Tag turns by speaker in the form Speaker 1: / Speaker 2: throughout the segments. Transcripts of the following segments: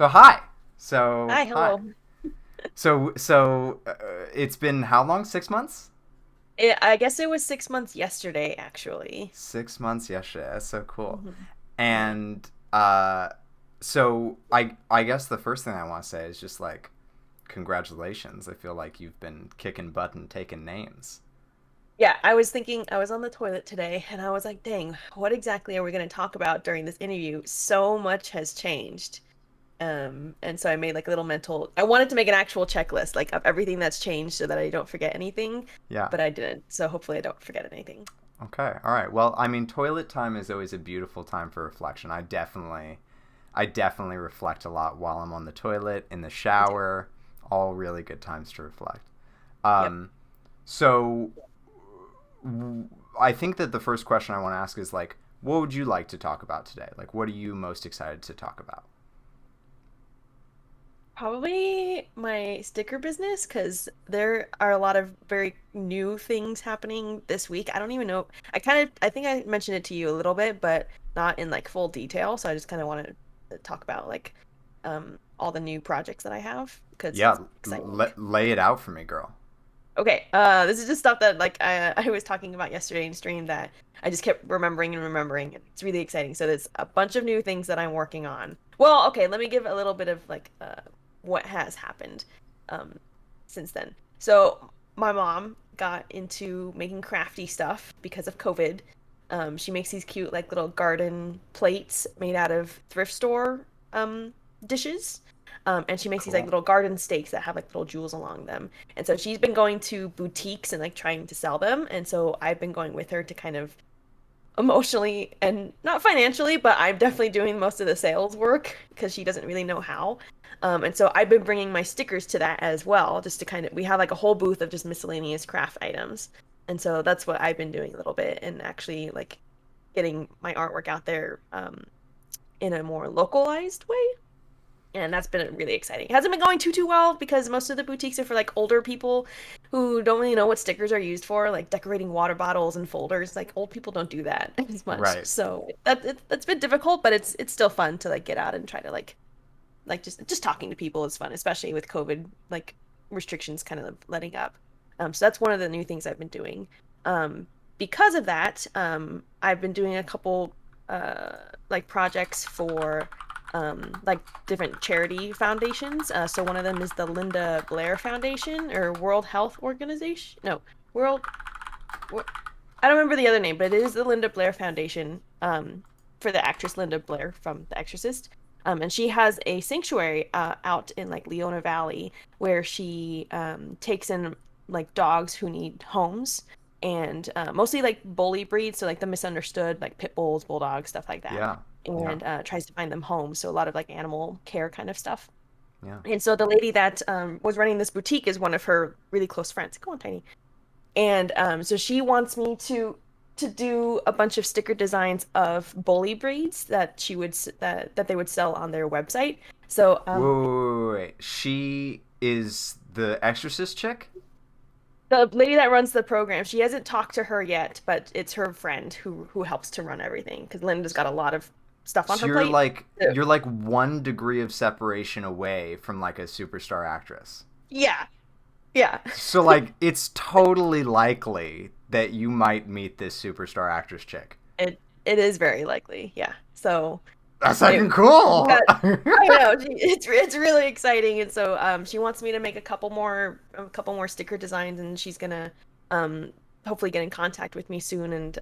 Speaker 1: So hi. So
Speaker 2: Hi,
Speaker 1: hi.
Speaker 2: hello.
Speaker 1: So it's been how long? 6 months?
Speaker 2: I guess it was 6 months yesterday, actually.
Speaker 1: 6 months yesterday. That's so cool.
Speaker 2: Yeah.
Speaker 1: And so I guess the first thing I want to say is just like congratulations. I feel like you've been kicking butt and taking names.
Speaker 2: Yeah, I was thinking, I was on the toilet today and I was like, dang, what exactly are we going to talk about during this interview? So much has changed. And so I made like a little I wanted to make an actual checklist, like of everything that's changed so that I don't forget anything,
Speaker 1: Yeah.
Speaker 2: but I didn't. So hopefully I don't forget anything.
Speaker 1: Okay. All right. Well, I mean, toilet time is always a beautiful time for reflection. I definitely reflect a lot while I'm on the toilet, in the
Speaker 2: Me too.
Speaker 1: shower, all really good times to reflect.
Speaker 2: Yep.
Speaker 1: Um, so I think that the first question I want to ask is like, what would you like to talk about today? Like, what are you most excited to talk about?
Speaker 2: Probably my sticker business because there are a lot of very new things happening this week. I don't even know. I think I mentioned it to you a little bit, but not in like full detail. So I just kind of wanted to talk about like all the new projects that I have because
Speaker 1: Yeah,
Speaker 2: it's exciting.
Speaker 1: lay it out for me, girl.
Speaker 2: Okay, this is just stuff that like I was talking about yesterday in stream that I just kept remembering and remembering, and it's really exciting. So there's a bunch of new things that I'm working on. Well, okay, let me give a little bit of like what has happened um since then. So my mom got into making crafty stuff because of COVID. She makes these cute like little garden plates made out of thrift store dishes. And she makes these like
Speaker 1: Cool.
Speaker 2: little garden stakes that have like little jewels along them. And so she's been going to boutiques and like trying to sell them. And so I've been going with her to kind of emotionally and not financially, but I'm definitely doing most of the sales work because she doesn't really know how. And so I've been bringing my stickers to that as well, just to kind of, we have like a whole booth of just miscellaneous craft items. And so that's what I've been doing a little bit and actually like getting my artwork out there in a more localized way, and that's been really exciting. It hasn't been going too well because most of the boutiques are for like older people who don't really know what stickers are used for, like decorating water bottles and folders. Like old people don't do that as much,
Speaker 1: Right.
Speaker 2: so that's been difficult, but it's still fun to like get out and try to like just talking to people is fun, especially with COVID like restrictions kind of letting up. So that's one of the new things I've been doing. Because of that, I've been doing a couple like projects for like different charity foundations. So one of them is the Linda Blair Foundation or World Health Organization. No, World. I don't remember the other name, but it is the Linda Blair Foundation for the actress Linda Blair from The Exorcist. And she has a sanctuary out in like Leona Valley where she takes in like dogs who need homes and mostly like bully breeds, so like the misunderstood, like pit bulls, bulldogs, stuff like that,
Speaker 1: Yeah. Yeah.
Speaker 2: and tries to find them homes. So a lot of like animal care kind of stuff.
Speaker 1: Yeah.
Speaker 2: And so the lady that was running this boutique is one of her really close friends. Go on, Tiny. And so she wants me to do a bunch of sticker designs of bully breeds that that they would sell on their website. So
Speaker 1: Wait. She is the Exorcist chick.
Speaker 2: the lady that runs the program, she hasn't talked to her yet, but it's her friend who helps to run everything because Linda's got a lot of stuff on
Speaker 1: So
Speaker 2: her
Speaker 1: you're
Speaker 2: plate.
Speaker 1: like
Speaker 2: So,
Speaker 1: you're like 1 degree of separation away from like a superstar actress.
Speaker 2: yeah, yeah.
Speaker 1: So like it's totally likely that you might meet this superstar actress chick.
Speaker 2: It is very likely. Yeah. So
Speaker 1: That's
Speaker 2: it
Speaker 1: fucking
Speaker 2: we
Speaker 1: cool.
Speaker 2: got I know it's really exciting, and so she wants me to make a couple more sticker designs, and she's gonna um hopefully get in contact with me soon, and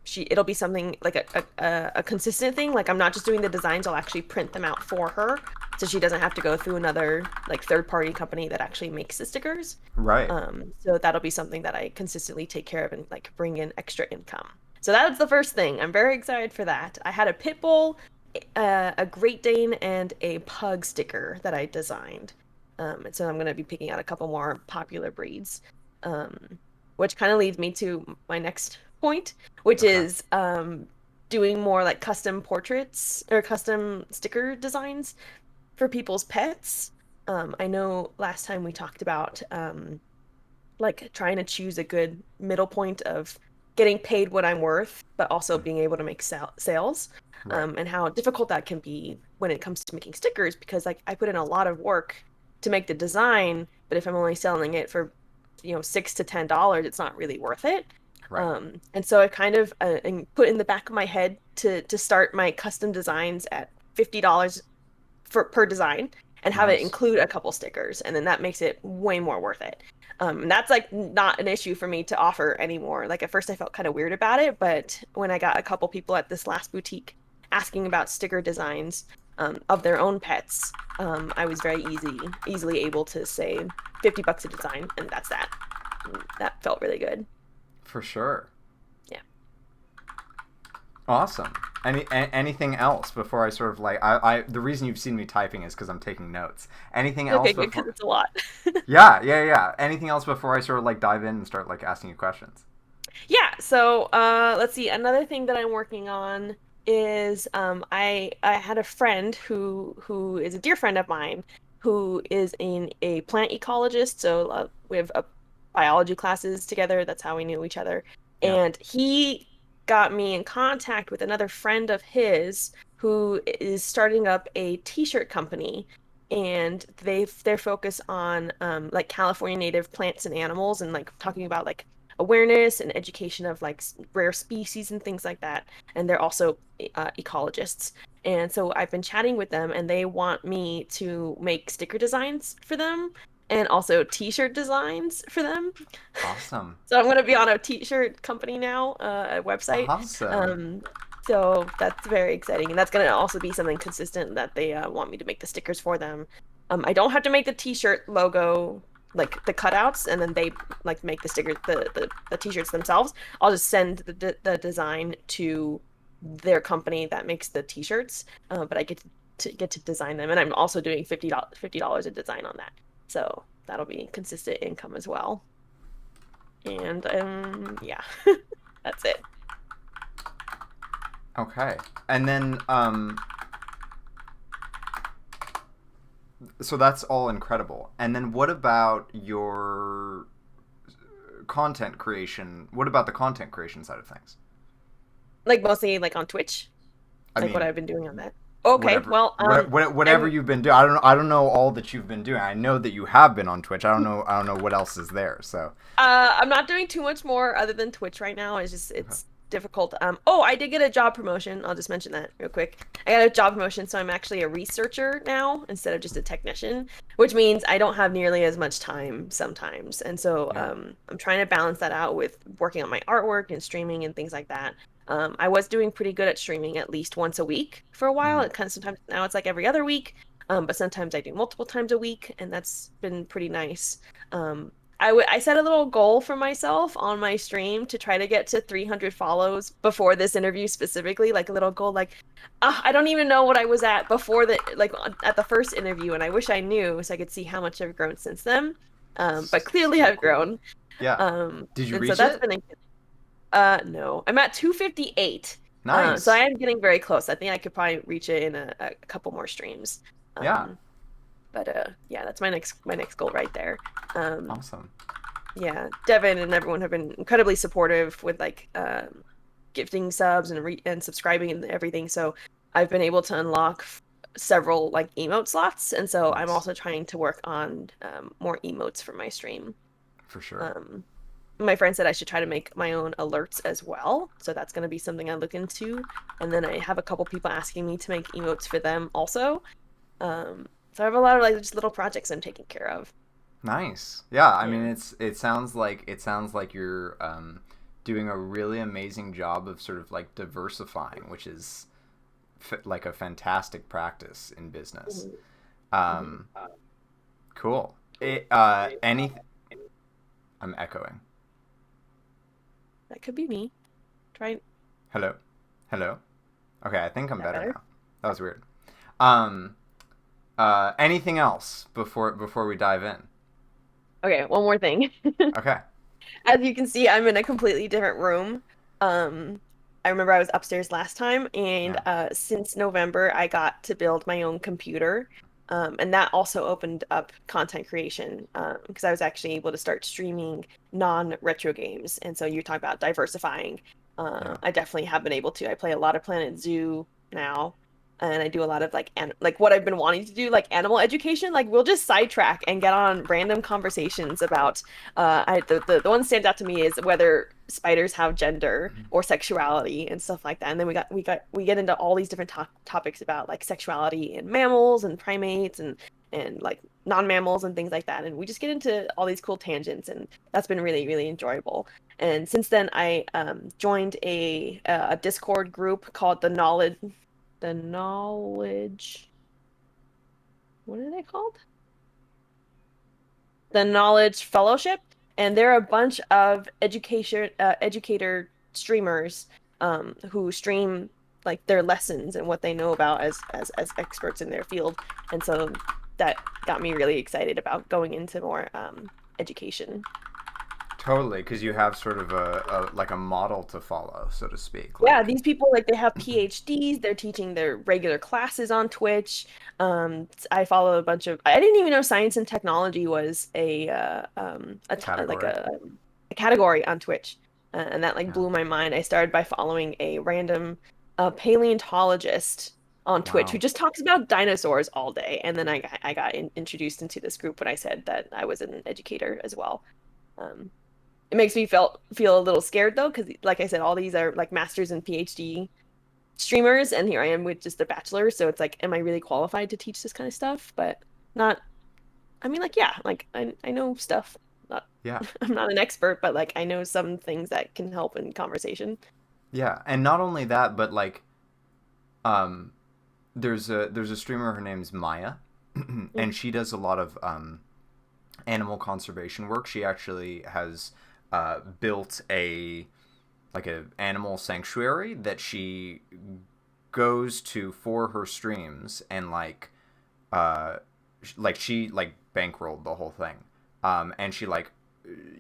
Speaker 2: she it'll be something like a consistent thing. Like I'm not just doing the designs, I'll actually print them out for her, so she doesn't have to go through another like third party company that actually makes the stickers.
Speaker 1: Right.
Speaker 2: So that'll be something that I consistently take care of and like bring in extra income. So that's the first thing. I'm very excited for that. I had a pit bull, a Great Dane, and a pug sticker that I designed. And so I'm going to be picking out a couple more popular breeds, which kind of leads me to my next point, which
Speaker 1: Okay.
Speaker 2: is doing more like custom portraits or custom sticker designs for people's pets. I know last time we talked about like trying to choose a good middle point of getting paid what I'm worth, but also being able to make sales.
Speaker 1: Right.
Speaker 2: and how difficult that can be when it comes to making stickers, because like I put in a lot of work to make the design, but if I'm only selling it for, $6 to $10, it's not really worth it.
Speaker 1: Right.
Speaker 2: And so I kind of put in the back of my head to start my custom designs at $50 for per design, and have it
Speaker 1: Nice.
Speaker 2: include a couple stickers, and then that makes it way more worth it. And that's like not an issue for me to offer anymore. Like at first I felt kind of weird about it, but when I got a couple people at this last boutique asking about sticker designs of their own pets, I was very easily able to say $50 a design, and that's that. And that felt really good.
Speaker 1: For sure.
Speaker 2: Yeah.
Speaker 1: Awesome. Anything else before I sort of like the reason you've seen me typing is because I'm taking notes. Anything else
Speaker 2: Okay, good, because
Speaker 1: before?
Speaker 2: it's a lot.
Speaker 1: Yeah. Anything else before I sort of like dive in and start like asking you questions?
Speaker 2: Yeah, so let's see. Another thing that I'm working on is I had a friend who is a dear friend of mine who is in a plant ecologist. So we have biology classes together. That's how we knew each other.
Speaker 1: Yeah.
Speaker 2: And he got me in contact with another friend of his who is starting up a t-shirt company. And they're focused on like California native plants and animals, and like talking about like awareness and education of like rare species and things like that. And they're also ecologists. And so I've been chatting with them, and they want me to make sticker designs for them and also t-shirt designs for them.
Speaker 1: Awesome.
Speaker 2: So I'm going to be on a t-shirt company now, a website.
Speaker 1: Awesome.
Speaker 2: Um, so that's very exciting. And that's going to also be something consistent that they want me to make the stickers for them. I don't have to make the t-shirt logo, like the cutouts, and then they like make the stickers, the t-shirts themselves. I'll just send the design to their company that makes the t-shirts, but I get to design them, and I'm also doing $50 a design on that. So that'll be consistent income as well. And yeah, that's it.
Speaker 1: Okay. And then so that's all incredible. And then what about your content creation? What about the content creation side of things?
Speaker 2: Like mostly like on Twitch,
Speaker 1: I
Speaker 2: like what
Speaker 1: mean,
Speaker 2: I've been doing on that. Okay,
Speaker 1: whatever
Speaker 2: well,
Speaker 1: whatever
Speaker 2: I'm
Speaker 1: you've been doing. I don't know all that you've been doing. I know that you have been on Twitch. I don't know what else is there. So,
Speaker 2: I'm not doing too much more other than Twitch right now.
Speaker 1: okay.
Speaker 2: It's difficult. Oh, I did get a job promotion. I'll just mention that real quick. I got a job promotion, so I'm actually a researcher now instead of just a technician, which means I don't have nearly as much time sometimes. And so
Speaker 1: Yeah.
Speaker 2: I'm trying to balance that out with working on my artwork and streaming and things like that. I was doing pretty good at streaming at least once a week for a while.
Speaker 1: Mm.
Speaker 2: It kind of sometimes now it's like every other week. But sometimes I do multiple times a week, and that's been pretty nice. Um, I set a little goal for myself on my stream to try to get to 300 follows before this interview specifically, like a little goal like I don't even know what I was at before at the first interview, and I wish I knew so I could see how much I've grown since then. But clearly
Speaker 1: So
Speaker 2: I've
Speaker 1: cool.
Speaker 2: grown.
Speaker 1: Yeah. Did you
Speaker 2: And so
Speaker 1: reach
Speaker 2: that's
Speaker 1: it?
Speaker 2: been no. I'm at 258. So I
Speaker 1: Nice.
Speaker 2: am getting very close. I think I could probably reach it in a couple more streams.
Speaker 1: Yeah.
Speaker 2: Um but yeah, that's my next goal right there. Um
Speaker 1: Awesome.
Speaker 2: yeah, Devin and everyone have been incredibly supportive with like gifting subs and subscribing and everything. So I've been able to unlock several like emote slots, and so I'm
Speaker 1: Nice.
Speaker 2: also trying to work on more emotes for my stream.
Speaker 1: For sure.
Speaker 2: Um, my friend said I should try to make my own alerts as well, so that's going to be something I look into. And then I have a couple people asking me to make emotes for them also. So I have a lot of like just little projects I'm taking care of.
Speaker 1: Nice. Yeah, I mean
Speaker 2: Yeah.
Speaker 1: it sounds like you're doing a really amazing job of sort of like diversifying, which is like a fantastic practice in business.
Speaker 2: Mhm. Mhm.
Speaker 1: Um, cool. Any I'm echoing.
Speaker 2: That could be me. Try
Speaker 1: Hello. Hello. Okay, I think I'm
Speaker 2: that
Speaker 1: better
Speaker 2: better.
Speaker 1: now. That was weird. Um, anything else before we dive in?
Speaker 2: Okay, one more thing.
Speaker 1: Okay.
Speaker 2: As you can see, I'm in a completely different room. Um, I remember I was upstairs last time, and
Speaker 1: Yeah.
Speaker 2: since November, I got to build my own computer. And that also opened up content creation because I was actually able to start streaming non-retro games. And so you're talking about diversifying.
Speaker 1: Yeah.
Speaker 2: I definitely have been able to. I play a lot of Planet Zoo. now, and I do a lot of like what I've been wanting to do, like animal education. Like we'll just sidetrack and get on random conversations about the one that stands out to me is whether spiders have gender or sexuality and stuff like that. And then we get into all these different topics about like sexuality in mammals and primates and like non-mammals and things like that. And we just get into all these cool tangents, and that's been really, really enjoyable. And since then, I joined a Discord group called the knowledge. What are they called? The Knowledge Fellowship, and they're a bunch of educator streamers who stream like their lessons and what they know about as experts in their field. And so that got me really excited about going into more education.
Speaker 1: Totally, because you have sort of a like a model to follow, so to speak.
Speaker 2: Yeah,
Speaker 1: Like,
Speaker 2: these people like they have PhDs, they're teaching their regular classes on Twitch. I follow a bunch of I didn't even know science and technology was like
Speaker 1: category.
Speaker 2: a category on Twitch. And that like
Speaker 1: Yeah.
Speaker 2: blew my mind. I started by following a random paleontologist on Twitch who
Speaker 1: Wow.
Speaker 2: just talks about dinosaurs all day. And then I got introduced into this group when I said that I was an educator as well. Um, it makes me feel a little scared though, because like I said, all these are like masters and PhD streamers, and here I am with just a bachelor. So it's like, am I really qualified to teach this kind of stuff? But not. I mean, like, yeah, like I know stuff. Not
Speaker 1: Yeah.
Speaker 2: I'm not an expert, but like I know some things that can help in conversation.
Speaker 1: Yeah. And not only that, but like, um, there's a streamer. Her name's Maya,
Speaker 2: Mm.
Speaker 1: and she does a lot of animal conservation work. She actually has built a like a animal sanctuary that she goes to for her streams, and uh she like bankrolled the whole thing, and she like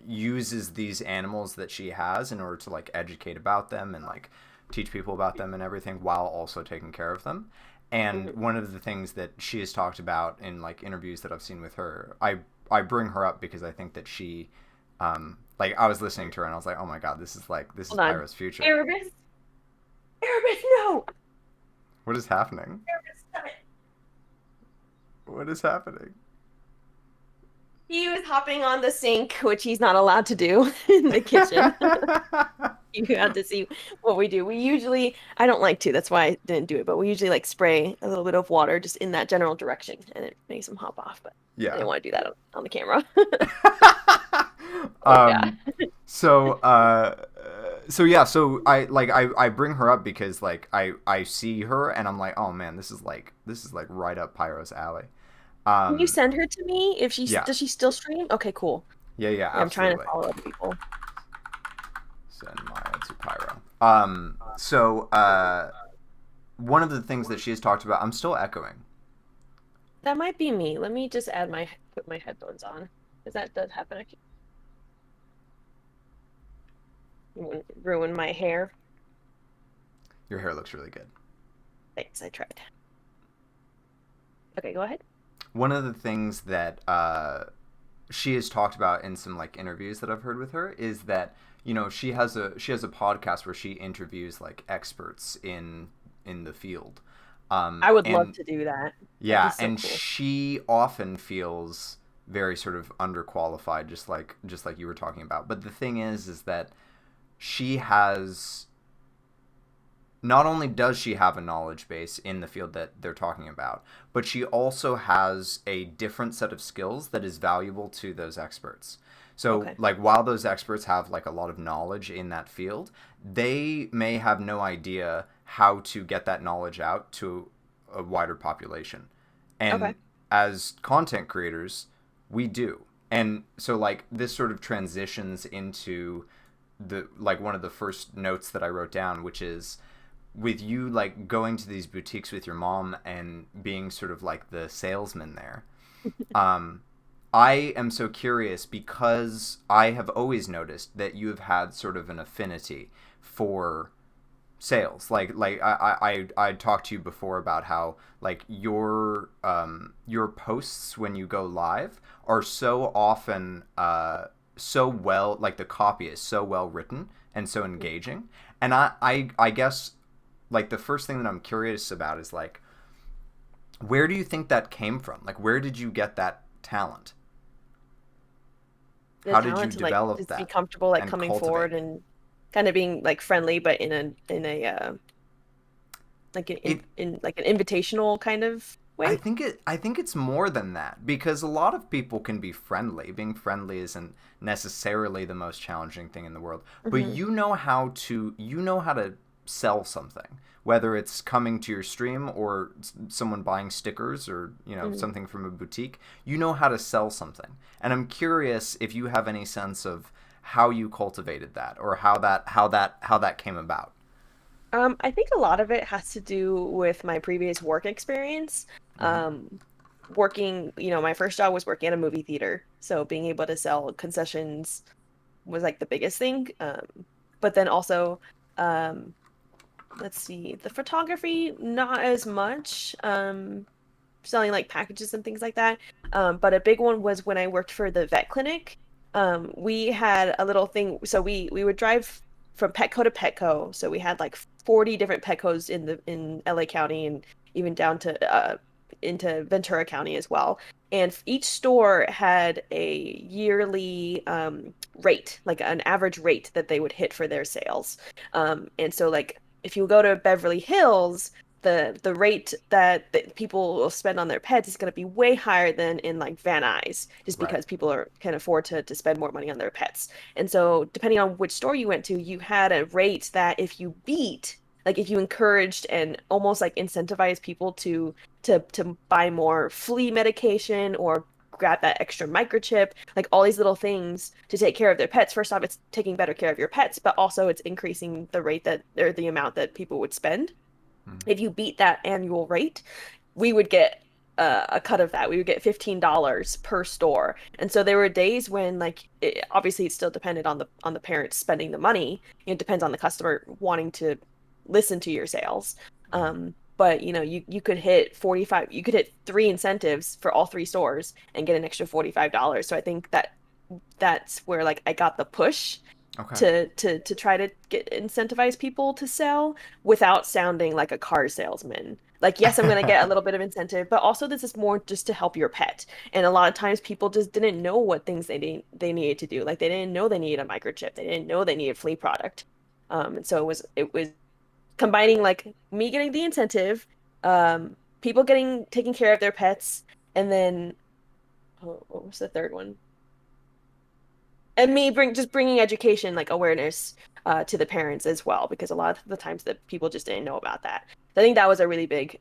Speaker 1: uses these animals that she has in order to like educate about them and like teach people about them and everything while also taking care of them. And
Speaker 2: Mhm.
Speaker 1: one of the things that she has talked about in like interviews that I've seen with her, I bring her up because I think that she like I was listening to her and I was like, oh my god, this is
Speaker 2: Hold on.
Speaker 1: Pyro's future.
Speaker 2: Erebus, Erebus, no,
Speaker 1: What is happening?
Speaker 2: Erebus, stop it.
Speaker 1: What is happening?
Speaker 2: He was hopping on the sink, which he's not allowed to do in the kitchen. You have to see what we do. We usually, I don't like to, that's why I didn't do it, but we usually like spray a little bit of water just in that general direction and it makes him hop off. But I
Speaker 1: Yeah.
Speaker 2: didn't want to do that on the camera. Oh, yeah.
Speaker 1: um so so yeah, so I bring her up because like I see her and I'm like, oh man, this is like right up Pyro's alley.
Speaker 2: Can you
Speaker 1: um
Speaker 2: send her to me if
Speaker 1: yeah,
Speaker 2: does she still stream? Okay, cool.
Speaker 1: yeah,
Speaker 2: Yeah, I'm trying to
Speaker 1: absolutely.
Speaker 2: follow other people.
Speaker 1: Send Maya to Pyro. So one of the things that she has talked about, I'm still echoing.
Speaker 2: That might be me. Let me just put my headphones on because that does happen. I can ruin my hair.
Speaker 1: Your hair looks really good.
Speaker 2: Thanks, I tried. Okay, go ahead.
Speaker 1: One of the things that she has talked about in some like interviews that I've heard with her is that she has a podcast where she interviews like experts in the field,
Speaker 2: I would love
Speaker 1: and
Speaker 2: to do that. That'd be
Speaker 1: yeah,
Speaker 2: so
Speaker 1: and
Speaker 2: cool.
Speaker 1: she often feels very sort of underqualified, just like you were talking about. But the thing is that she has not only does she have a knowledge base in the field that they're talking about, but she also has a different set of skills that is valuable to those experts. So,
Speaker 2: Okay.
Speaker 1: like, while those experts have like a lot of knowledge in that field, they may have no idea how to get that knowledge out to a wider population.
Speaker 2: Okay.
Speaker 1: And as content creators, we do. And so, like, this sort of transitions into the like one of the first notes that I wrote down, which is with you like going to these boutiques with your mom and being sort of like the salesman there. um I am so curious because I have always noticed that you have had sort of an affinity for sales. I talked to you before about how like your posts when you go live are so often so well, like the copy is so well written and so engaging. And I guess like the first thing that I'm curious about is like, where do you think that came from? Like, where did you get that talent?
Speaker 2: The
Speaker 1: How did you
Speaker 2: talent to like
Speaker 1: develop
Speaker 2: just be
Speaker 1: that
Speaker 2: comfortable like
Speaker 1: and
Speaker 2: coming
Speaker 1: cultivate
Speaker 2: forward
Speaker 1: it?
Speaker 2: and kind of being like friendly, but in a like
Speaker 1: It
Speaker 2: in like an invitational kind of way.
Speaker 1: I think it's more than that because a lot of people can be friendly. Being friendly isn't necessarily the most challenging thing in the world, but
Speaker 2: Hmm.
Speaker 1: you know how to sell something, whether it's coming to your stream or someone buying stickers or, you know,
Speaker 2: Hmm.
Speaker 1: something from a boutique. You know how to sell something. And I'm curious if you have any sense of how you cultivated that or how that came about.
Speaker 2: I think a lot of it has to do with my previous work experience.
Speaker 1: Hmm.
Speaker 2: Um, Working, my first job was working at a movie theater, so being able to sell concessions was like the biggest thing. But then also, um, let's see, the photography, not as much. Selling like packages and things like that. But a big one was when I worked for the vet clinic. We had a little thing, so we would drive from Petco to Petco. So we had like 40 different Petcos in LA County and even down to into Ventura County as well. And each store had a yearly rate, like an average rate that they would hit for their sales. And so like if you go to Beverly Hills, the rate that people will spend on their pets is going to be way higher than in like Van Nuys, just
Speaker 1: Right.
Speaker 2: because people can afford to spend more money on their pets. And so, depending on which store you went to, you had a rate that if you beat, like if you encouraged and almost like incentivized people to buy more flea medication or grab that extra microchip, like all these little things to take care of their pets. First off, it's taking better care of your pets, but also it's increasing the rate that or the amount that people would spend.
Speaker 1: Mm.
Speaker 2: If you beat that annual rate, we would get a cut of that. We would get $15 per store. And so there were days when obviously it still depended on the parents spending the money. It depends on the customer wanting to listen to your sales.
Speaker 1: Mm.
Speaker 2: But you could hit 45, you could hit three incentives for all three stores and get an extra $45. So I think that's where like I got the push
Speaker 1: Okay.
Speaker 2: to try to get incentivize people to sell without sounding like a car salesman. Like, yes, I'm going to get a little bit of incentive, but also this is more just to help your pet. And a lot of times people just didn't know what things they needed to do. Like they didn't know they needed a microchip. They didn't know they needed flea product. And so it was combining like me getting the incentive, people getting taking care of their pets, and then what was the third one? And me bringing education like awareness to the parents as well, because a lot of the times that people just didn't know about that. I think that was a big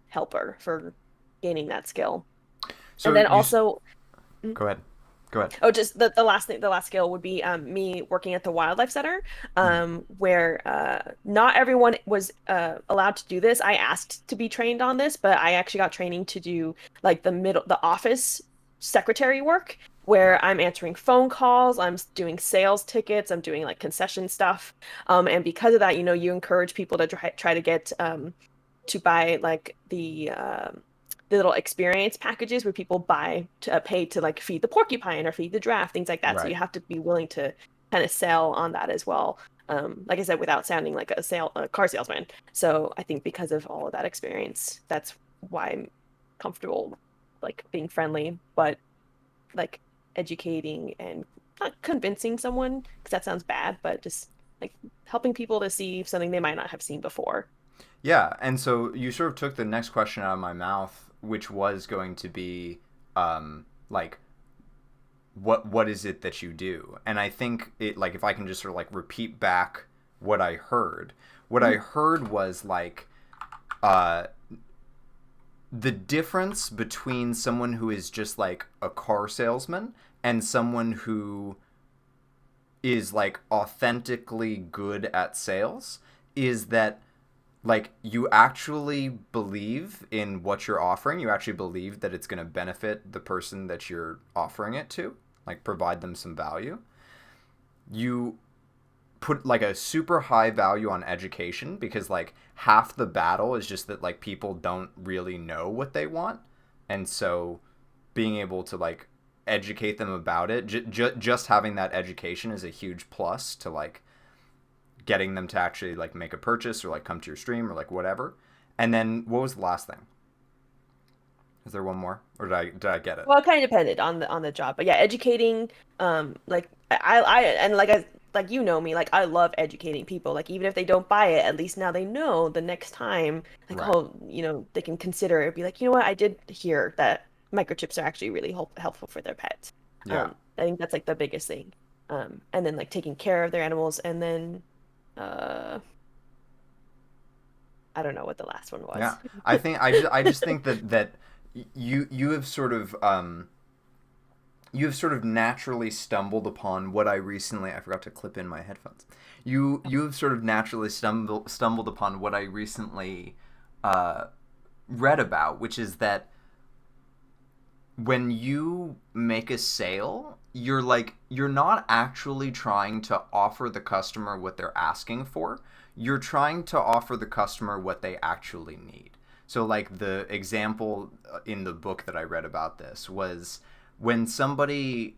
Speaker 2: helper for gaining that skill. And
Speaker 1: So
Speaker 2: then
Speaker 1: you
Speaker 2: also, mm,
Speaker 1: go ahead. Go ahead.
Speaker 2: oh, just the last thing, the last skill would be me working at the wildlife center,
Speaker 1: Mm.
Speaker 2: where not everyone was allowed to do this. I asked to be trained on this, but I actually got training to do like the office secretary work,
Speaker 1: Right.
Speaker 2: where I'm answering phone calls, I'm doing sales tickets, I'm doing like concession stuff, and because of that, you encourage people to try to get to buy like the little experience packages where people buy to pay to like feed the porcupine or feed the giraffe, things like that. So
Speaker 1: Right.
Speaker 2: you have to be willing to kind of sell on that as well. Like I said, without sounding like a car salesman. So I think because of all of that experience, that's why I'm comfortable like being friendly, but like educating and not convincing someone because that sounds bad, but just like helping people to see something they might not have seen before.
Speaker 1: Yeah, and so you sort of took the next question out of my mouth, which was going to be, like, what is it that you do? And I think it, like, if I can just sort of like repeat back what I
Speaker 2: Mhm.
Speaker 1: heard was like, uh, the difference between someone who is just like a car salesman and someone who is like authentically good at sales is that like you actually believe in what you're offering. You actually believe that it's going to benefit the person that you're offering it to, like provide them some value. You put like a super high value on education because like half the battle is just that like people don't really know what they want. And so being able to like educate them about it, just having that education is a huge plus to like getting them to actually like make a purchase or like come to your stream or like whatever. And then what was the last thing? Is there one more, or did I get it?
Speaker 2: Well, it kind of depended on the job, but yeah, educating. Like I and like I like you know me, like I love educating people. Like even if they don't buy it, at least now they know the next time, like
Speaker 1: Right.
Speaker 2: oh, they can consider it. Be like, you know what, I did hear that microchips are actually really helpful for their pets.
Speaker 1: Yeah.
Speaker 2: I think that's like the biggest thing. And then like taking care of their animals, and then uh, I don't know what the last one
Speaker 1: Yeah.
Speaker 2: was.
Speaker 1: I just think that you have sort of you have sort of naturally stumbled upon what I forgot to clip in my headphones. You have sort of naturally stumbled upon what I recently uh, read about, which is that when you make a sale, you're not actually trying to offer the customer what they're asking for. You're trying to offer the customer what they actually need. So like the example in the book that I read about this was when somebody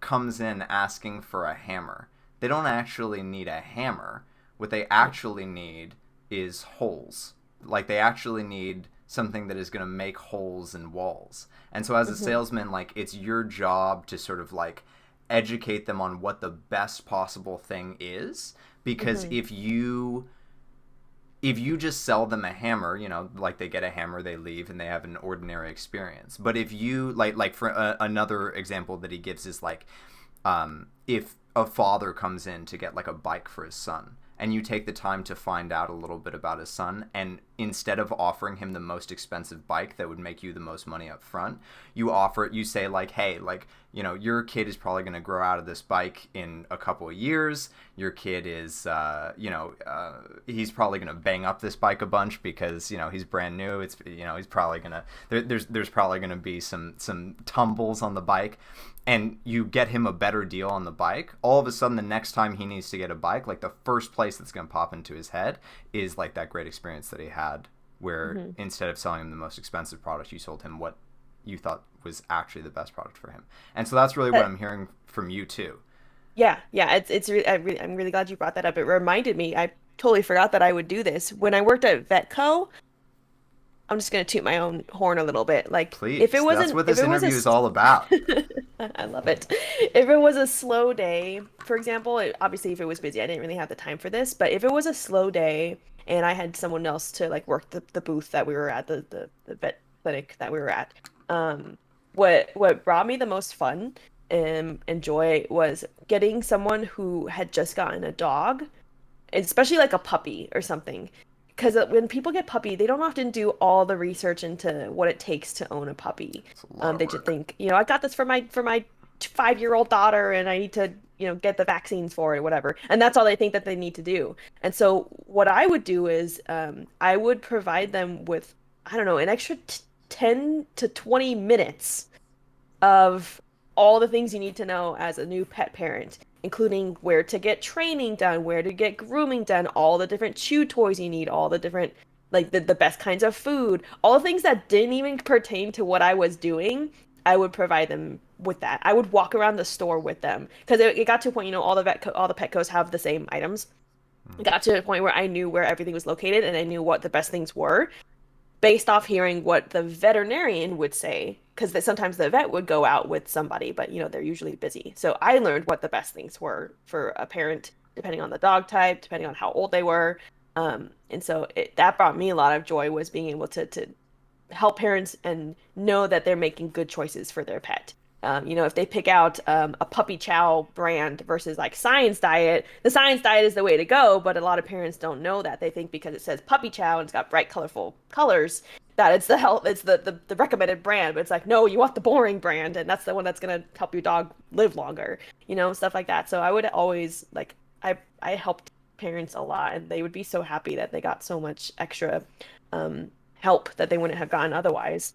Speaker 1: comes in asking for a hammer, they don't actually need a hammer. What they actually need is holes. Like they actually need something that is going to make holes in walls. And so as a
Speaker 2: Hmm.
Speaker 1: salesman, like it's your job to sort of like educate them on what the best possible thing is, because
Speaker 2: Hmm.
Speaker 1: if you just sell them a hammer, like they get a hammer, they leave, and they have an ordinary experience. But if you like for another example that he gives is like, if a father comes in to get like a bike for his son, and you take the time to find out a little bit about his son, and instead of offering him the most expensive bike that would make you the most money up front, you say like, hey, like, your kid is probably going to grow out of this bike in a couple of years. Your kid is he's probably going to bang up this bike a bunch because he's brand new. It's he's probably going to there's probably going to be some tumbles on the bike, and you get him a better deal on the bike. All of a sudden the next time he needs to get a bike, like the first place that's going to pop into his head is like that great experience that he had where
Speaker 2: Hmm.
Speaker 1: instead of selling him the most expensive product, you sold him what you thought was actually the best product for him. And so that's really what I'm hearing from you too.
Speaker 2: Yeah, yeah, I'm really glad you brought that up. It reminded me, I totally forgot that I would do this. When I worked at Vetco, I'm just gonna toot my own horn a little bit. Like
Speaker 1: Please, that's what
Speaker 2: if
Speaker 1: this
Speaker 2: it was a,
Speaker 1: interview is all about.
Speaker 2: I love it. If it was a slow day, for example, obviously if it was busy, I didn't really have the time for this, but if it was a slow day and I had someone else to like work the booth that we were at, the vet clinic that we were at, what brought me the most fun and joy was getting someone who had just gotten a dog, especially like a puppy or something. Because when people get puppy, they don't often do all the research into what it takes to own a puppy.
Speaker 1: It's a lot of
Speaker 2: They just
Speaker 1: work.
Speaker 2: think, I got this for my 5-year-old daughter, and I need to, get the vaccines for it, whatever. And that's all they think that they need to do. And so what I would do is, I would provide them with, I don't know, an extra t 10 to 20 minutes of all the things you need to know as a new pet parent, including where to get training done, where to get grooming done, all the different chew toys you need, all the different, like the best kinds of food, all the things that didn't even pertain to what I was doing. I would provide them with that. I would walk around the store with them because it got to a point, all the Petcos have the same items. It got to a point where I knew where everything was located and I knew what the best things were based off hearing what the veterinarian would say, because sometimes the vet would go out with somebody, but they're usually busy. So I learned what the best things were for a parent, depending on the dog type, depending on how old they were. And so that brought me a lot of joy was being able to help parents and know that they're making good choices for their pet. If they pick out a puppy chow brand versus like science diet, the science diet is the way to go, but a lot of parents don't know that. They think because it says puppy chow and it's got bright, colorful colors that it's the recommended brand. But it's like, no, you want the boring brand, and that's the one that's gonna help your dog live longer, stuff like that. So I would always like I helped parents a lot, and they would be so happy that they got so much extra help that they wouldn't have gotten otherwise.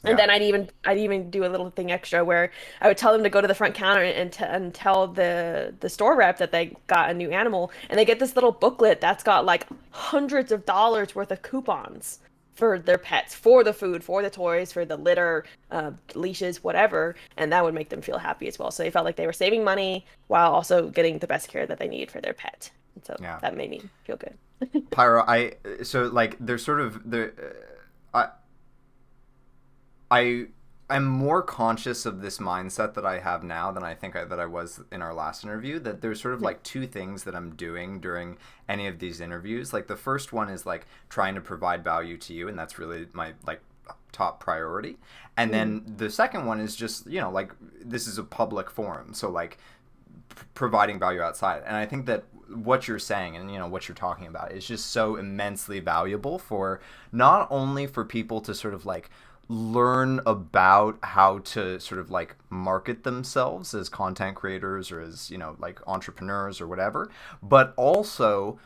Speaker 2: And
Speaker 1: Yeah.
Speaker 2: then I'd even do a little thing extra where I would tell them to go to the front counter and tell the store rep that they got a new animal, and they get this little booklet that's got like hundreds of dollars worth of coupons for their pets, for the food, for the toys, for the litter, leashes, whatever, and that would make them feel happy as well. So they felt like they were saving money while also getting the best care that they need for their pet. And so
Speaker 1: Yeah.
Speaker 2: that made me feel good.
Speaker 1: Pyro, so like there's sort of I I I'm more conscious of this mindset that I have now than that I was in our last interview. That there's sort of like two things that I'm doing during any of these interviews. Like the first one is like trying to provide value to you, and that's really my like top priority. And
Speaker 2: Mm-hmm.
Speaker 1: then the second one is just, like this is a public forum, so like providing value outside. And I think that what you're saying and what you're talking about is just so immensely valuable for not only for people to sort of like learn about how to sort of like market themselves as content creators or as like entrepreneurs or whatever, but also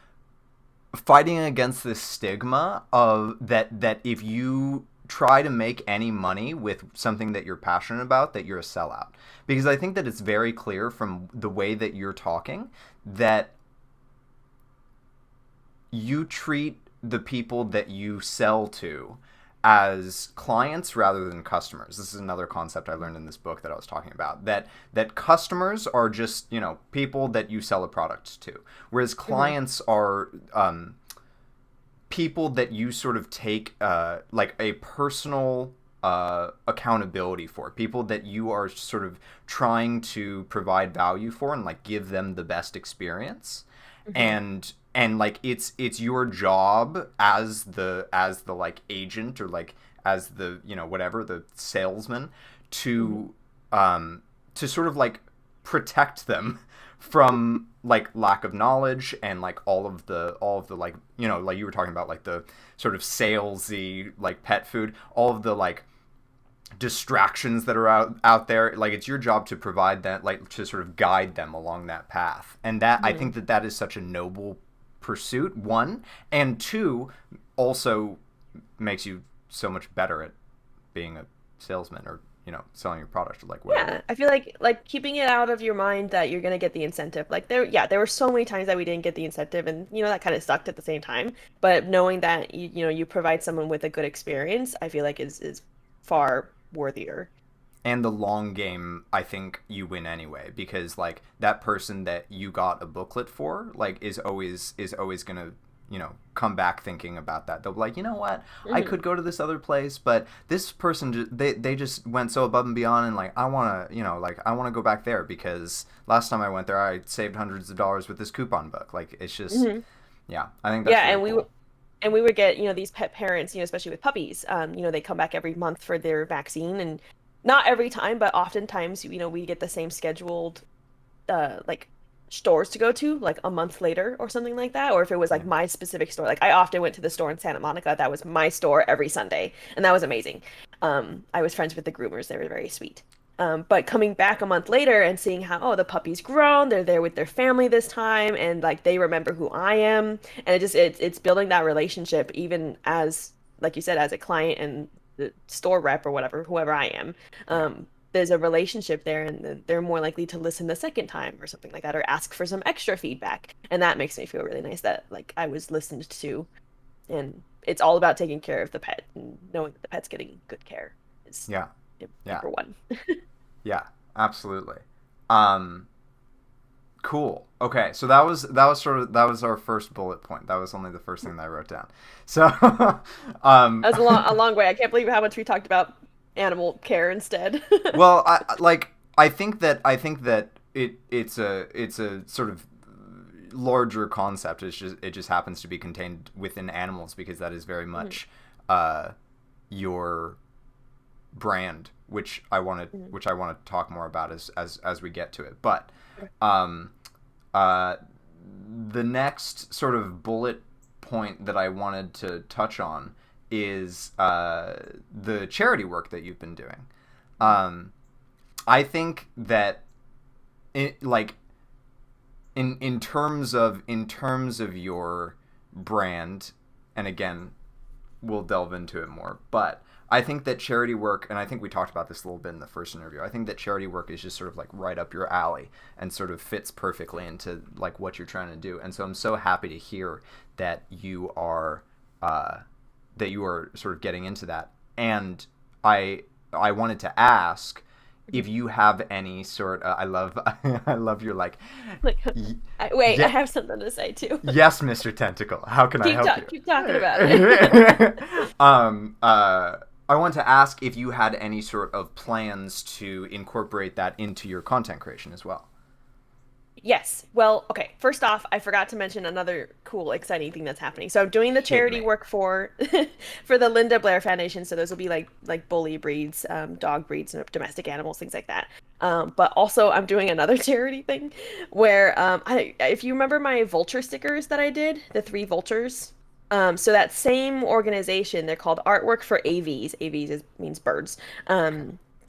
Speaker 1: fighting against this stigma of that if you try to make any money with something that you're passionate about, that you're a sellout. Because I think that it's very clear from the way that you're talking that you treat the people that you sell to as clients rather than customers. This is another concept I learned in this book that I was talking about. That customers are just people that you sell a product to, whereas
Speaker 2: Mm-hmm.
Speaker 1: clients are people that you sort of take like a personal accountability for, people that you are sort of trying to provide value for and like give them the best experience.
Speaker 2: Mm-hmm.
Speaker 1: And like it's your job as the like agent or like as the whatever, the salesman,
Speaker 2: Mm-hmm.
Speaker 1: to to sort of like protect them from like lack of knowledge and like all of the like like you were talking about, like the sort of salesy like pet food, all of the like distractions that are out there. Like it's your job to provide that, like to sort of guide them along that path. And that, I
Speaker 2: Mm-hmm.
Speaker 1: think that is such a noble pursuit, one, and two, also makes you so much better at being a salesman or selling your product or like whatever.
Speaker 2: Yeah, I feel like keeping it out of your mind that you're gonna get the incentive. Like there were so many times that we didn't get the incentive, and that kind of sucked at the same time. But knowing that you provide someone with a good experience, I feel like is far worthier.
Speaker 1: And the long game, I think you win anyway, because like that person that you got a booklet for like is always gonna come back thinking about that. They'll be like, what, I
Speaker 2: Hmm.
Speaker 1: could go to this other place, but this person they just went so above and beyond, and like I want to like I want to go back there because last time I went there I saved hundreds of dollars with this coupon book. Like it's just,
Speaker 2: Hmm.
Speaker 1: yeah, I think that's
Speaker 2: Yeah,
Speaker 1: really cool.
Speaker 2: and we would get these pet parents, especially with puppies. They come back every month for their vaccine, and not every time, but oftentimes, we get the same scheduled like stores to go to like a month later or something like that, or if it was like
Speaker 1: Yeah.
Speaker 2: my specific store. Like I often went to the store in Santa Monica that was my store every Sunday, and that was amazing. I was friends with the groomers. They were very sweet. But coming back a month later and seeing how, oh, the puppy's grown, they're there with their family this time, and like they remember who I am, and it's building that relationship even as, like you said, as a client and the store rep or whatever, whoever I am.
Speaker 1: Yeah.
Speaker 2: There's a relationship there, and they're more likely to listen the second time or something like that, or ask for some extra feedback. And that makes me feel really nice that like I was listened to. And it's all about taking care of the pet and knowing that the pet's getting good care is
Speaker 1: Yeah. Yeah.
Speaker 2: number one.
Speaker 1: Yeah. Absolutely. Um, Cool. Okay, so that was our first bullet point. That was only the first thing that I wrote down. So, um,
Speaker 2: That was a long way. I can't believe how much we talked about animal care instead.
Speaker 1: well, I think that it's a sort of larger concept. It just happens to be contained within animals because that is very
Speaker 2: Mhm,
Speaker 1: much your brand, which I want to
Speaker 2: mhm.
Speaker 1: which I want to talk more about as we get to it. But
Speaker 2: Okay.
Speaker 1: um, uh, the next sort of bullet point that I wanted to touch on is the charity work that you've been doing.
Speaker 2: Mhm,
Speaker 1: Um, I think that like in terms of your brand, and again, we'll delve into it more. But I think that charity work, and I think we talked about this a little bit in the first interview, I think that charity work is just sort of like right up your alley and sort of fits perfectly into like what you're trying to do. And so I'm so happy to hear that uh, you are sort of getting into that. And I wanted to ask if you have any sort I love I love your like
Speaker 2: Like,
Speaker 1: y-
Speaker 2: wait, I
Speaker 1: yeah,
Speaker 2: have something to say too.
Speaker 1: yes, Mr. Tentacle, how can I help you?
Speaker 2: Keep talking about it.
Speaker 1: um uh I want to ask if you had any sort of plans to incorporate that into your content creation as well.
Speaker 2: Yes. Well, okay. First off, I forgot to mention another cool, exciting thing that's happening. So I'm doing the
Speaker 1: Hit
Speaker 2: charity
Speaker 1: me.
Speaker 2: work for for the Linda Blair Foundation. So those will be like bully breeds, dog breeds, and domestic animals, things like that. But also I'm doing another charity thing where if you remember my vulture stickers that I did, the three vultures. So that same organization, they're called Artwork for AVs. Means birds.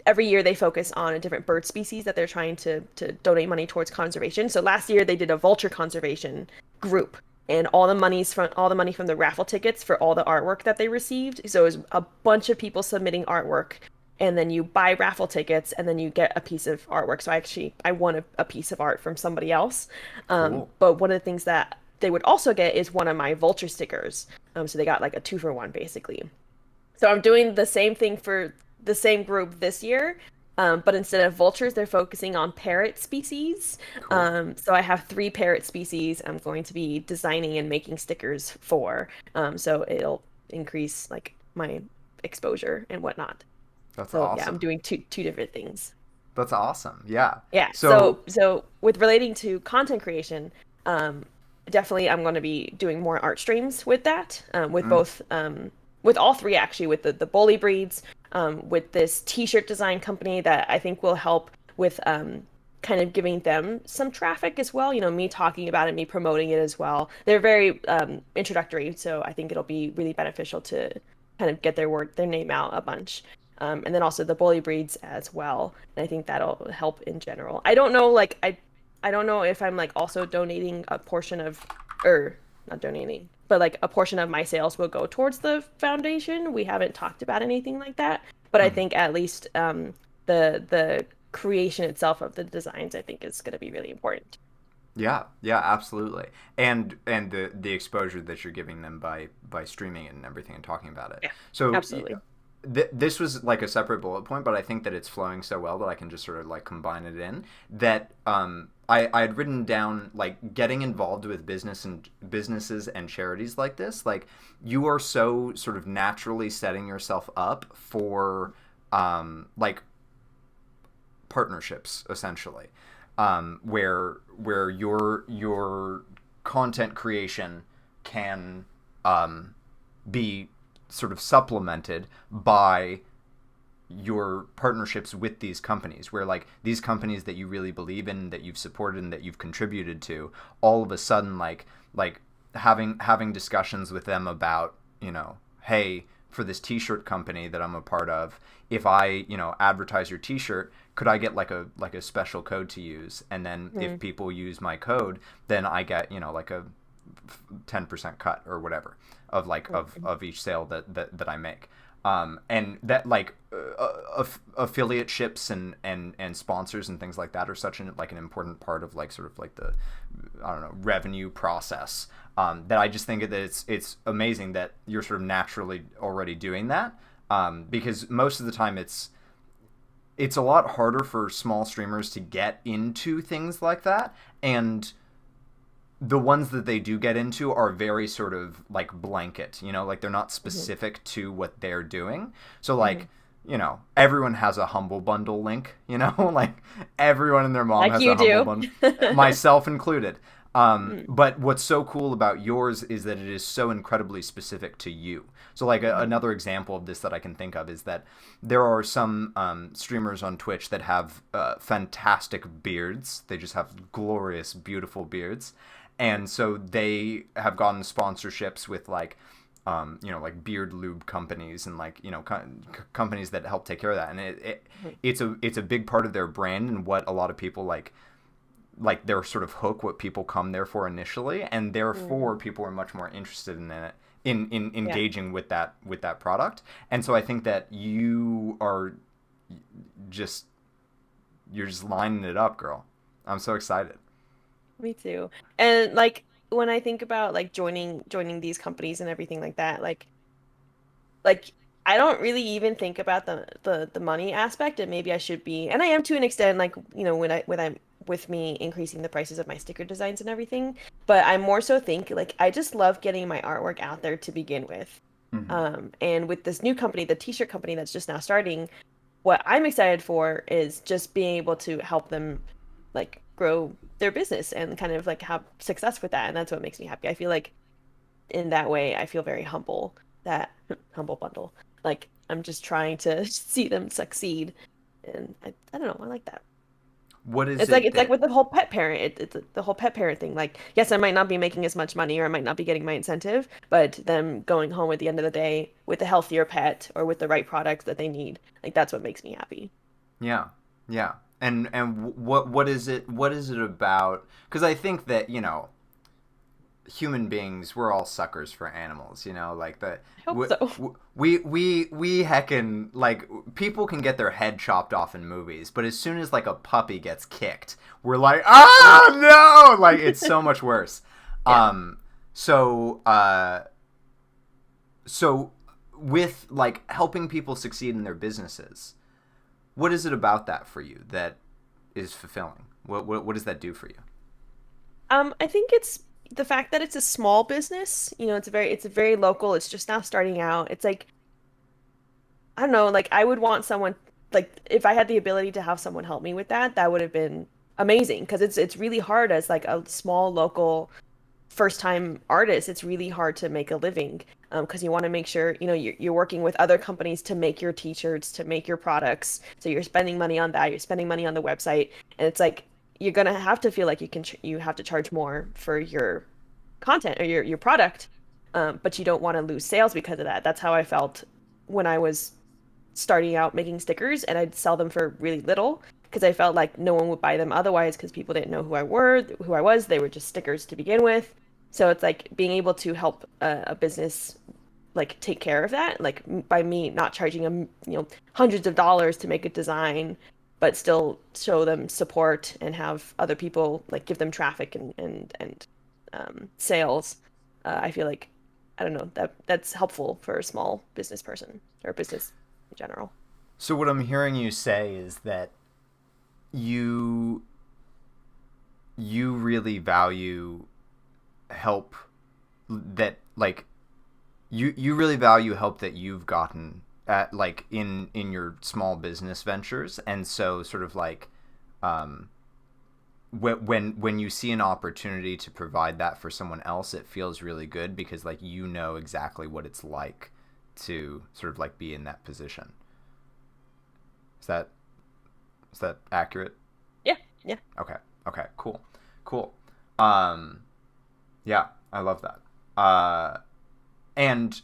Speaker 2: Every year they focus on a different bird species that they're trying to donate money towards conservation. So last year they did a vulture conservation group, and all the money from the raffle tickets for all the artwork that they received. So it was a bunch of people submitting artwork, and then you buy raffle tickets, and then you get a piece of artwork. So I won a piece of art from somebody else.
Speaker 1: Cool.
Speaker 2: But one of the things that they would also get is one of my vulture stickers. So they got like a 2-for-1 basically. So I'm doing the same thing for the same group this year, but instead of vultures, they're focusing on parrot species.
Speaker 1: Cool.
Speaker 2: So I have 3 parrot species I'm going to be designing and making stickers for. So it'll increase like my exposure and whatnot.
Speaker 1: That's
Speaker 2: So yeah, I'm
Speaker 1: awesome.
Speaker 2: doing two different things.
Speaker 1: That's awesome. Yeah.
Speaker 2: Yeah.
Speaker 1: So,
Speaker 2: So with relating to content creation, um, definitely I'm going to be doing more art streams with that, with
Speaker 1: mm,
Speaker 2: both, with all three actually, with the bully breeds, with this t-shirt design company that I think will help with kind of giving them some traffic as well. You know, me talking about it, me promoting it as well. They're very introductory, so I think it'll be really beneficial to kind of get their name out a bunch. And then also the bully breeds as well. And I think that'll help in general. I don't know, like I don't know if I'm like also donating a portion of, or not donating, but like a portion of my sales will go towards the foundation. We haven't talked about anything like that, but I
Speaker 1: mm.
Speaker 2: think at least the creation itself of the designs I think is going to be really important.
Speaker 1: Yeah, yeah, absolutely. And the exposure that you're giving them by streaming it and everything and talking about it.
Speaker 2: Yeah,
Speaker 1: So
Speaker 2: absolutely.
Speaker 1: this was like a separate bullet point, but I think that it's flowing so well that I can just sort of like combine it in. That I had written down like getting involved with businesses and charities like this. Like you are so sort of naturally setting yourself up for like partnerships essentially, where your content creation can be sort of supplemented by your partnerships with these companies, where like these companies that you really believe in, that you've supported and that you've contributed to, all of a sudden like having discussions with them about, you know, hey, for this t-shirt company that I'm a part of, if I, you know, advertise your t-shirt, could I get like a special code to use, and then if
Speaker 2: Mm-hmm.
Speaker 1: people use my code, then I get, you know, like a 10% cut or whatever of like of each sale that I make. And that like affiliate ships and sponsors and things like that are such an like an important part of like sort of like the, I don't know, revenue process, that I just think that it's amazing that you're sort of naturally already doing that, because most of the time it's a lot harder for small streamers to get into things like that, and the ones that they do get into are very sort of like blanket, you know, like they're not
Speaker 2: Mm-hmm.
Speaker 1: specific to what they're doing. So
Speaker 2: Mm-hmm.
Speaker 1: like, you know, everyone has a humble bundle link, you know, like everyone and their mom
Speaker 2: Like
Speaker 1: has
Speaker 2: you
Speaker 1: a humble
Speaker 2: do.
Speaker 1: bundle, myself included.
Speaker 2: Mm-hmm.
Speaker 1: But what's so cool about yours is that it is so incredibly specific to you. So, like, another example of this that I can think of is that there are some streamers on Twitch that have fantastic beards. They just have glorious, beautiful beards. And so they have gotten sponsorships with, like, you know, like beard lube companies and like, you know, companies that help take care of that. And it's a big part of their brand and what a lot of people like their sort of hook, what people come there for initially, and
Speaker 2: Mm-hmm.
Speaker 1: therefore people are much more interested in it, in
Speaker 2: Yeah.
Speaker 1: engaging with that product. And so I think that you are just you're just lining it up, girl. I'm so excited.
Speaker 2: Me too. And like when I think about like joining these companies and everything like that, like I don't really even think about the money aspect, and maybe I should be, and I am to an extent, like, when I'm with me increasing the prices of my sticker designs and everything, but I more so think like I just love getting my artwork out there to begin with.
Speaker 1: Hmm.
Speaker 2: And with this new company, the t-shirt company that's just now starting, what I'm excited for is just being able to help them like grow their business and kind of like have success with that. And that's what makes me happy. I feel like in that way, I feel very humble that humble bundle. Like I'm just trying to see them succeed. And I don't know, I like that.
Speaker 1: What is
Speaker 2: It's like
Speaker 1: it
Speaker 2: it's like
Speaker 1: that
Speaker 2: with the whole pet parent. It's the whole pet parent thing. Like, yes, I might not be making as much money or I might not be getting my incentive, but them going home at the end of the day with a healthier pet or with the right products that they need, like that's what makes me happy.
Speaker 1: yeah, yeah. And what is it about? Because I think that, human beings, we're all suckers for animals, like the
Speaker 2: I hope so.
Speaker 1: we heckin' like people can get their head chopped off in movies, but as soon as like a puppy gets kicked, we're like, ah, no, like it's so much worse.
Speaker 2: Yeah.
Speaker 1: um so with like helping people succeed in their businesses, what is it about that for you that is fulfilling? What does that do for you?
Speaker 2: I think it's the fact that it's a small business. It's a very local. It's just now starting out. It's like I don't know, like I would want someone like if I had the ability to have someone help me with that, that would have been amazing because it's really hard as like a small local first time artist. It's really hard to make a living because you want to make sure, you're working with other companies to make your t-shirts, to make your products. So you're spending money on that, you're spending money on the website, and it's like you're gonna have to feel like you have to charge more for your content or your product. But you don't want to lose sales because of that. That's how I felt when I was starting out making stickers, and I'd sell them for really little because I felt like no one would buy them otherwise because people didn't know who I was. They were just stickers to begin with. So it's like being able to help a business like take care of that, like by me not charging them, hundreds of dollars to make a design, but still show them support and have other people like give them traffic and sales. I feel like I don't know that that's helpful for a small business person or business in general.
Speaker 1: So what I'm hearing you say is that you you really value help that like you really value help that you've gotten at like in your small business ventures, and so sort of like um when you see an opportunity to provide that for someone else, it feels really good because like exactly what it's like to sort of like be in that position. Is that is that accurate?
Speaker 2: Yeah, yeah,
Speaker 1: Okay. Okay. Cool. Cool. Um, yeah, I love that. And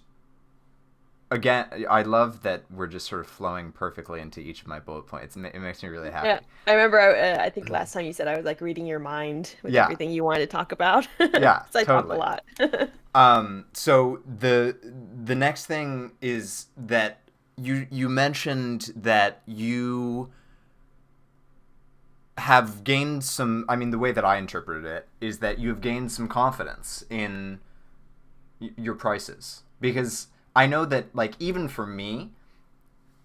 Speaker 1: again, I love that we're just sort of flowing perfectly into each of my bullet points. It makes me really
Speaker 2: yeah.
Speaker 1: happy.
Speaker 2: I remember I think last time you said I was like reading your mind with
Speaker 1: Yeah.
Speaker 2: everything you wanted to talk about.
Speaker 1: Yeah.
Speaker 2: So I talk a
Speaker 1: Totally.
Speaker 2: lot.
Speaker 1: So the next thing is that you mentioned that you have gained some. I mean, the way that I interpreted it is that you have gained some confidence in your prices, because I know that like even for me,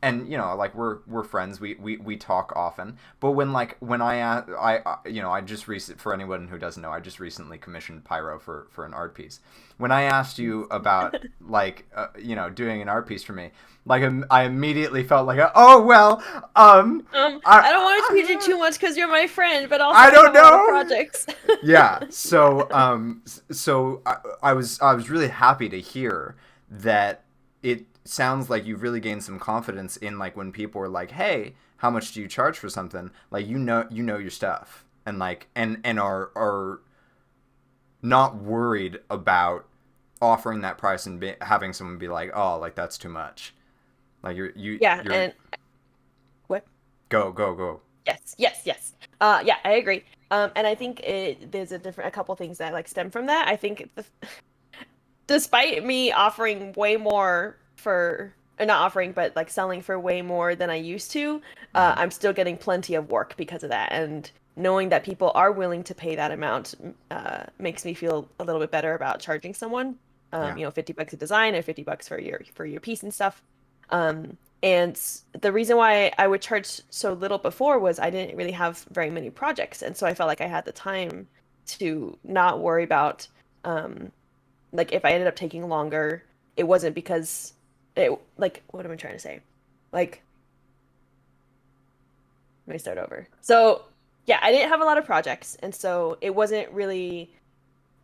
Speaker 1: and like we're friends, we talk often, but when I just recent for anyone who doesn't know, I just recently commissioned Pyro for an art piece. When I asked you about like doing an art piece for me, like I immediately felt like oh well,
Speaker 2: I don't want to teach you
Speaker 1: I
Speaker 2: too much because you're my friend, but also
Speaker 1: I
Speaker 2: I have
Speaker 1: don't
Speaker 2: a lot of
Speaker 1: know.
Speaker 2: projects.
Speaker 1: Yeah, so I was really happy to hear that it sounds like you've really gained some confidence in like when people are like, "Hey, how much do you charge for something?" Like you know your stuff, and like and are not worried about offering that price and having someone be like, "Oh, like that's too much." Like
Speaker 2: Yeah,
Speaker 1: you're
Speaker 2: and what?
Speaker 1: go.
Speaker 2: Yes, yes, yes. Yeah, I agree. And I think there's a couple things that like stem from that. I think despite me offering way more for, not offering, but like selling for way more than I used to,
Speaker 1: Hmm.
Speaker 2: I'm still getting plenty of work because of that. And knowing that people are willing to pay that amount makes me feel a little bit better about charging someone,
Speaker 1: Yeah.
Speaker 2: $50 a design or $50 for your piece and stuff. And the reason why I would charge so little before was I didn't really have very many projects. And so I felt like I had the time to not worry about, um, like if I ended up taking longer, it wasn't because like, what am I trying to say? Like, let me start over. So, yeah, I didn't have a lot of projects. And so it wasn't really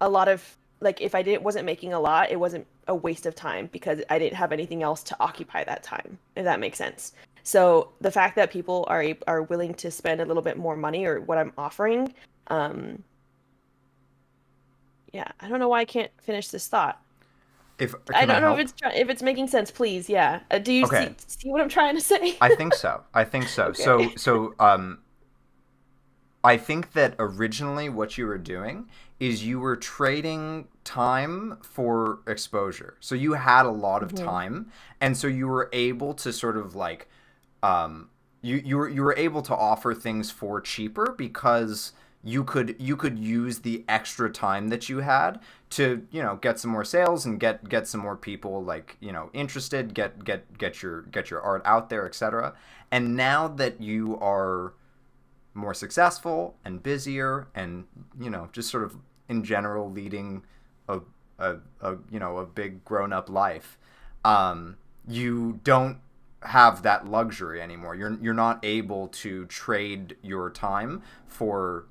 Speaker 2: a lot of like if I didn't wasn't making a lot, it wasn't a waste of time because I didn't have anything else to occupy that time, if that makes sense. So the fact that people are willing to spend a little bit more money or what I'm offering, um, yeah, I don't know why I can't finish this thought.
Speaker 1: If
Speaker 2: I
Speaker 1: can I
Speaker 2: don't know
Speaker 1: help?
Speaker 2: if it's making sense, please. Yeah. Do you
Speaker 1: Okay,
Speaker 2: see what I'm trying to say?
Speaker 1: I think so. I think so.
Speaker 2: Okay.
Speaker 1: I think that originally what you were doing is you were trading time for exposure. So you had a lot of
Speaker 2: Hmm.
Speaker 1: time, and so you were able to sort of like you were able to offer things for cheaper because you could use the extra time that you had to get some more sales and get some more people like interested, get your art out there, etc. And now that you are more successful and busier and just sort of in general leading a a big grown up life, you don't have that luxury anymore. You're not able to trade your time for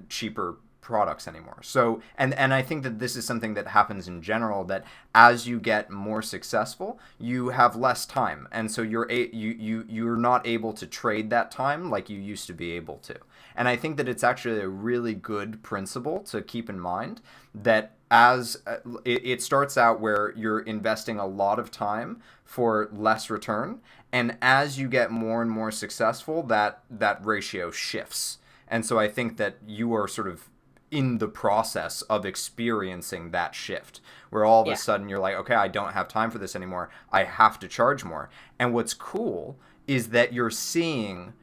Speaker 1: cheaper products anymore. So and I think that this is something that happens in general, that as you get more successful, you have less time, and so you're not able to trade that time like you used to be able to. And I think that it's actually a really good principle to keep in mind, that as it starts out where you're investing a lot of time for less return, and as you get more and more successful, that ratio shifts. And so I think that you are sort of in the process of experiencing that shift, where all of a
Speaker 2: Yeah.
Speaker 1: sudden you're like, okay, I don't have time for this anymore. I have to charge more. And what's cool is that you're seeing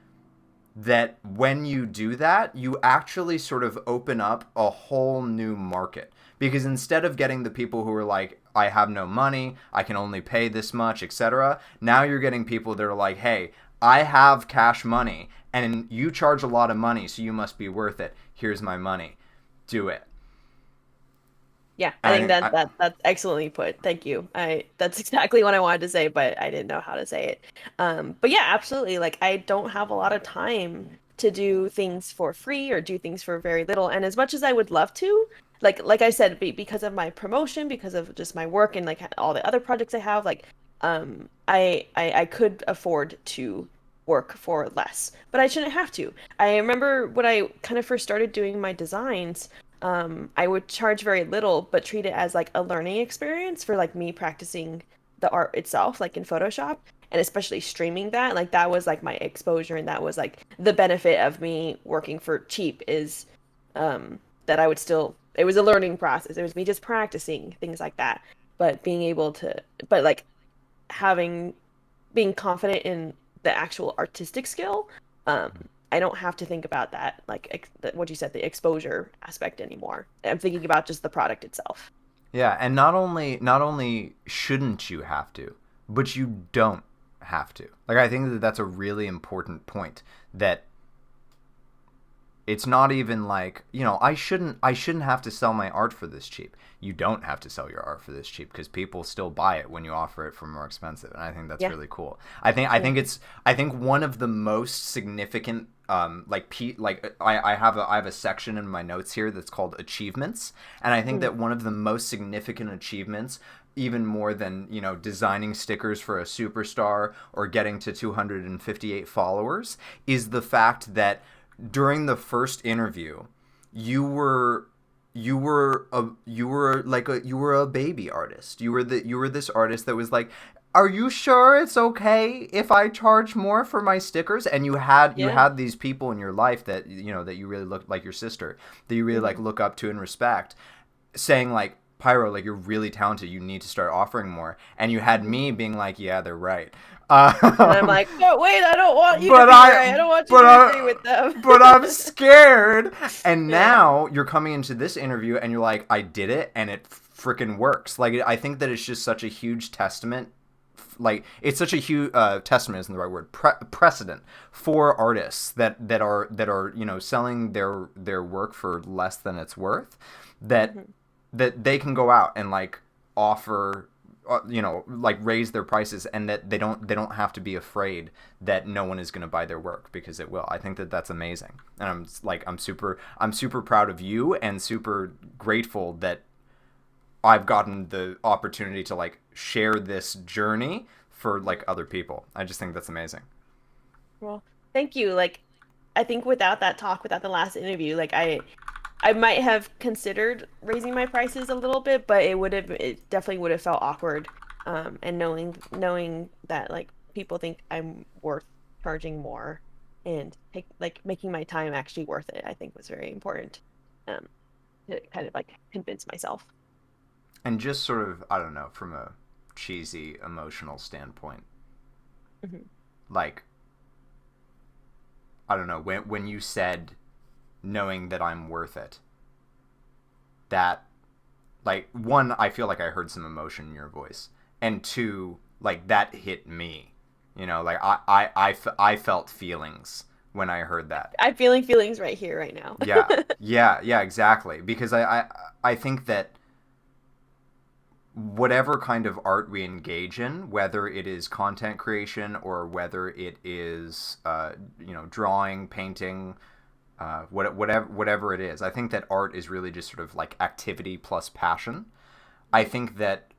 Speaker 1: that when you do that, you actually sort of open up a whole new market. Because instead of getting the people who are like, I have no money, I can only pay this much, etc., now you're getting people that are like, hey, I have cash money and you charge a lot of money, so you must be worth it. Here's my money. Do it.
Speaker 2: Yeah, I think
Speaker 1: And
Speaker 2: that's excellently put. Thank you. I That's exactly what I wanted to say, but I didn't know how to say it. But yeah, absolutely. Like I don't have a lot of time to do things for free or do things for very little. And as much as I would love to, like I said, because of my promotion, because of just my work and like all the other projects I have, like I could afford to work for less, but I shouldn't have to. I remember when I kind of first started doing my designs, I would charge very little, but treat it as like a learning experience for like me practicing the art itself, like in Photoshop, and especially streaming that. Like that was like my exposure, and that was like the benefit of me working for cheap is that I would still, it was a learning process. It was me just practicing things like that. But being able to, but like having, being confident in the actual artistic skill, um, I don't have to think about that, like what you said, the exposure aspect anymore. I'm thinking about just the product itself.
Speaker 1: yeah, and not only shouldn't you have to, but you don't have to. Like I think that that's a really important point, that it's not even like, I shouldn't have to sell my art for this cheap. You don't have to sell your art for this cheap, because people still buy it when you offer it for more expensive. And I think that's
Speaker 2: Yeah.
Speaker 1: really cool. I think one of the most significant I have a section in my notes here that's called achievements, and I think
Speaker 2: Mm.
Speaker 1: that one of the most significant achievements, even more than designing stickers for a superstar or getting to 258 followers, is the fact that during the first interview, you were you were a baby artist. You were this artist that was like, are you sure it's okay if I charge more for my stickers? And you
Speaker 2: Yeah.
Speaker 1: had these people in your life that that you really look like your sister, that you really like
Speaker 2: Hmm.
Speaker 1: look up to and respect, saying like, Pyro, like, you're really talented, you need to start offering more. And you had
Speaker 2: Hmm.
Speaker 1: me being like, yeah, they're right.
Speaker 2: And I'm
Speaker 1: um,
Speaker 2: like, but wait, I don't want you to
Speaker 1: but
Speaker 2: be
Speaker 1: I
Speaker 2: right. I don't want you
Speaker 1: but
Speaker 2: to agree
Speaker 1: I
Speaker 2: with them.
Speaker 1: but I'm scared. And
Speaker 2: Yeah.
Speaker 1: now you're coming into this interview and you're like, I did it and it freaking works. Like I think that it's just such a huge testament like it's such a huge testament isn't the right word, precedent for artists that are selling their work for less than it's worth, that
Speaker 2: Mhm.
Speaker 1: that they can go out and like offer like raise their prices, and that they don't have to be afraid that no one is going to buy their work, because it will. I think that that's amazing, and I'm super proud of you, and super grateful that I've gotten the opportunity to like share this journey for like other people. I just think that's amazing.
Speaker 2: Well, thank you. Like, I think without that talk, without the last interview, like I might have considered raising my prices a little bit, but it definitely would have felt awkward. And knowing that like people think I'm worth charging more and like making my time actually worth it, I think was very important. Um, to kind of like convince myself.
Speaker 1: And just sort of, I don't know, from a cheesy emotional standpoint,
Speaker 2: Hmm.
Speaker 1: like, I don't know, when you said knowing that I'm worth it, that, like, one, I feel like I heard some emotion in your voice, and two, like, that hit me. Like, I felt feelings when I heard that.
Speaker 2: I'm feeling feelings right here, right now.
Speaker 1: Yeah, yeah, yeah, exactly. Because I think that whatever kind of art we engage in, whether it is content creation or whether it is, drawing, painting, whatever it is, I think that art is really just sort of like activity plus passion. I think that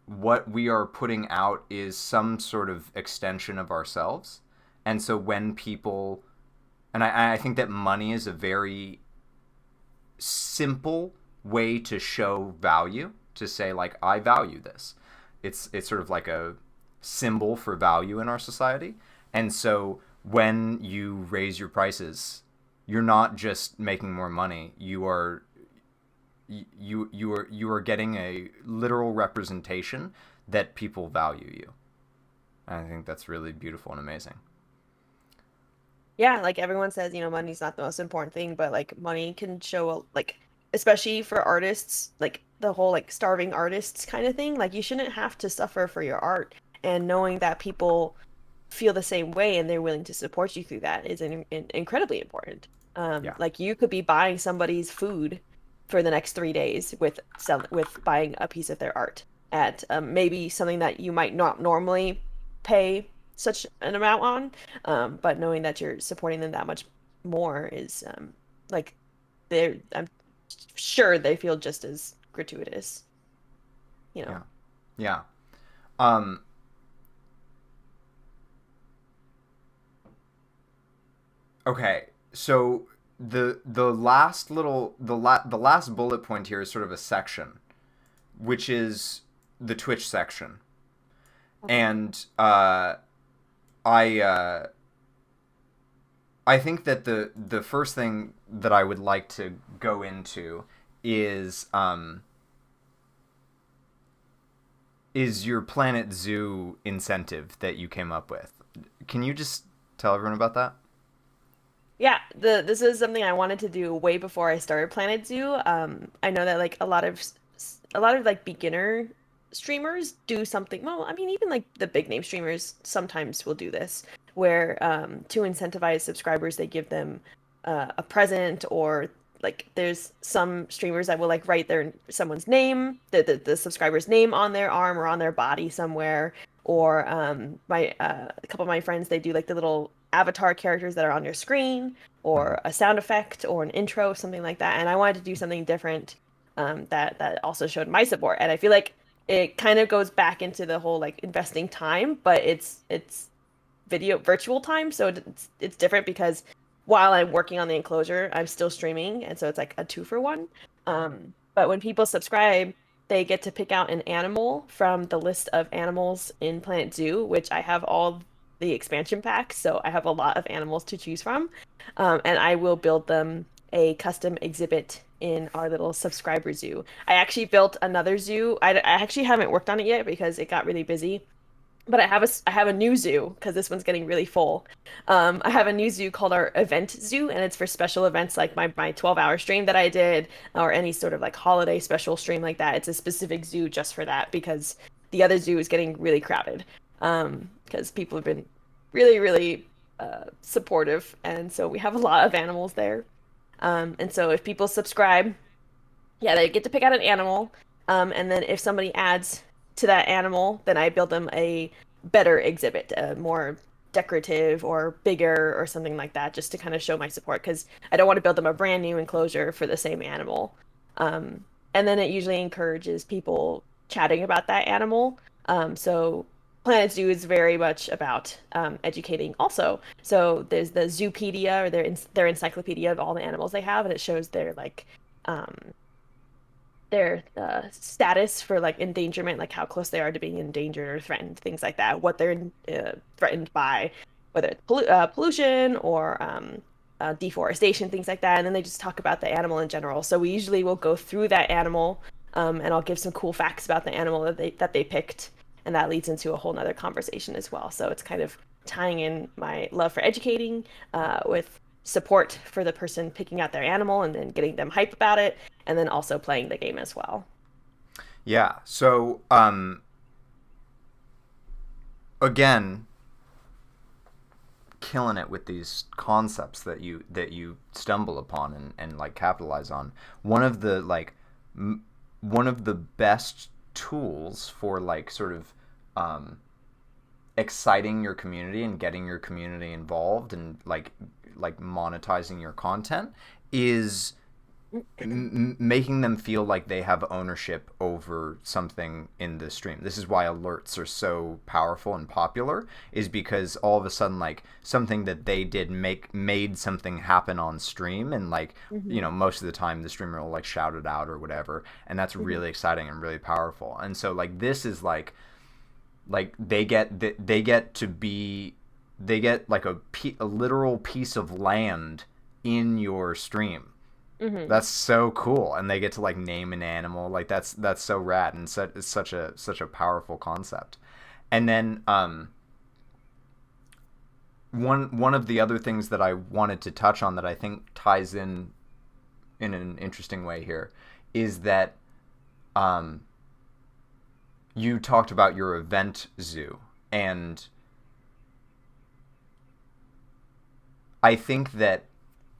Speaker 1: what we are putting out is some sort of extension of ourselves. And so when people, and I think that money is a very simple way to show value, to say like I value this. It's sort of like a symbol for value in our society. And so when you raise your prices, you're not just making more money. You are getting a literal representation that people value you. And I think that's really beautiful and amazing.
Speaker 2: Yeah, like everyone says, money's not the most important thing, but like money can show like especially for artists, like the whole like starving artists kind of thing, like you shouldn't have to suffer for your art. And knowing that people feel the same way and they're willing to support you through that is incredibly important.
Speaker 1: Yeah.
Speaker 2: Like you could be buying somebody's food for the next 3 days with buying a piece of their art at maybe something that you might not normally pay such an amount on, but knowing that you're supporting them that much more is like I'm sure they feel just as gratuitous, you know.
Speaker 1: Yeah. Yeah. Um, okay. So the last bullet point here is sort of a section, which is the Twitch section.
Speaker 2: Okay.
Speaker 1: And I uh, I think that the first thing that I would like to go into is is your Planet Zoo incentive that you came up with. Can you just tell everyone about that?
Speaker 2: Yeah, this is something I wanted to do way before I started Planet Zoo. I know that like a lot of like beginner streamers do something. Well, I mean, even like the big name streamers sometimes will do this, where to incentivize subscribers, they give them a present, or like there's some streamers that will like write someone's name, the subscriber's name on their arm or on their body somewhere, or my a couple of my friends, they do like the little avatar characters that are on your screen,
Speaker 1: Mm-hmm.
Speaker 2: or a sound effect or an intro, something like that. And I wanted to do something different, that also showed my support. And I feel like it kind of goes back into the whole like investing time, but it's video virtual time, so it's different because while I'm working on the enclosure, I'm still streaming, and so it's like a two for one. But when people subscribe, they get to pick out an animal from the list of animals in Planet Zoo, which I have all the expansion packs, so I have a lot of animals to choose from. And I will build them a custom exhibit in our little subscriber zoo. I actually built another zoo. I actually haven't worked on it yet because it got really busy, but I have a new zoo because this one's getting really full. I have a new zoo called our event zoo, and it's for special events like my 12-hour stream that I did, or any sort of like holiday special stream like that. It's a specific zoo just for that because the other zoo is getting really crowded because people have been really, really supportive, and so we have a lot of animals there. And so if people subscribe, yeah, they get to pick out an animal. And then if somebody adds to that animal, then I build them a better exhibit, more decorative or bigger or something like that, just to kind of show my support because I don't want to build them a brand new enclosure for the same animal. And then it usually encourages people chatting about that animal. So Planet Zoo is very much about educating also. So there's the Zoopedia or their encyclopedia of all the animals they have, and it shows um, their status for like endangerment, like how close they are to being endangered or threatened, things like that, what they're threatened by, whether it's pollution or deforestation, things like that. And then they just talk about the animal in general. So we usually will go through that animal, and I'll give some cool facts about the animal that they picked, and that leads into a whole nother conversation as well. So it's kind of tying in my love for educating with support for the person picking out their animal and then getting them hype about it and then also playing the game as well.
Speaker 1: Yeah. So again, killing it with these concepts that you stumble upon and like capitalize on. One of the like one of the best tools for like sort of exciting your community and getting your community involved and like monetizing your content is making them feel like they have ownership over something in the stream. This is why alerts are so powerful and popular, is because all of a sudden like something that they did made something happen on stream, and like, you
Speaker 2: Hmm.
Speaker 1: know, most of the time the streamer will like shout it out or whatever, and that's
Speaker 2: Hmm.
Speaker 1: really exciting and really powerful. And so like this is like they get to be, they get like a literal piece of land in your stream.
Speaker 2: Hmm.
Speaker 1: That's so cool, and they get to like name an animal. Like that's so rad, and it's such a powerful concept. And then one of the other things that I wanted to touch on that I think ties in an interesting way here is that um, you talked about your event zoo, and I think that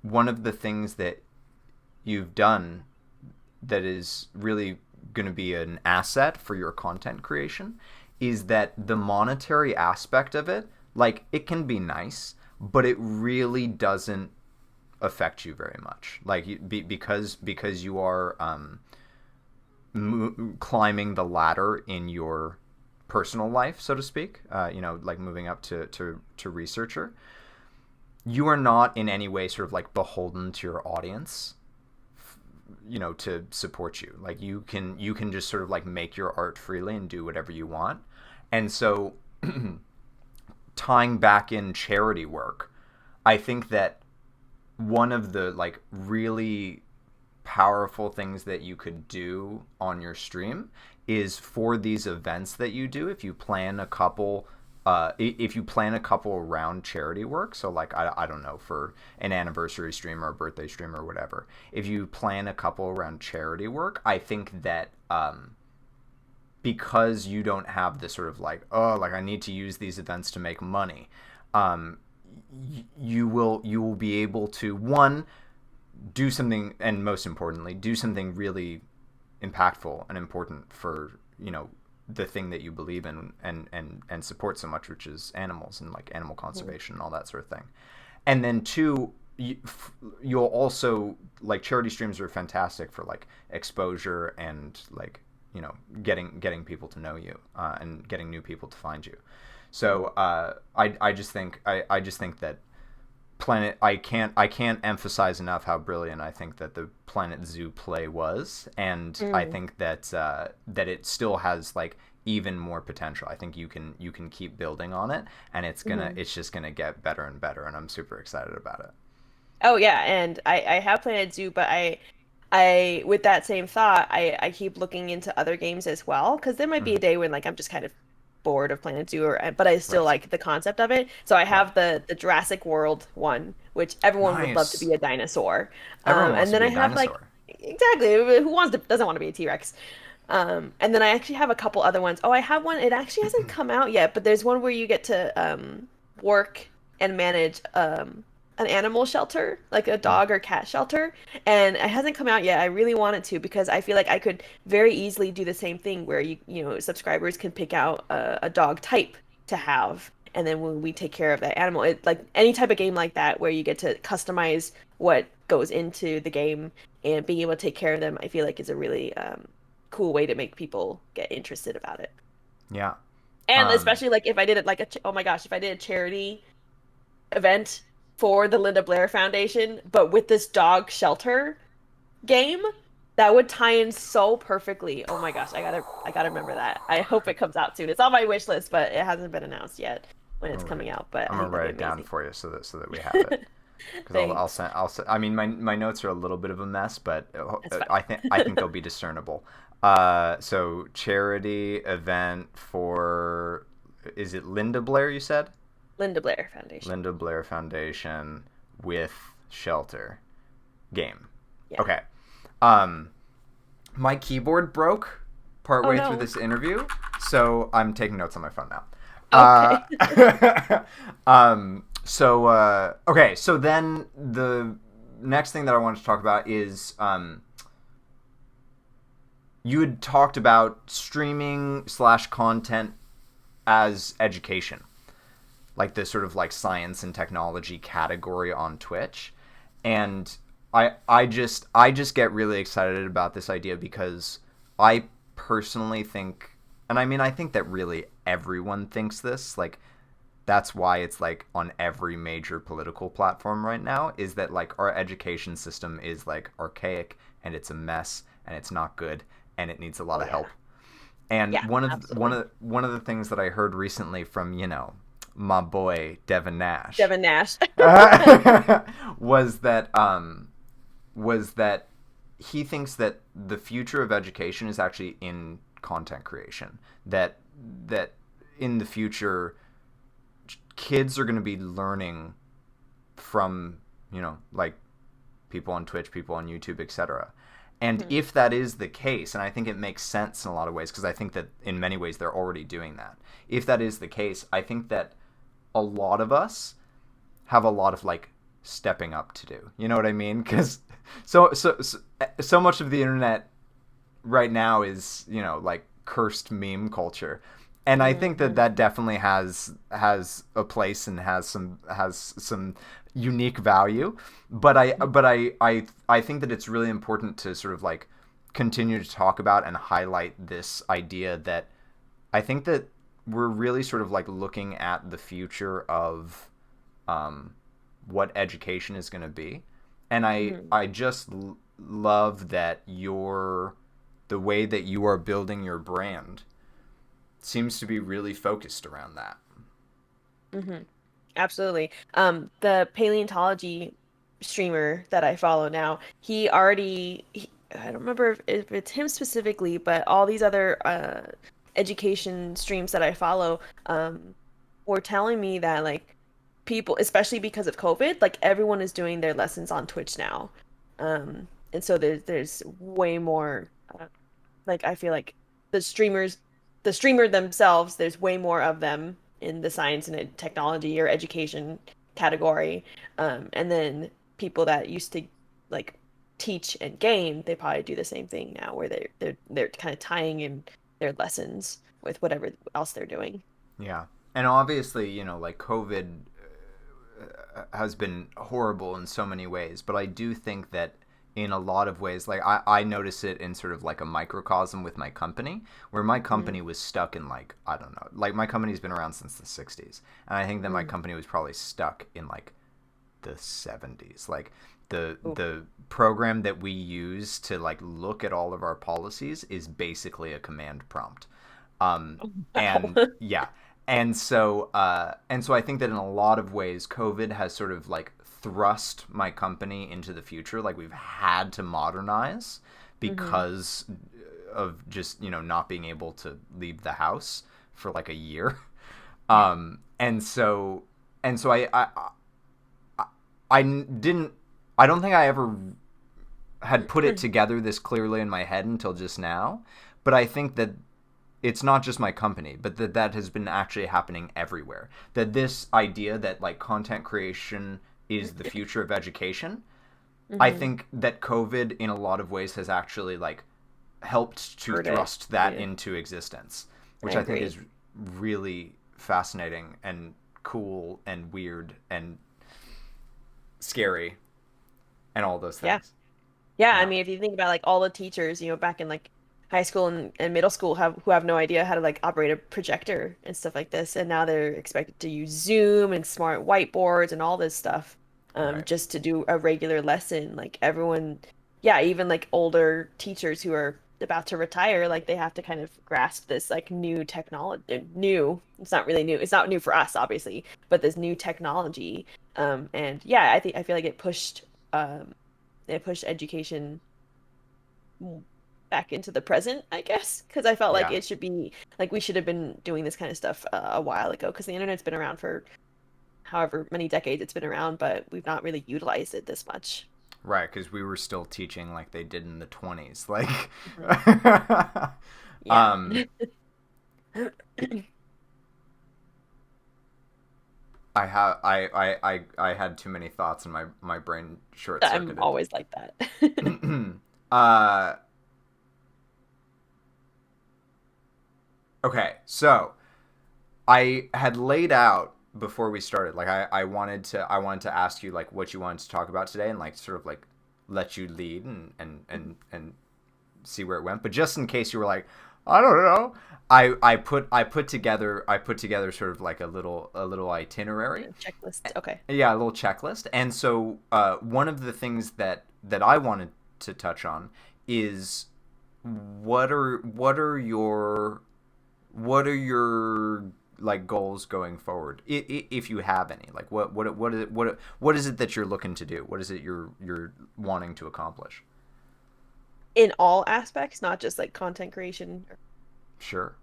Speaker 1: one of the things that you've done that is really going to be an asset for your content creation is that the monetary aspect of it, like it can be nice, but it really doesn't affect you very much. Like because you are climbing the ladder in your personal life, so to speak. You know, like moving up to researcher. You are not in any way sort of like beholden to your audience, you know, to support you. Like you can just sort of like make your art freely and do whatever you want. And so tying back in charity work, I think that one of the like really powerful things that you could do on your stream is for these events that you do, if you plan a couple, if you plan a couple around charity work, so like I don't know, for an anniversary stream or a birthday stream or whatever, if you plan a couple around charity work, I think that because you don't have this sort of like, oh, like I need to use these events to make money, um, you will be able to, one, do something, and most importantly do something really impactful and important for, you know, the thing that you believe in and support so much, which is animals and like animal conservation and all that sort of thing. And then two, you'll also, like, charity streams are fantastic for like exposure and like, you know, getting people to know you, and getting new people to find you. So I just think that Planet, I can't emphasize enough how brilliant I think that the Planet Zoo play was, and I
Speaker 2: Mm.
Speaker 1: think that that it still has like even more potential. I think you can keep building on it, and
Speaker 2: Hmm.
Speaker 1: it's just gonna get better and better, and I'm super excited about it.
Speaker 2: Oh yeah, and I have Planet Zoo, but I with that same thought, I keep looking into other games as well because there might be
Speaker 1: Mm-hmm.
Speaker 2: a day when like I'm just kind of bored of Planet Zoo, or but I still
Speaker 1: Right,
Speaker 2: like the concept of it. So I
Speaker 1: right,
Speaker 2: have the Jurassic World one, which everyone would love to
Speaker 1: nice.
Speaker 2: be a dinosaur,
Speaker 1: Everyone wants
Speaker 2: and
Speaker 1: to
Speaker 2: then
Speaker 1: be
Speaker 2: I
Speaker 1: a
Speaker 2: have like
Speaker 1: dinosaur.
Speaker 2: exactly who wants to doesn't want to be a T-Rex, And then I actually have a couple other ones. Oh, I have one. It actually hasn't come out yet, but there's one where you get to work and manage an animal shelter, like a dog or cat shelter. And it hasn't come out yet. I really wanted to because I feel like I could very easily do the same thing where subscribers can pick out a dog type to have. And then when we take care of that animal, it like any type of game like that where you get to customize what goes into the game and being able to take care of them, I feel like is a really cool way to make people get interested about it.
Speaker 1: Yeah.
Speaker 2: And
Speaker 1: Um,
Speaker 2: especially like if I did it like oh my gosh, if I did a charity event for the Linda Blair Foundation, but with this dog shelter game, that would tie in so perfectly. Oh my gosh, I gotta remember that. I hope it comes out soon. It's on my wish list, but it hasn't been announced yet when
Speaker 1: I'm
Speaker 2: it's
Speaker 1: gonna write,
Speaker 2: coming out. But
Speaker 1: I'm
Speaker 2: I
Speaker 1: gonna
Speaker 2: think that'd
Speaker 1: write
Speaker 2: be
Speaker 1: it down
Speaker 2: amazing.
Speaker 1: for you so that we have it. Because
Speaker 2: Thanks.
Speaker 1: I mean, my notes are a little bit of a mess, but
Speaker 2: That's fine.
Speaker 1: I think they'll be discernible. So charity event for, is it Linda Blair? You said
Speaker 2: Linda Blair Foundation.
Speaker 1: Linda Blair Foundation with shelter game.
Speaker 2: Yeah.
Speaker 1: Okay. My keyboard broke
Speaker 2: Oh
Speaker 1: partway through
Speaker 2: no.
Speaker 1: this interview, so I'm taking notes on my phone now.
Speaker 2: Okay.
Speaker 1: Okay, so then the next thing that I wanted to talk about is you had talked about streaming slash content as education, like this sort of like science and technology category on Twitch. And I just get really excited about this idea because I personally think, and I mean I think that really everyone thinks this, like that's why it's like on every major political platform right now, is that like our education system is like archaic and it's a mess and it's not good and it needs a lot
Speaker 2: Oh
Speaker 1: of
Speaker 2: yeah.
Speaker 1: help. And
Speaker 2: Yeah, absolutely.
Speaker 1: one of the things that I heard recently from, my boy Devin Nash,
Speaker 2: Devin Nash.
Speaker 1: was that he thinks that the future of education is actually in content creation. That in the future, kids are going to be learning from, like people on Twitch, people on YouTube, etc. And
Speaker 2: Mhm.
Speaker 1: if that is the case, and I think it makes sense in a lot of ways, because I think that in many ways they're already doing that. If that is the case, I think that a lot of us have a lot of like stepping up to do. You know what I mean? Because so much of the internet right now is, like cursed meme culture, and I think that
Speaker 2: Mhm.
Speaker 1: that definitely has a place and has some unique value. But I think that it's really important to sort of like continue to talk about and highlight this idea that I think that we're really sort of like looking at the future of um, what education is going to be, and
Speaker 2: Mhm.
Speaker 1: I just love that the way that you are building your brand seems to be really focused around that.
Speaker 2: Mhm. Absolutely. The paleontology streamer that I follow now, I don't remember if it's him specifically, but all these other education streams that I follow were telling me that like people, especially because of COVID, like everyone is doing their lessons on Twitch now. And so there's way more like I feel like the streamers, the streamer themselves, there's way more of them in the science and technology or education category. And then people that used to like teach and game, they probably do the same thing now, where they're kind of tying in their lessons with whatever else they're doing.
Speaker 1: Yeah, and obviously, like COVID has been horrible in so many ways, but I do think that in a lot of ways, like I notice it in sort of like a microcosm with my company, where my company
Speaker 2: Mm,
Speaker 1: was stuck in like, I don't know, like my company's been around since the 60s. And I think that my
Speaker 2: mm,
Speaker 1: company was probably stuck in like the 70s. Like
Speaker 2: oof.
Speaker 1: the program that we use to like look at all of our policies is basically a command prompt. Um,
Speaker 2: Wow.
Speaker 1: and yeah, and so I think that in a lot of ways, COVID has sort of like thrust my company into the future. Like we've had to modernize
Speaker 2: Hmm.
Speaker 1: because of just not being able to leave the house for like a year.
Speaker 2: Yeah.
Speaker 1: And so I didn't. I don't think I ever had put it together this clearly in my head until just now. But I think that it's not just my company, but that has been actually happening everywhere. That this idea that like content creation is the future of education, I
Speaker 2: Hmm.
Speaker 1: think that COVID in a lot of ways has actually like helped to
Speaker 2: Heard it.
Speaker 1: thrust that
Speaker 2: Yeah,
Speaker 1: into existence,
Speaker 2: I
Speaker 1: which I think
Speaker 2: agree.
Speaker 1: is really fascinating and cool and weird and scary and all those
Speaker 2: Yeah.
Speaker 1: things.
Speaker 2: Yeah, I
Speaker 1: Yeah.
Speaker 2: mean, if you think about like all the teachers, back in like high school and middle school who have no idea how to like operate a projector and stuff like this, and now they're expected to use Zoom and smart whiteboards and all this stuff,
Speaker 1: Right.
Speaker 2: just to do a regular lesson. Like everyone, yeah, even like older teachers who are about to retire, like they have to kind of grasp this like new technology. New, it's not really new. It's not new for us, obviously, but this new technology. And yeah, I feel like um, it pushed education back into the present, I guess, because I felt like
Speaker 1: Yeah.
Speaker 2: it should be like we should have been doing this kind of stuff a while ago because the internet's been around for however many decades it's been around, but we've not really utilized it this much.
Speaker 1: Right, because we were still teaching like they did in the 20s. Like,
Speaker 2: Mhm. Yeah.
Speaker 1: um, I had too many thoughts and my brain short
Speaker 2: I'm
Speaker 1: circuited.
Speaker 2: always like that.
Speaker 1: uh, okay, so I had laid out before we started, like I wanted to ask you like what you wanted to talk about today and like sort of like let you lead and see where it went. But just in case you were like, I don't know, I put together sort of like a little itinerary.
Speaker 2: Checklist. Okay.
Speaker 1: Yeah, a little checklist. And so one of the things that I wanted to touch on is what are your like goals going forward, if you have any. Like what is it that you're looking to do? What is it you're wanting to accomplish?
Speaker 2: In all aspects, not just like content creation.
Speaker 1: Sure.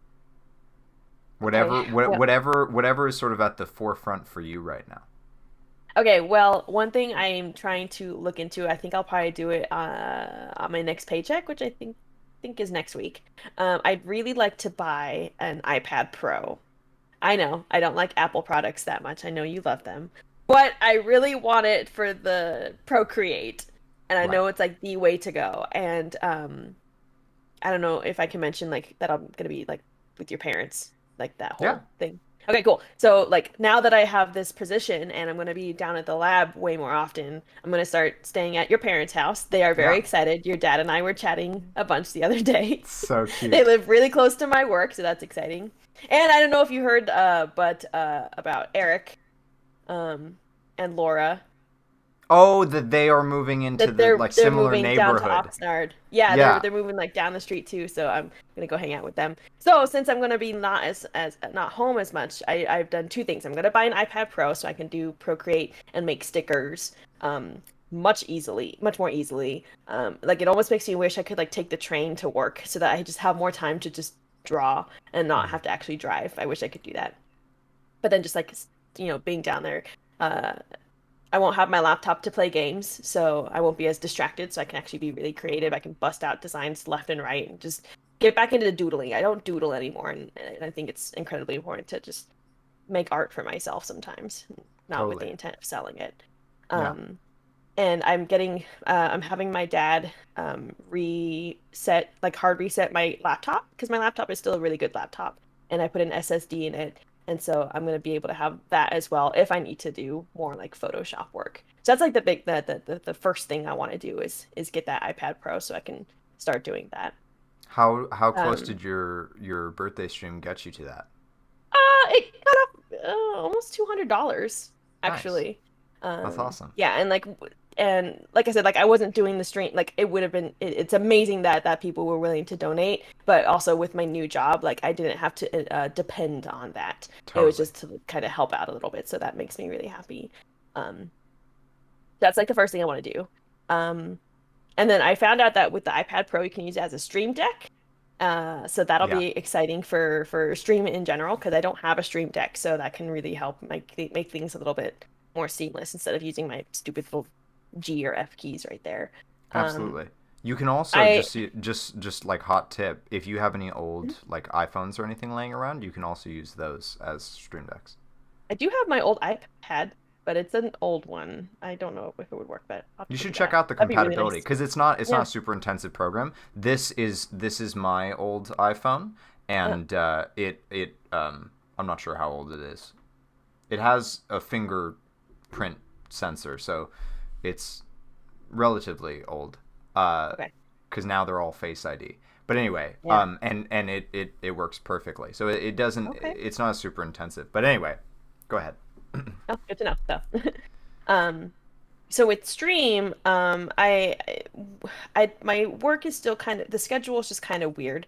Speaker 2: Okay. Well,
Speaker 1: Whatever is sort of at the forefront for you right now.
Speaker 2: okay, well, one thing I'm trying to look into, I think I'll probably do it on my next paycheck, which I think is next week. I'd really like to buy an iPad Pro. I know I don't like Apple products that much. I know you love them, but I really want it for the Procreate, and I
Speaker 1: Right.
Speaker 2: know it's like the way to go. And I don't know if I can mention like that I'm gonna be like with your parents, like that
Speaker 1: Yeah.
Speaker 2: whole thing. Okay, cool. So like now that I have this position and I'm gonna be down at the lab way more often, I'm gonna start staying at your parents' house. They are very
Speaker 1: Yeah.
Speaker 2: excited. Your dad and I were chatting a bunch the other day.
Speaker 1: So
Speaker 2: They
Speaker 1: cute.
Speaker 2: live really close to my work, so that's exciting. And I don't know if you heard but about Eric and Laura
Speaker 1: Oh, that they are moving into
Speaker 2: that
Speaker 1: the like
Speaker 2: they're
Speaker 1: similar
Speaker 2: moving down to
Speaker 1: neighborhood.
Speaker 2: Oxnard. Yeah,
Speaker 1: Yeah.
Speaker 2: they're moving like down the street too, so I'm gonna go hang out with them. So since I'm gonna be not as not home as much, I've done two things. I'm gonna buy an iPad Pro so I can do Procreate and make stickers much more easily. Like it almost makes me wish I could like take the train to work so that I just have more time to just draw and not
Speaker 1: Mhm.
Speaker 2: have to actually drive. I wish I could do that. But then just like being down there, uh I won't have my laptop to play games, so I won't be as distracted, so I can actually be really creative. I can bust out designs left and right and just get back into doodling. I don't doodle anymore, and I think it's incredibly important to just make art for myself sometimes, not with
Speaker 1: Totally.
Speaker 2: the intent of selling it.
Speaker 1: Yeah.
Speaker 2: Um, and I'm having my dad reset, like hard reset my laptop because my laptop is still a really good laptop, and I put an SSD in it, and so I'm gonna be able to have that as well if I need to do more like Photoshop work. So that's like the first thing I want to do is get that iPad Pro so I can start doing that.
Speaker 1: How close
Speaker 2: Um,
Speaker 1: did your birthday stream get you to that?
Speaker 2: it got up almost $200
Speaker 1: Nice.
Speaker 2: actually.
Speaker 1: That's awesome.
Speaker 2: Yeah, and like I said, like I wasn't doing the stream. Like it would have been. It's amazing that people were willing to donate, but also with my new job, like I didn't have to depend on that. It was
Speaker 1: Totally.
Speaker 2: just to kind of help out a little bit, so that makes me really happy. Um, that's like the first thing I want to do. Um, and then I found out that with the iPad Pro, you can use it as a stream deck. So that'll
Speaker 1: Yeah.
Speaker 2: be exciting for stream in general because I don't have a stream deck, so that can really help make things a little bit more seamless instead of using my stupid little G or F keys right there. Um,
Speaker 1: Absolutely. You can also
Speaker 2: I
Speaker 1: just like hot tip, if you have any old like iPhones or anything laying around, you can also use those as stream decks.
Speaker 2: I do have my old iPad, but it's an old one. I don't know if it would work, but I'll have
Speaker 1: You
Speaker 2: to look
Speaker 1: should
Speaker 2: into
Speaker 1: check
Speaker 2: that.
Speaker 1: out the
Speaker 2: That'd be really
Speaker 1: compatibility
Speaker 2: nice.
Speaker 1: because it's not
Speaker 2: Yeah.
Speaker 1: a super intensive program. This is my old iPhone,
Speaker 2: Uh,
Speaker 1: and I'm not sure how old it is. It has a fingerprint sensor, so it's relatively old.
Speaker 2: okay.
Speaker 1: Because now they're all Face ID. But anyway,
Speaker 2: Yeah.
Speaker 1: and it works perfectly. So it doesn't.
Speaker 2: Okay.
Speaker 1: It's not super intensive. But anyway, go ahead.
Speaker 2: Oh, good to know. So, um, so with stream, my work is still kind of the schedule is just kind of weird.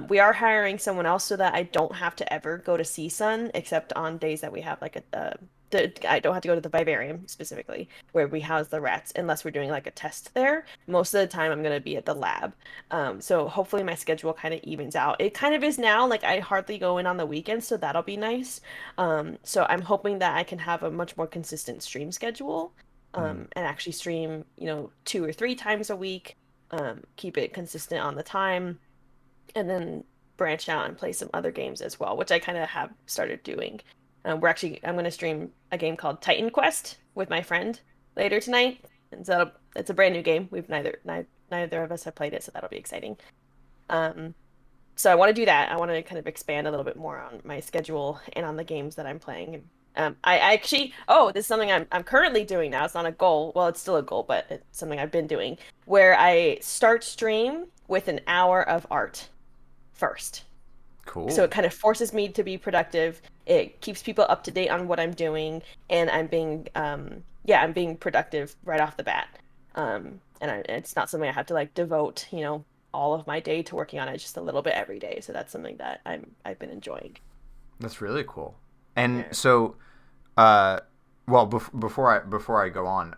Speaker 2: We are hiring someone else so that I don't have to ever go to CSUN except on days that we have like I don't have to go to the vivarium specifically where we house the rats unless we're doing like a test there. Most of the time I'm gonna be at the lab. So hopefully my schedule kind of evens out. It kind of is now, like I hardly go in on the weekends, so that'll be nice. So I'm hoping that I can have a much more consistent stream schedule,
Speaker 1: Mm,
Speaker 2: and actually stream, 2 or 3 times a week, keep it consistent on the time, and then branch out and play some other games as well, which I kind of have started doing. I'm going to stream a game called Titan Quest with my friend later tonight, and so it's a brand new game. Neither of us have played it, so that'll be exciting. Um, so I want to do that. I want to kind of expand a little bit more on my schedule and on the games that I'm playing. And I actually, this is something I'm currently doing now. It's not a goal. Well, it's still a goal, but it's something I've been doing where I start stream with an hour of art first. So
Speaker 1: cool.
Speaker 2: it kind of forces me to be productive. It keeps people up to date on what I'm doing, and I'm being productive right off the bat. It's not something I have to like devote, all of my day to working on it, just a little bit every day. So that's something that I've been enjoying.
Speaker 1: That's really cool. And
Speaker 2: Yeah.
Speaker 1: so, well, before I go on,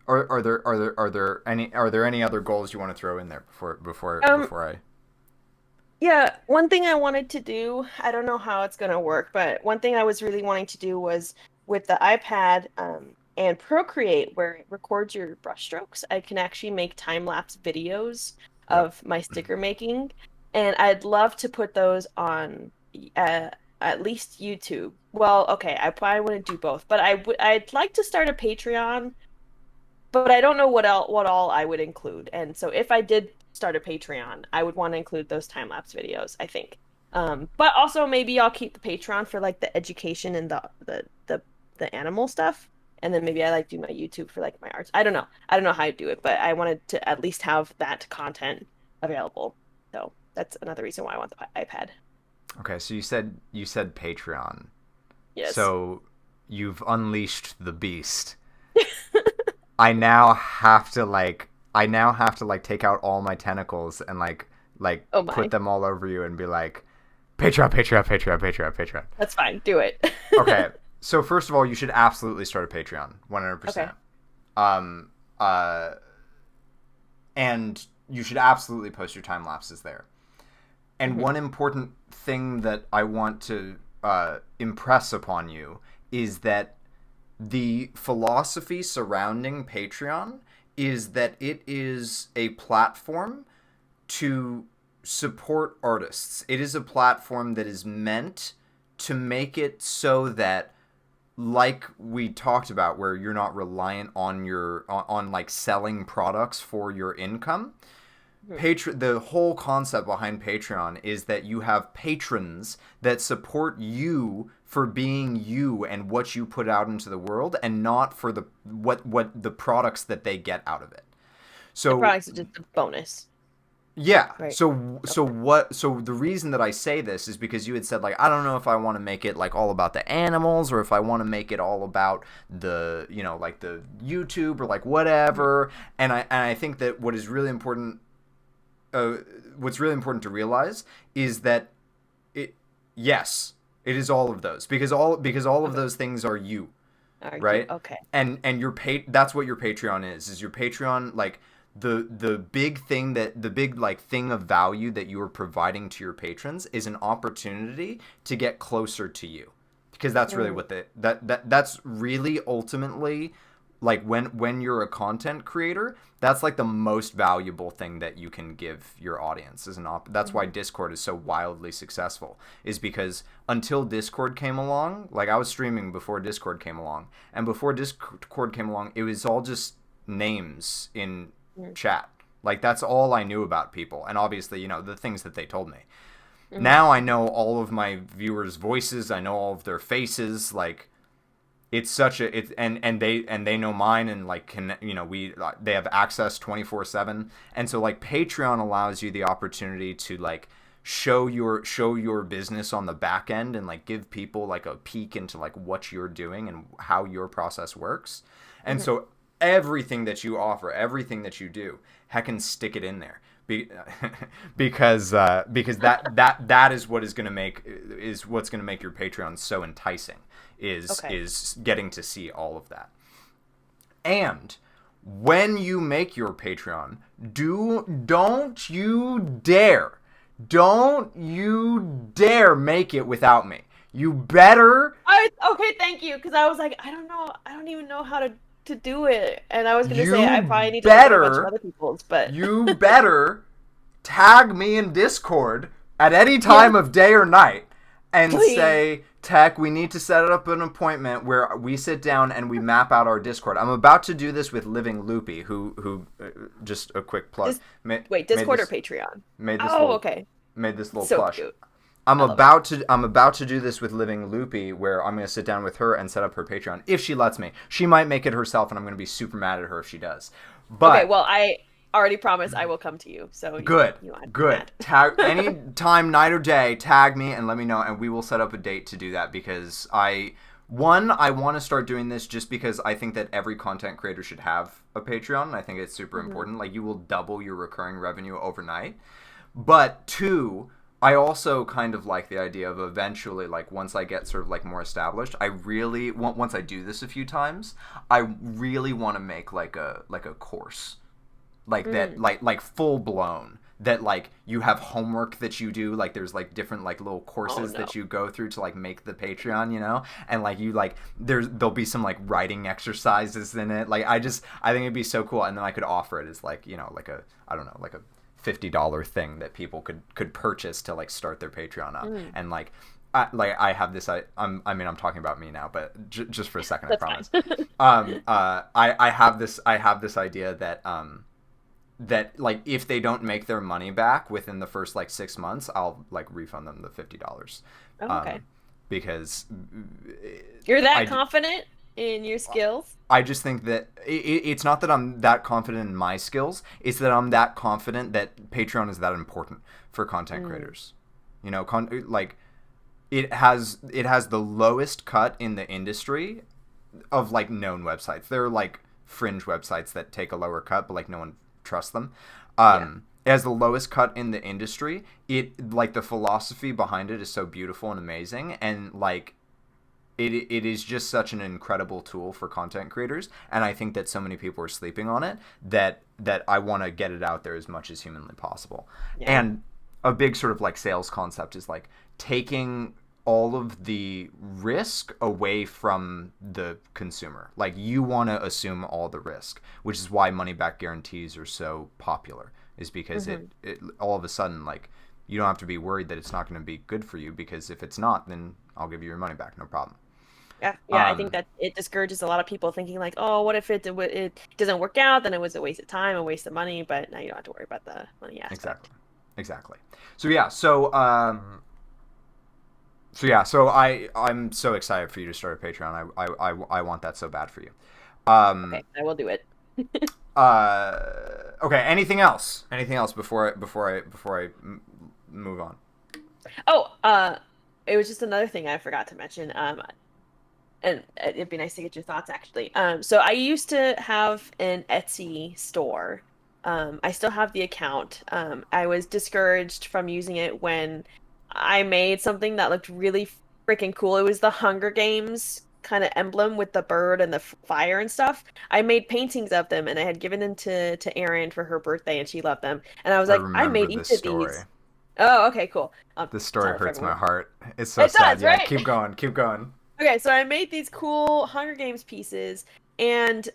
Speaker 1: are there any other goals you want to throw in there
Speaker 2: Um,
Speaker 1: before I?
Speaker 2: yeah, one thing I wanted to do, I don't know how it's gonna work, but one thing I was really wanting to do was with the iPad, and Procreate, where it records your brushstrokes, I can actually make time-lapse videos
Speaker 1: Yep.
Speaker 2: of my sticker making, and I'd love to put those on uh, at least YouTube. Well, okay, I probably wouldn't do both, but I'd like to start a Patreon, but I don't know what all I would include. And so if I did start a Patreon, I would want to include those time lapse videos, I think. But also maybe I'll keep the Patreon for like the education and the animal stuff. And then maybe I like do my YouTube for like my arts. I don't know. I don't know how I do it, but I wanted to at least have that content available. So that's another reason why I want the iPad.
Speaker 1: Okay, so you said Patreon.
Speaker 2: Yes.
Speaker 1: So you've unleashed the beast. I now have to like take out all my tentacles and like
Speaker 2: Oh
Speaker 1: put
Speaker 2: my.
Speaker 1: them all over you and be like Patreon, Patreon, Patreon, Patreon, Patreon.
Speaker 2: That's fine. Do it.
Speaker 1: Okay. So first of all, you should absolutely start a Patreon, 100%.
Speaker 2: Okay.
Speaker 1: Um uh and you should absolutely post your time lapses there. And
Speaker 2: Hmm.
Speaker 1: one important thing that I want to impress upon you is that the philosophy surrounding Patreon is that it is a platform to support artists. It is a platform that is meant to make it so that, like we talked about, where you're not reliant on on like selling products for your income. The whole concept behind Patreon is that you have patrons that support you for being you and what you put out into the world, and not for what the products that they get out of it.
Speaker 2: The
Speaker 1: So
Speaker 2: products are just a bonus,
Speaker 1: yeah.
Speaker 2: right?
Speaker 1: So the reason that I say this is because you had said, like, I don't know if I want to make it like all about the animals, or if I want to make it all about the, like the YouTube or like whatever. And I think that uh, what's really important to realize is that it yes, it is all of those, because all of
Speaker 2: Okay.
Speaker 1: those things are you,
Speaker 2: Are you
Speaker 1: right?
Speaker 2: okay?
Speaker 1: And that's what your Patreon is your Patreon, like the big like thing of value that you are providing to your patrons is an opportunity to get closer to you, because that's really
Speaker 2: Mm,
Speaker 1: what that's really ultimately like when you're a content creator, that's like the most valuable thing that you can give your audience is that's why Discord is so wildly successful, is because until Discord came along, like I was streaming before Discord came along, and before Discord came along, it was all just names in chat. Like that's all I knew about people, and obviously, you know, the things that they told me. Now I know all of my viewers' voices, I know all of their faces, like it's such a and they know mine, and like can, you know, they have access 24/7, and so like Patreon allows you the opportunity to like show your business on the back end and like give people like a peek into like what you're doing and how your process works. And so everything that you offer, everything that you do, heckin' stick it in there. Because that is what is going to make your Patreon so enticing, is getting to see all of that. And when you make your Patreon, don't you dare make it without me. You better.
Speaker 2: Okay, thank you, because I was like, I don't know, I don't even know how to do it, and I was gonna say I probably need to look at a bunch of other people's, but
Speaker 1: you better tag me in Discord at any time of day or night and say, Tech, we need to set up an appointment where we sit down and we map out our Discord. I'm about to do this with Living Loopy, who just a quick plug.
Speaker 2: Discord or Patreon?
Speaker 1: Made this Made this little
Speaker 2: so
Speaker 1: plush.
Speaker 2: Cute.
Speaker 1: I'm about to do this with Living Loopy, where I'm going to sit down with her and set up her Patreon if she lets me. She might make it herself, and I'm going to be super mad at her if she does. But
Speaker 2: okay, well, I already promised I will come to you. So
Speaker 1: good. Tag any time, night or day. Tag me and let me know, and we will set up a date to do that, because I want to start doing this just because I think that every content creator should have a Patreon. I think it's super important. Like, you will double your recurring revenue overnight. But two, I also kind of like the idea of eventually, like, once I get sort of like more established, I really want, once I do this a few times, I really want to make like a course, like that, like full blown, that like you have homework that you do, like there's like different like little courses that you go through to like make the Patreon, you know, and like you like there'll be some like writing exercises in it. Like I think it'd be so cool, and then I could offer it as like, you know, like a, I don't know, like a $50 thing that people could purchase to like start their Patreon up. And like I have this, I'm talking about me now, but just for a second, I promise. I have this idea that that like if they don't make their money back within the first like 6 months, I'll like refund them the $50.
Speaker 2: Okay.
Speaker 1: Because
Speaker 2: you're that confident in your skills?
Speaker 1: I just think that it's not that I'm that confident in my skills. It's that I'm that confident that Patreon is that important for content creators. You know, like it has the lowest cut in the industry of like known websites. There are like fringe websites that take a lower cut, but like no one trusts them. It has the lowest cut in the industry. It, like, the philosophy behind it is so beautiful and amazing, and like it is just such an incredible tool for content creators, and I think that so many people are sleeping on it that I want to get it out there as much as humanly possible. And a big sort of like sales concept is like taking all of the risk away from the consumer. Like, you want to assume all the risk, which is why money back guarantees are so popular, is because it all of a sudden, like, you don't have to be worried that it's not going to be good for you, because if it's not, then I'll give you your money back, no problem.
Speaker 2: Yeah, I think that it discourages a lot of people thinking like, oh, what if it doesn't work out? Then it was a waste of time, a waste of money. But now you don't have to worry about the money aspect.
Speaker 1: Exactly. So I'm so excited for you to start a Patreon. I want that so bad for you.
Speaker 2: Okay, I will do it.
Speaker 1: Okay. Anything else? Before I move on?
Speaker 2: Oh, it was just another thing I forgot to mention. And it'd be nice to get your thoughts, actually. So I used to have an Etsy store. I still have the account. I was discouraged from using it when I made something that looked really freaking cool. It was the Hunger Games kind of emblem with the bird and the fire and stuff. I made paintings of them, and I had given them to Erin for her birthday, and she loved them. And I was like, I made each of these. Oh, okay, cool.
Speaker 1: This story hurts my heart. It's so sad.
Speaker 2: Does, right?
Speaker 1: Yeah, keep going.
Speaker 2: Okay, so I made these cool Hunger Games pieces, and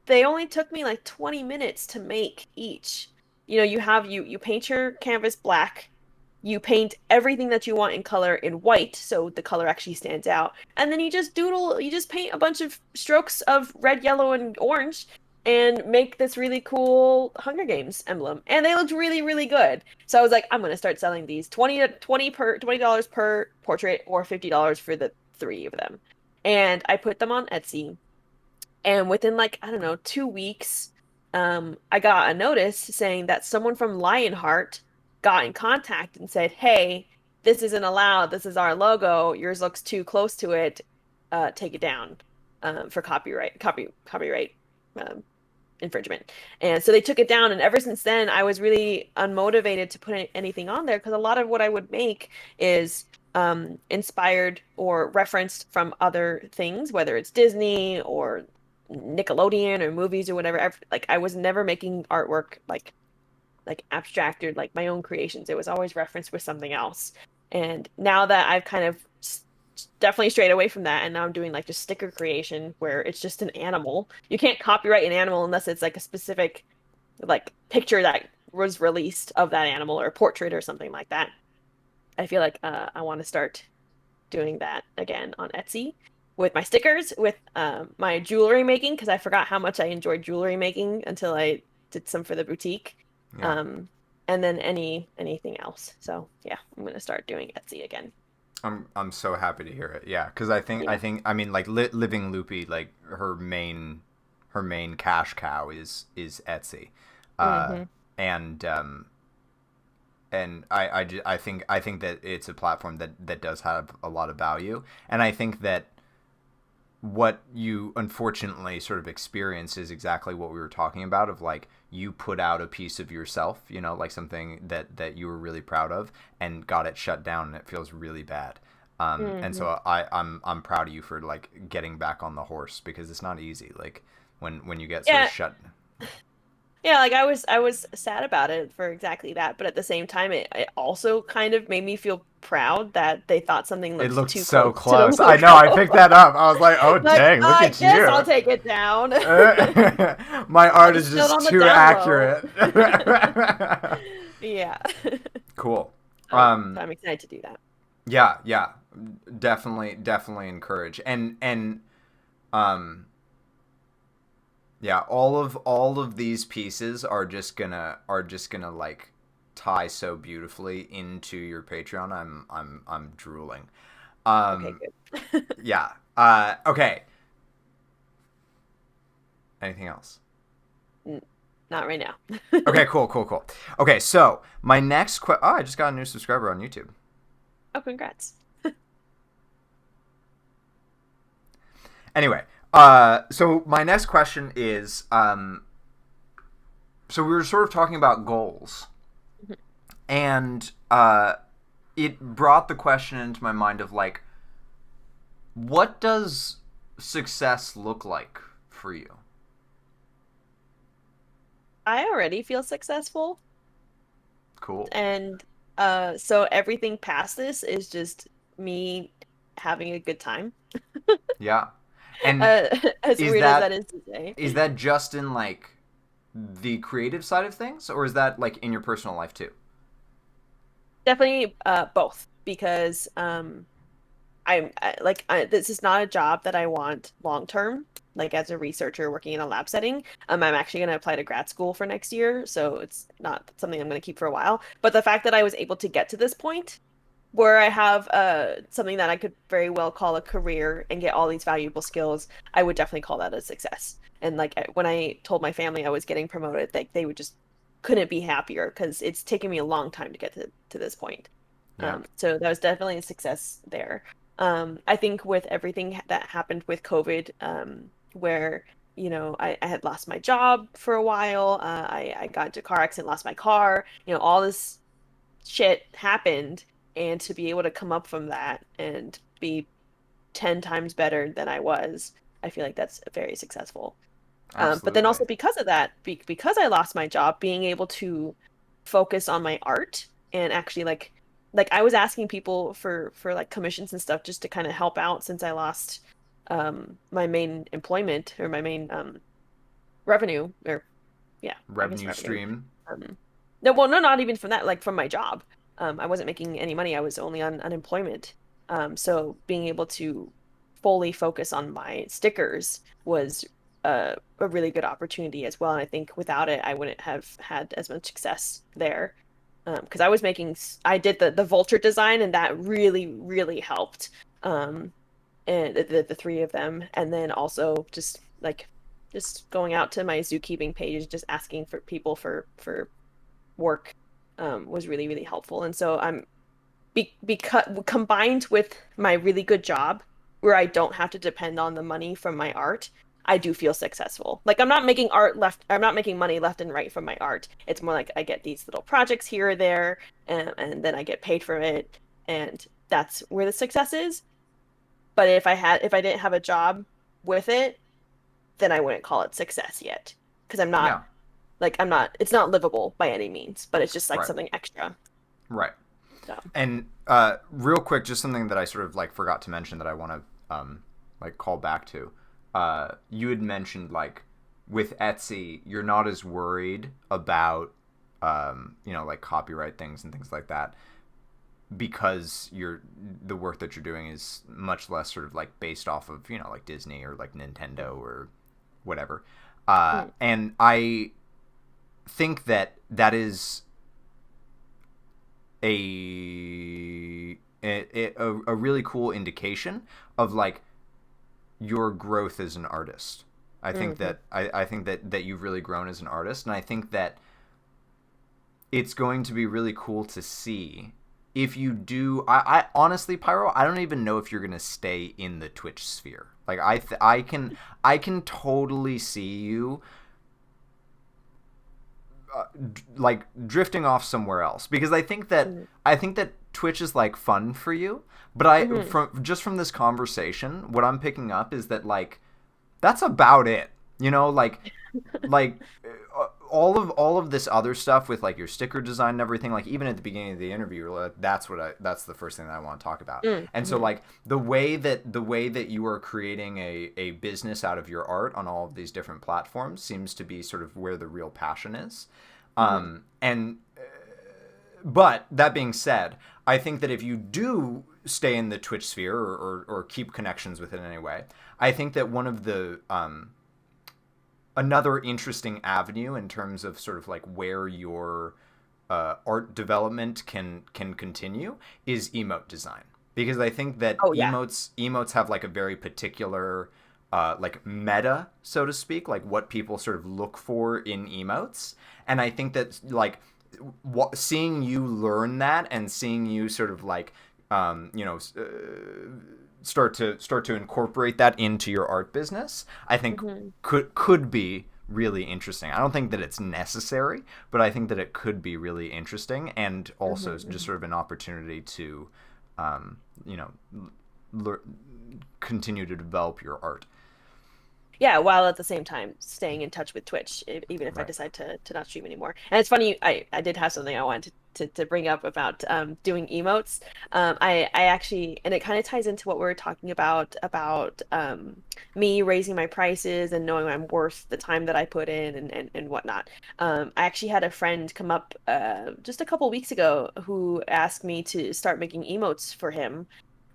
Speaker 2: they only took me like 20 minutes to make each. You paint your canvas black, you paint everything that you want in color in white so the color actually stands out, and then you just paint a bunch of strokes of red, yellow, and orange and make this really cool Hunger Games emblem. And they looked really, really good. So I was like, I'm gonna start selling these $20 per portrait or $50 for the three of them. And I put them on Etsy, and within like, I don't know, 2 weeks, I got a notice saying that someone from Lionheart got in contact and said, "Hey, this isn't allowed. This is our logo. Yours looks too close to it. Take it down for copyright um, infringement." And so they took it down. And ever since then, I was really unmotivated to put anything on there because a lot of what I would make is inspired or referenced from other things, whether it's Disney or Nickelodeon or movies or whatever. Like I was never making artwork like abstracted like my own creations. It was always referenced with something else. And now that I've kind of definitely strayed away from that, and now I'm doing like just sticker creation where it's just an animal. You can't copyright an animal unless it's like a specific like picture that was released of that animal or a portrait or something like that. I feel like I want to start doing that again on Etsy with my stickers, with my jewelry making, because I forgot how much I enjoyed jewelry making until I did some for the boutique.
Speaker 1: Yeah.
Speaker 2: Um, and then anything else. So yeah, I'm gonna start doing Etsy again.
Speaker 1: I'm so happy to hear it. Yeah, because
Speaker 2: Yeah.
Speaker 1: I mean like Living Loopy, like her main cash cow is Etsy, uh,
Speaker 2: Mm-hmm.
Speaker 1: and I think that it's a platform that does have a lot of value, and I think that what you unfortunately sort of experience is exactly what we were talking about, of like you put out a piece of yourself, you know, like something that you were really proud of, and got it shut down, and it feels really bad. And
Speaker 2: Mm-hmm.
Speaker 1: so I'm proud of you for like getting back on the horse, because it's not easy, like when you get sort of
Speaker 2: Yeah,
Speaker 1: shut.
Speaker 2: yeah, like I was sad about it for exactly that, but at the same time it also kind of made me feel proud that they thought something
Speaker 1: It
Speaker 2: looked
Speaker 1: looked
Speaker 2: too
Speaker 1: so
Speaker 2: close to the
Speaker 1: close. I know, I
Speaker 2: logo.
Speaker 1: picked that up. I was like, oh
Speaker 2: Like,
Speaker 1: dang, look
Speaker 2: I
Speaker 1: at
Speaker 2: guess I'll
Speaker 1: you.
Speaker 2: take it down.
Speaker 1: My
Speaker 2: I'll
Speaker 1: art is
Speaker 2: just do it
Speaker 1: just
Speaker 2: on the
Speaker 1: too
Speaker 2: down low.
Speaker 1: accurate.
Speaker 2: Yeah.
Speaker 1: Cool.
Speaker 2: So I'm excited to do that.
Speaker 1: Yeah, yeah, definitely encourage, and um, yeah, all of these pieces are just gonna like tie so beautifully into your Patreon. I'm drooling.
Speaker 2: Okay,
Speaker 1: Um,
Speaker 2: good.
Speaker 1: yeah. Okay. Anything else?
Speaker 2: N- Not right now.
Speaker 1: Okay, cool. Okay, so my next oh, I just got a new subscriber on YouTube.
Speaker 2: Oh, congrats.
Speaker 1: Anyway, so my next question is, so we were sort of talking about goals, and it brought the question into my mind of like, what does success look like for you?
Speaker 2: I already feel successful,
Speaker 1: Cool.
Speaker 2: and so everything past this is just me having a good time.
Speaker 1: Yeah. And
Speaker 2: As
Speaker 1: is
Speaker 2: weird as that
Speaker 1: that
Speaker 2: is to say.
Speaker 1: is that just in like the creative side of things, or is that like in your personal life too?
Speaker 2: Definitely both because this is not a job that I want long term, like as a researcher working in a lab setting. I'm actually going to apply to grad school for next year, so it's not something I'm going to keep for a while. But the fact that I was able to get to this point where I have something that I could very well call a career and get all these valuable skills, I would definitely call that a success. And like when I told my family I was getting promoted, like they would just couldn't be happier because it's taken me a long time to get to this point.
Speaker 1: Yeah.
Speaker 2: So that was definitely a success there. I think with everything that happened with COVID, where I had lost my job for a while, I got into a car accident, lost my car, all this shit happened, and to be able to come up from that and be 10 times better than I was, I feel like that's very successful. But then
Speaker 1: Absolutely.
Speaker 2: also because of that, because I lost my job, being able to focus on my art and actually like I was asking people for like commissions and stuff just to kind of help out since I lost my main employment or my main revenue, or yeah, I guess
Speaker 1: Revenue
Speaker 2: revenue.
Speaker 1: stream.
Speaker 2: No, well, no, not even from that, like from my job. I wasn't making any money. I was only on unemployment. So being able to fully focus on my stickers was a really good opportunity as well. And I think without it, I wouldn't have had as much success there. Because I was making, I did the vulture design, and that really, really helped. And the three of them, and then also just going out to my zookeeping page, just asking for people for work was really, really helpful. And so because combined with my really good job, where I don't have to depend on the money from my art, I do feel successful. Like I'm not making money left and right from my art. It's more like I get these little projects here or there, and then I get paid for it, and that's where the success is. But if I didn't have a job with it, then I wouldn't call it success yet. Because
Speaker 1: Yeah.
Speaker 2: I'm not, it's not livable by any means, but it's just like
Speaker 1: Right.
Speaker 2: something extra.
Speaker 1: Right.
Speaker 2: So,
Speaker 1: And real quick, just something that I sort of like forgot to mention that I want to like call back to. You had mentioned like with Etsy, you're not as worried about like copyright things and things like that because the work that you're doing is much less sort of like based off of like Disney or like Nintendo or whatever.
Speaker 2: mm,
Speaker 1: And I think that that is a really cool indication of like your growth as an artist.
Speaker 2: hmm
Speaker 1: I think that you've really grown as an artist, and I think that it's going to be really cool to see if you do. I honestly, Pyro, I don't even know if you're gonna stay in the Twitch sphere. Like I can totally see you like drifting off somewhere else because I think that Twitch is like fun for you, but I
Speaker 2: hmm
Speaker 1: from this conversation, what I'm picking up is that like that's about it. Like all of this other stuff with like your sticker design and everything, like even at the beginning of the interview, like, that's the first thing that I want to talk about. And so
Speaker 2: hmm
Speaker 1: like the way that you are creating a business out of your art on all of these different platforms seems to be sort of where the real passion is.
Speaker 2: hmm
Speaker 1: And but that being said, I think that if you do stay in the Twitch sphere or keep connections with it in any way, I think that one of the another interesting avenue in terms of sort of like where your art development can continue is emote design, because I think that
Speaker 2: Oh yeah.
Speaker 1: emotes have like a very particular like meta, so to speak, like what people sort of look for in emotes. And I think that like seeing you learn that and seeing you sort of like um, you know uh, start to incorporate that into your art business, I think
Speaker 2: hmm
Speaker 1: could be really interesting. I don't think that it's necessary, but I think that it could be really interesting and also just
Speaker 2: hmm
Speaker 1: sort of an opportunity to um, you know continue to develop your art.
Speaker 2: Yeah, while at the same time staying in touch with Twitch, even if I
Speaker 1: Right.
Speaker 2: decide to not stream anymore. And it's funny, I did have something I wanted to bring up about doing emotes. I actually, and it kind of ties into what we were talking about me raising my prices and knowing I'm worth the time that I put in and whatnot. I actually had a friend come up just a couple weeks ago who asked me to start making emotes for him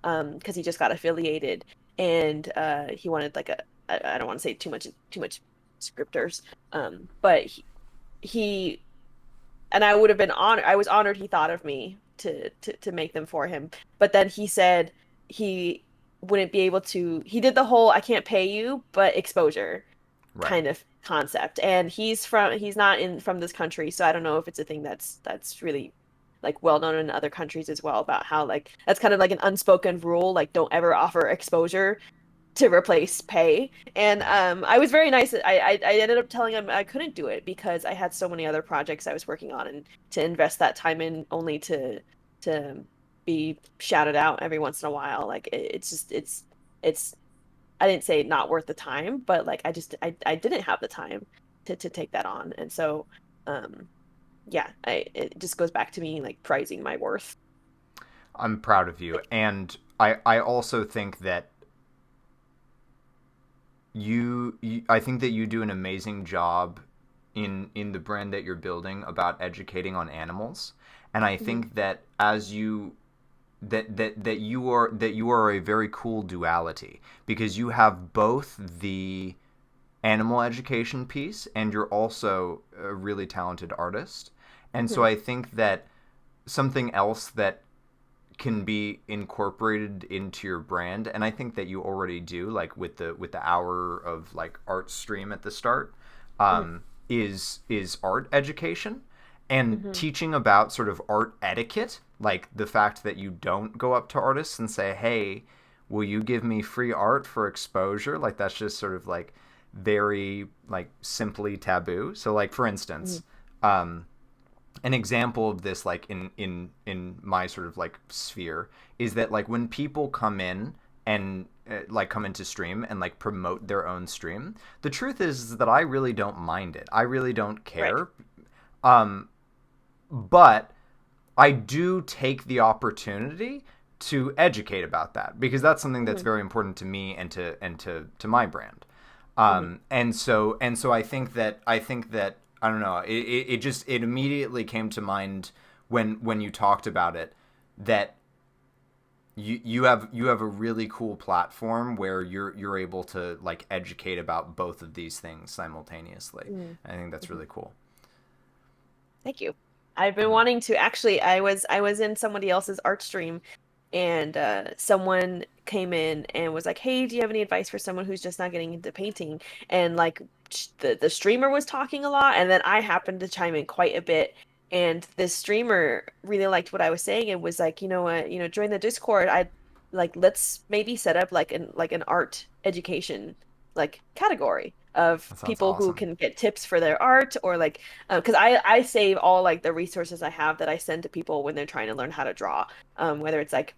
Speaker 2: because he just got affiliated, and he wanted like a I don't want to say too much scripters, but he and I would have been honored. I was honored he thought of me to make them for him. But then he said he wouldn't be able to. He did the whole I can't pay you, but exposure
Speaker 1: Right.
Speaker 2: kind of concept. And he's not in from this country, so I don't know if it's a thing that's really like well known in other countries as well about how like that's kind of like an unspoken rule, like don't ever offer exposure to replace pay. And I was very nice. I ended up telling him I couldn't do it because I had so many other projects I was working on, and to invest that time in only to be shouted out every once in a while, like it's just it's I didn't say not worth the time, but like I didn't have the time to take that on. And so um yeah, it just goes back to me like prizing my worth.
Speaker 1: I'm proud of you, and I also think that I think that you do an amazing job in the brand that you're building about educating on animals, and I
Speaker 2: Mhm.
Speaker 1: think that as you that you are a very cool duality because you have both the animal education piece and you're also a really talented artist. And so
Speaker 2: Mhm.
Speaker 1: I think that something else that can be incorporated into your brand, and I think that you already do, like with the hour of like art stream at the start,
Speaker 2: Mhm.
Speaker 1: is art education and
Speaker 2: Mhm.
Speaker 1: teaching about sort of art etiquette, like the fact that you don't go up to artists and say, hey, will you give me free art for exposure? Like that's just sort of like very like simply taboo. So like for
Speaker 2: Mhm.
Speaker 1: instance, an example of this like in my sort of like sphere is that like when people come in and like come into stream and like promote their own stream, the truth is that I really don't mind it. I really don't
Speaker 2: Right.
Speaker 1: care. um but I do take the opportunity to educate about that because that's something that's
Speaker 2: Mhm.
Speaker 1: very important to me and to my brand.
Speaker 2: Mhm.
Speaker 1: And so I think that I don't know. It just it immediately came to mind when you talked about it that you have a really cool platform where you're able to like educate about both of these things simultaneously.
Speaker 2: Mhm.
Speaker 1: I think that's
Speaker 2: Mhm.
Speaker 1: really cool.
Speaker 2: Thank you. I've been
Speaker 1: Yeah,
Speaker 2: wanting to actually I was in somebody else's art stream and someone came in and was like, "Hey, do you have any advice for someone who's just not getting into painting?" And like the streamer was talking a lot and then I happened to chime in quite a bit and this streamer really liked what I was saying and was like, "You know what, join the Discord. I like let's maybe set up like an art education like category of
Speaker 1: that sounds
Speaker 2: people who
Speaker 1: awesome.
Speaker 2: can get tips for their art or like because I save all like the resources I have that I send to people when they're trying to learn how to draw, whether it's like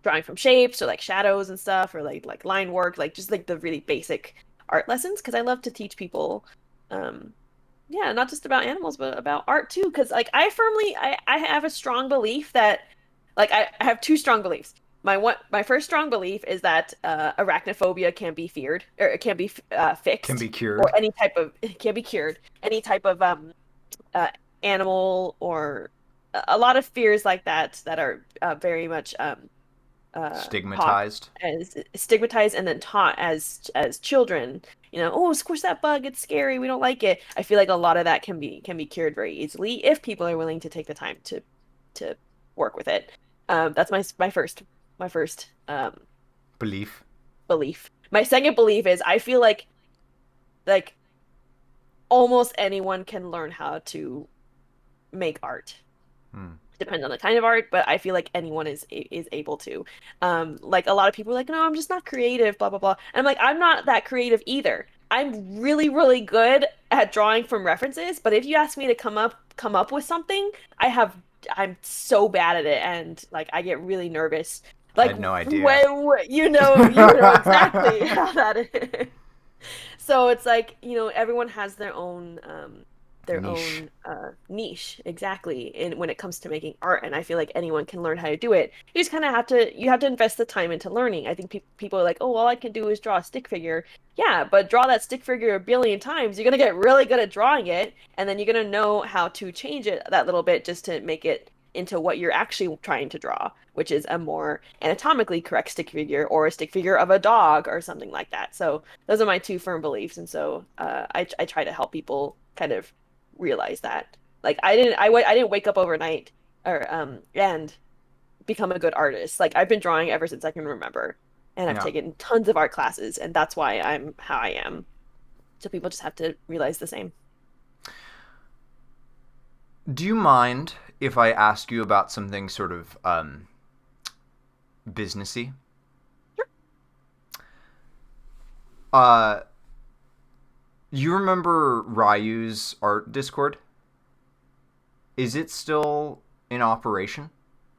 Speaker 2: drawing from shapes or like shadows and stuff or like line work, like just like the really basic art lessons because I love to teach people, um, yeah, not just about animals but about art too. Because like I have a strong belief that like I have two strong beliefs. My first strong belief is that arachnophobia can be feared or it can be
Speaker 1: Can
Speaker 2: fixed
Speaker 1: be
Speaker 2: or
Speaker 1: cured.
Speaker 2: any type of it can be cured any type of uh, animal or a lot of fears like that that are very much taught
Speaker 1: Stigmatized.
Speaker 2: as stigmatized and then taught as children. Oh, squish that bug, it's scary, we don't like it. I feel like a lot of that can be cured very easily if people are willing to take the time to work with it. That's my first
Speaker 1: Belief.
Speaker 2: belief. My second belief is I feel like almost anyone can learn how to make art.
Speaker 1: Hmm.
Speaker 2: Depends on the kind of art, but I feel like anyone is able to. Like a lot of people are like, no, I'm just not creative, blah blah blah. And I'm like, I'm not that creative either. I'm really, really good at drawing from references, but if you ask me to come up with something, I'm so bad at it and like I get really nervous.
Speaker 1: I
Speaker 2: Like
Speaker 1: had no idea.
Speaker 2: when you know exactly how that is. So it's like, everyone has their own
Speaker 1: Niche.
Speaker 2: niche exactly in when it comes to making art, and I feel like anyone can learn how to do it. You just kind of have to invest the time into learning. I think people are like, "Oh, all I can do is draw a stick figure." Yeah, but draw that stick figure a billion times. You're gonna get really good at drawing it, and then you're gonna know how to change it that little bit just to make it into what you're actually trying to draw, which is a more anatomically correct stick figure or a stick figure of a dog or something like that. So those are my two firm beliefs, and so I try to help people kind of realize that. Like I didn't wake up overnight or and become a good artist. Like I've been drawing ever since I can remember, and I've
Speaker 1: Yeah.
Speaker 2: taken tons of art classes, and that's why I'm how I am. So people just have to realize the same.
Speaker 1: Do you mind if I ask you about something sort of businessy?
Speaker 2: Sure.
Speaker 1: Uh, you remember Ryu's art Discord? Is it still in operation?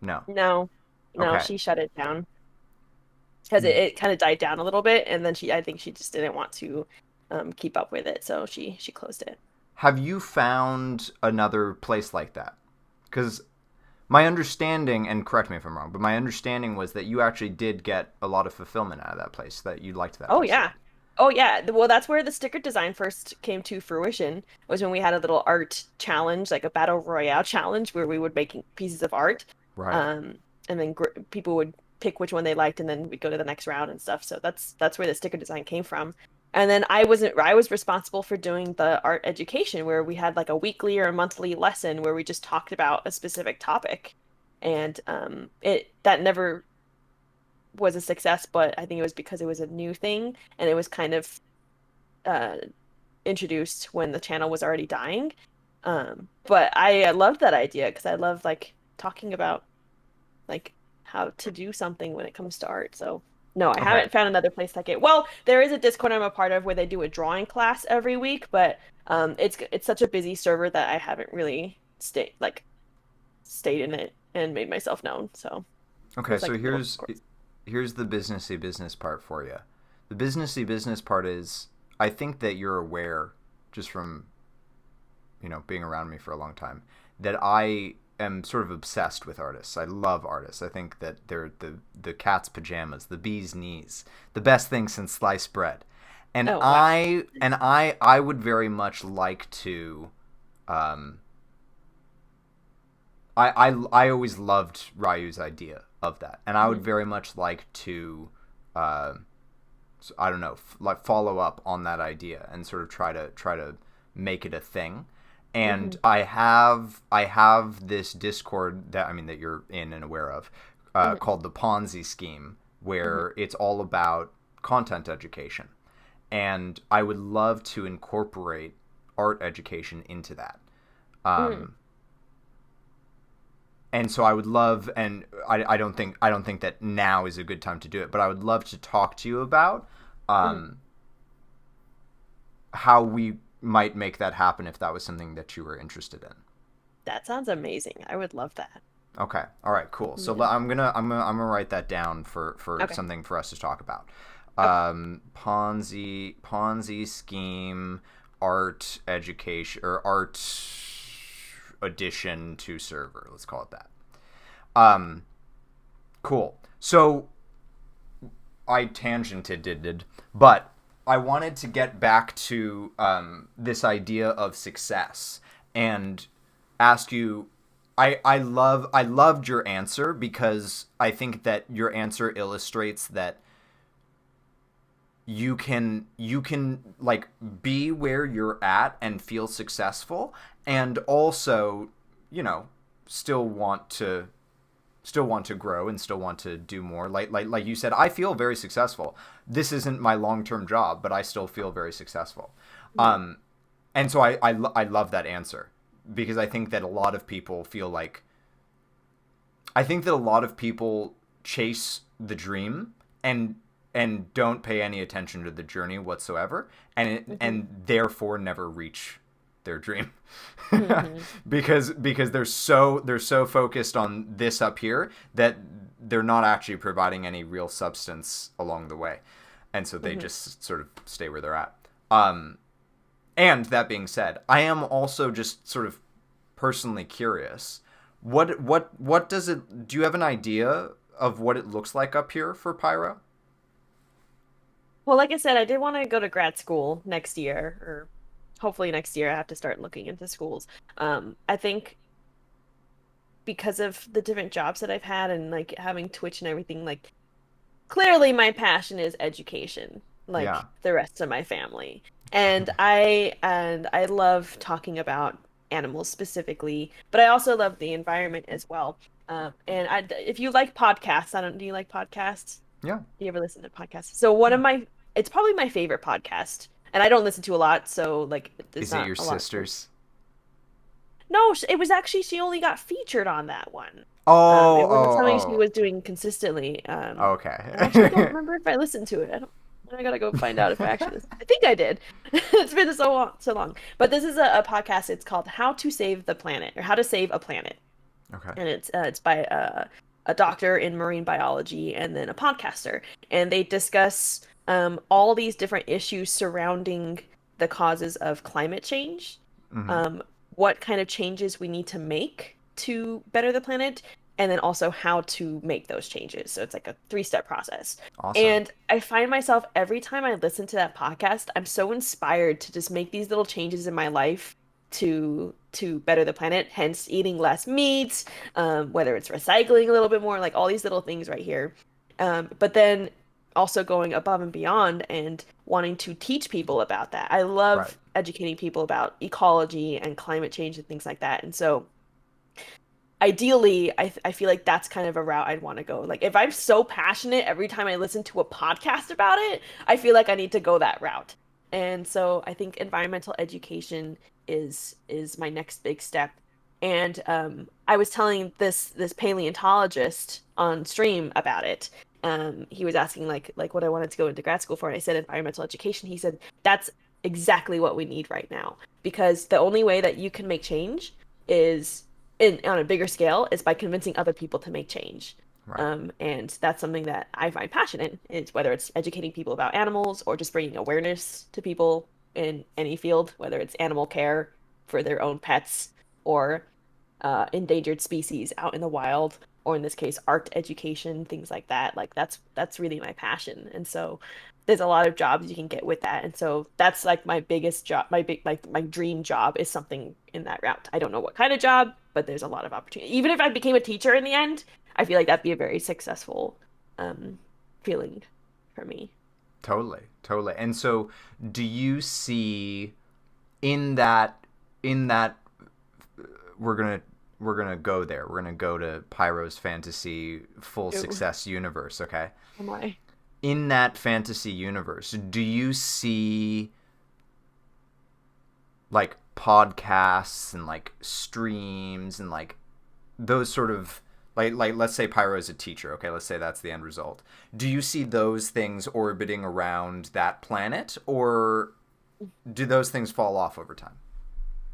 Speaker 1: No.
Speaker 2: No, no,
Speaker 1: Okay.
Speaker 2: she shut it down because it kind of died down a little bit, and then I think she just didn't want to keep up with it, so she closed it.
Speaker 1: Have you found another place like that? Because my understanding, and correct me if I'm wrong, but my understanding was that you actually did get a lot of fulfillment out of that place, that you liked that
Speaker 2: Oh
Speaker 1: place a
Speaker 2: yeah.
Speaker 1: lot.
Speaker 2: Oh yeah, well that's where the sticker design first came to fruition, was when we had a little art challenge, like a battle royale challenge where we would make pieces of art.
Speaker 1: Right.
Speaker 2: Um and then people would pick which one they liked and then we'd go to the next round and stuff. So that's where the sticker design came from. And then I was responsible for doing the art education where we had like a weekly or a monthly lesson where we just talked about a specific topic. And it that never was a success, but I think it was because it was a new thing and it was kind of uh, introduced when the channel was already dying. But I loved that idea because I love like talking about like how to do something when it comes to art. So no, I
Speaker 1: Okay.
Speaker 2: haven't found another place like it. Well, there is a Discord I'm a part of where they do a drawing class every week, but it's such a busy server that I haven't really stayed in it and made myself known. So
Speaker 1: Okay,
Speaker 2: there's
Speaker 1: so
Speaker 2: like little Discords.
Speaker 1: here's the businessy business part for you. The businessy business part is I think that you're aware just from, being around me for a long time that I am sort of obsessed with artists. I love artists. I think that they're the cat's pajamas, the bee's knees, the best thing since sliced bread. And
Speaker 2: Oh wow.
Speaker 1: I would very much like to um I always loved Ryu's idea of that, and I would
Speaker 2: Mhm.
Speaker 1: very much like to, uh, I don't know, like follow up on that idea and sort of try to make it a thing. And
Speaker 2: Mhm.
Speaker 1: I have this Discord that that you're in and aware of,
Speaker 2: Mhm.
Speaker 1: called the Ponzi scheme,
Speaker 2: Mhm.
Speaker 1: where it's all about content education, and I would love to incorporate art education into that.
Speaker 2: Mhm.
Speaker 1: Um, and so I would love, and I don't think that now is a good time to do it, but I would love to talk to you about
Speaker 2: Mhm.
Speaker 1: um, how we might make that happen if that was something that you were interested in.
Speaker 2: That sounds amazing. I would love that.
Speaker 1: Okay, all right, cool. So
Speaker 2: Yeah.
Speaker 1: I'm gonna write that down for
Speaker 2: Okay.
Speaker 1: something for us to talk about.
Speaker 2: Okay.
Speaker 1: Ponzi scheme, art education, or art addition to server. Let's call it that. Um, cool. So I tangented, but I wanted to get back to this idea of success and ask you. I loved your answer because I think that your answer illustrates that you can like be where you're at and feel successful, and also you know still want to grow and still want to do more. Like you said, I feel very successful. This isn't my long-term job, but I still feel very successful.
Speaker 2: Mhm.
Speaker 1: And so I love that answer because I think that a lot of people feel like I think that a lot of people chase the dream and don't pay any attention to the journey whatsoever,
Speaker 2: Mhm.
Speaker 1: and therefore never reach their dream
Speaker 2: Mhm.
Speaker 1: because they're so focused on this up here that they're not actually providing any real substance along the way, and so they
Speaker 2: Mhm.
Speaker 1: just sort of stay where they're at. And that being said, I am also just sort of personally curious. What does it? Do you have an idea of what it looks like up here for Pyro?
Speaker 2: Well, like I said, I did want to go to grad school next year, or hopefully next year I have to start looking into schools. I think because of the different jobs that I've had and like having Twitch and everything, like clearly my passion is education,
Speaker 1: Yeah.
Speaker 2: like the rest of my family. And I love talking about animals specifically, but I also love the environment as well. If you like podcasts, I don't, do you like podcasts?
Speaker 1: Yeah.
Speaker 2: Do you ever listen to podcasts? So one
Speaker 1: Yeah.
Speaker 2: of my, it's probably my favorite podcast, and I don't listen to a lot, so like there's
Speaker 1: Is it
Speaker 2: not
Speaker 1: your
Speaker 2: a lot.
Speaker 1: sister's?
Speaker 2: No, it was actually she only got featured on that one.
Speaker 1: Oh,
Speaker 2: It wasn't something she
Speaker 1: oh,
Speaker 2: was doing consistently.
Speaker 1: oh.
Speaker 2: I actually don't
Speaker 1: Okay.
Speaker 2: remember if I listened to it. I don't. I gotta go find out if I actually listened. I think I did. It's been so long, so long. But this is a podcast. It's called "How to Save the Planet" or "How to Save a Planet,"
Speaker 1: Okay.
Speaker 2: and it's by a doctor in marine biology and then a podcaster, and they discuss all these different issues surrounding the causes of climate change,
Speaker 1: Mm-hmm.
Speaker 2: um, what kind of changes we need to make to better the planet, and then also how to make those changes. So it's like a three-step process.
Speaker 1: Awesome.
Speaker 2: And I find myself every time I listen to that podcast, I'm so inspired to just make these little changes in my life to better the planet, hence eating less meat, whether it's recycling a little bit more, like all these little things right here. But then also going above and beyond and wanting to teach people about that. I
Speaker 1: Right.
Speaker 2: love educating people about ecology and climate change and things like that. And so ideally, I feel like that's kind of a route I'd want to go. Like if I'm so passionate every time I listen to a podcast about it, I feel like I need to go that route. And so I think environmental education is my next big step. And I was telling this paleontologist on stream about it. He was asking like what I wanted to go into grad school for, and I said environmental education. He said that's exactly what we need right now because the only way that you can make change is on a bigger scale is by convincing other people to make change.
Speaker 1: Right.
Speaker 2: And that's something that I find passionate in, is whether it's educating people about animals or just bringing awareness to people in any field, whether it's animal care for their own pets or endangered species out in the wild, or in this case, art education, things like that. Like that's really my passion. And so there's a lot of jobs you can get with that. And so that's like my biggest job, my dream job is something in that route. I don't know what kind of job, but there's a lot of opportunity. Even if I became a teacher in the end, I feel like that'd be a very successful um feeling for me.
Speaker 1: Totally. Totally. And so do you see in that we're going to we're going to go there. We're going to go to Pyro's fantasy full
Speaker 2: Ooh,
Speaker 1: success universe, okay?
Speaker 2: oh my.
Speaker 1: In that fantasy universe, do you see like podcasts and like streams and like those sort of like let's say Pyro is a teacher, okay? Let's say that's the end result. Do you see those things orbiting around that planet, or do those things fall off over time?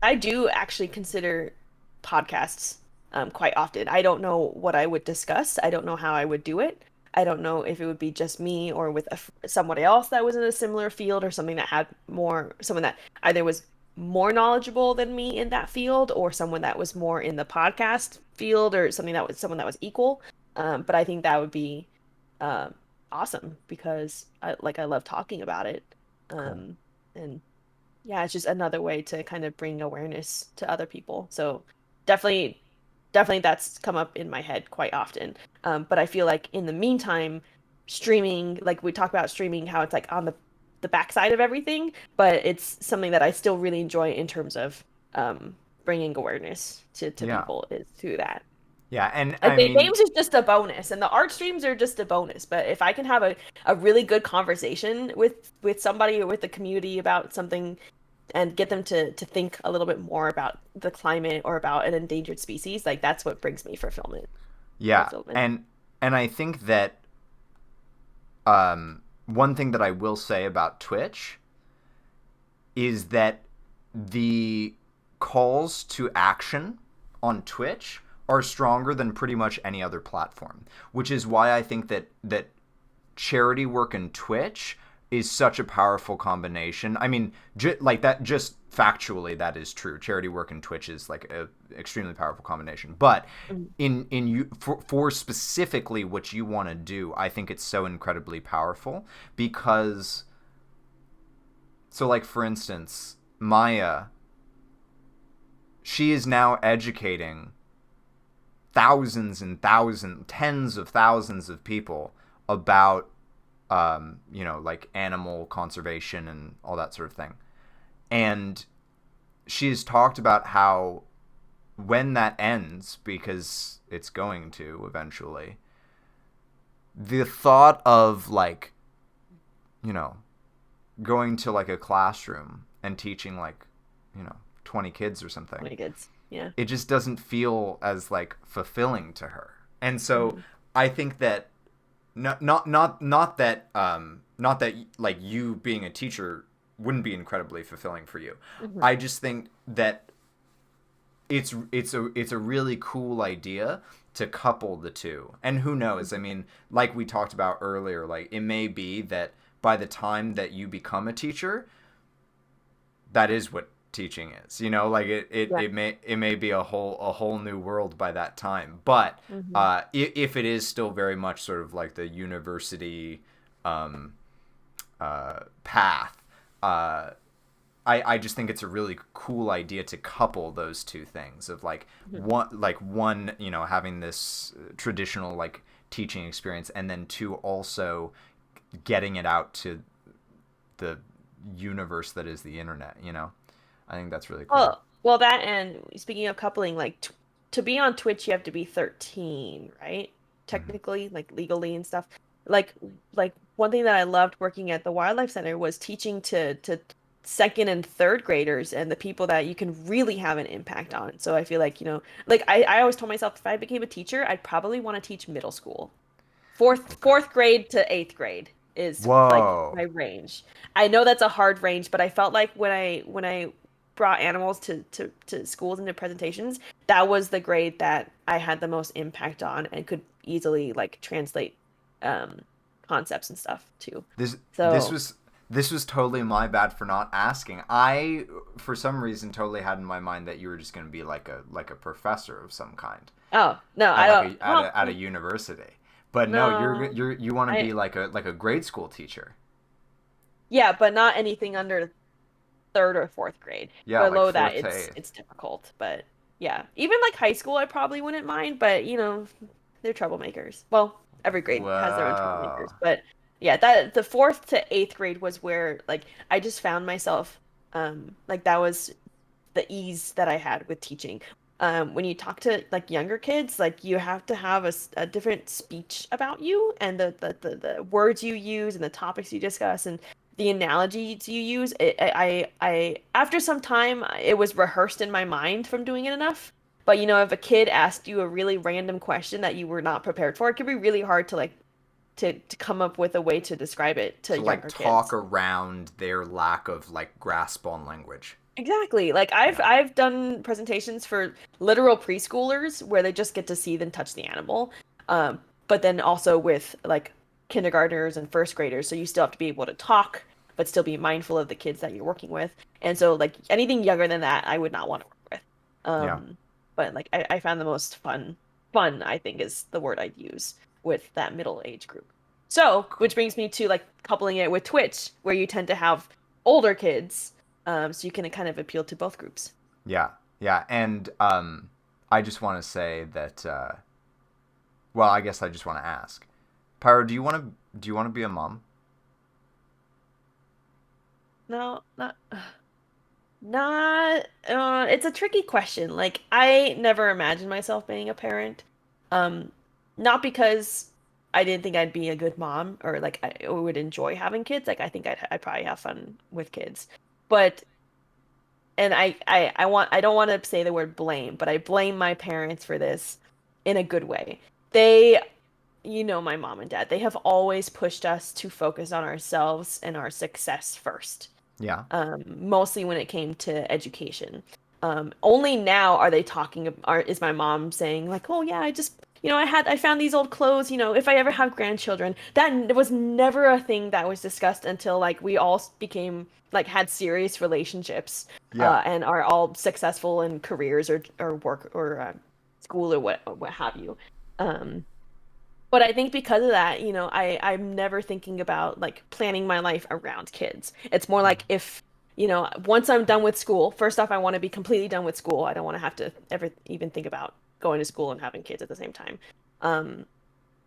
Speaker 2: I do actually consider podcasts quite often. I don't know what I would discuss. I don't know how I would do it. I don't know if it would be just me or with somebody else that was in a similar field or something that had more, someone that either was more knowledgeable than me in that field or someone that was more in the podcast field or something that was someone that was equal. But I think that would be um, awesome because I love talking about it.
Speaker 1: Cool.
Speaker 2: And yeah, it's just another way to kind of bring awareness to other people. So definitely, definitely that's come up in my head quite often. But I feel like in the meantime, streaming, like we talk about streaming, how it's like on the backside of everything, but it's something that I still really enjoy in terms of bringing awareness to
Speaker 1: Yeah.
Speaker 2: people is through that.
Speaker 1: Yeah, and
Speaker 2: Like
Speaker 1: I
Speaker 2: the
Speaker 1: mean,
Speaker 2: games is just a bonus, and the art streams are just a bonus. But if I can have a really good conversation with somebody or with the community about something and get them to think a little bit more about the climate or about an endangered species, like that's what brings me
Speaker 1: yeah,
Speaker 2: fulfillment.
Speaker 1: and I think that one thing that I will say about Twitch is that the calls to action on Twitch are stronger than pretty much any other platform, which is why I think that charity work and Twitch is such a powerful combination. I mean, like that, just factually, that is true. Charity work and Twitch is like a extremely powerful combination. But
Speaker 2: Mhm.
Speaker 1: in you for specifically what you want to do, I think it's so incredibly powerful because so like for instance, Maya, she is now educating thousands and thousands, tens of thousands of people about like animal conservation and all that sort of thing. And she's talked about how when that ends, because it's going to eventually, the thought of like, you know, going to like a classroom and teaching like, 20 kids or something,
Speaker 2: When it gets, yeah.
Speaker 1: it just doesn't feel as like fulfilling to her. And so
Speaker 2: Hmm.
Speaker 1: I think that not that like you being a teacher wouldn't be incredibly fulfilling for you.
Speaker 2: Hmm.
Speaker 1: I just think that it's a really cool idea to couple the two. And who knows? I mean, like we talked about earlier, like it may be that by the time that you become a teacher, that is what teaching is. You know, like
Speaker 2: Yeah.
Speaker 1: it may be a whole new world by that time. But
Speaker 2: Hmm.
Speaker 1: if it is still very much sort of like the university um, path, I just think it's a really cool idea to couple those two things of
Speaker 2: Hmm.
Speaker 1: like one, you know, having this traditional like teaching experience, and then two, also getting it out to the universe that is the internet, you know. I think that's really cool.
Speaker 2: Well, that and speaking of coupling, like t to be on Twitch, you have to be 13, right?
Speaker 1: Hmm.
Speaker 2: Technically, like legally and stuff. Like like one thing that I loved working at the Wildlife Center was teaching to second and third graders and the people that you can really have an impact on. So I feel like, like I always told myself if I became a teacher, I'd probably want to teach middle school.
Speaker 1: Okay.
Speaker 2: Fourth grade to eighth grade is like
Speaker 1: Whoa.
Speaker 2: my range. I know that's a hard range, but I felt like when I brought animals to schools and to presentations, that was the grade that I had the most impact on and could easily like translate um concepts and stuff too.
Speaker 1: This this
Speaker 2: So,
Speaker 1: was this was totally my bad for not asking. I, for some reason, totally had in my mind that you were just going to be like a professor of some kind
Speaker 2: oh, no,
Speaker 1: at
Speaker 2: I
Speaker 1: like
Speaker 2: don't.
Speaker 1: a
Speaker 2: Well,
Speaker 1: at a university. But no,
Speaker 2: no.
Speaker 1: you want to
Speaker 2: I
Speaker 1: be like a grade school teacher.
Speaker 2: Yeah, but not anything under third or fourth grade.
Speaker 1: Yeah, like
Speaker 2: Below that,
Speaker 1: fourth to eighth.
Speaker 2: it's difficult. But yeah, even like high school, I probably wouldn't mind. But they're troublemakers. Well, every grade has their own troublemakers.
Speaker 1: Wow.
Speaker 2: But yeah, that the fourth to eighth grade was where like I just found myself like that was the ease that I had with teaching. When you talk to like younger kids, like you have to have a different speech about you and the words you use and the topics you discuss and the analogies you use. After some time, it was rehearsed in my mind from doing it enough. But if a kid asked you a really random question that you were not prepared for, it could be really hard to like to come up with a way to describe it to
Speaker 1: To like
Speaker 2: younger
Speaker 1: talk
Speaker 2: kids.
Speaker 1: around their lack of like grasp on language.
Speaker 2: Exactly. Like I've
Speaker 1: Yeah.
Speaker 2: I've done presentations for literal preschoolers where they just get to see and touch the animal. But then also with like kindergartners and first graders, so you still have to be able to talk, but still be mindful of the kids that you're working with. And so like anything younger than that, I would not want to work with.
Speaker 1: Yeah.
Speaker 2: But like I found the most fun, I think is the word I'd use with that middle age group. So, which
Speaker 1: Cool.
Speaker 2: brings me to like coupling it with Twitch, where you tend to have older kids so you can kind of appeal to both groups.
Speaker 1: Yeah. Yeah. And I just want to say that well, I guess I just want to ask. Pyro, do you want to be a mom?
Speaker 2: No, not it's a tricky question. Like I never imagined myself being a parent. Um Not because I didn't think I'd be a good mom or like I would enjoy having kids. Like I think I'd probably have fun with kids. But and I don't want to say the word blame, but I blame my parents for this in a good way. They my mom and dad, they have always pushed us to focus on ourselves and our success first,
Speaker 1: Yeah.
Speaker 2: mostly when it came to education. Only now are they talking, is my mom saying, like, oh, yeah, I found these old clothes, if I ever have grandchildren. That was never a thing that was discussed until, like, we all became, like, had serious relationships
Speaker 1: Yeah.
Speaker 2: and are all successful in careers or work or school or what have you. Um, but I think because of that, I'm never thinking about like planning my life around kids. It's more like if, once I'm done with school, first off, I want to be completely done with school. I don't want to have to ever even think about going to school and having kids at the same time. Um,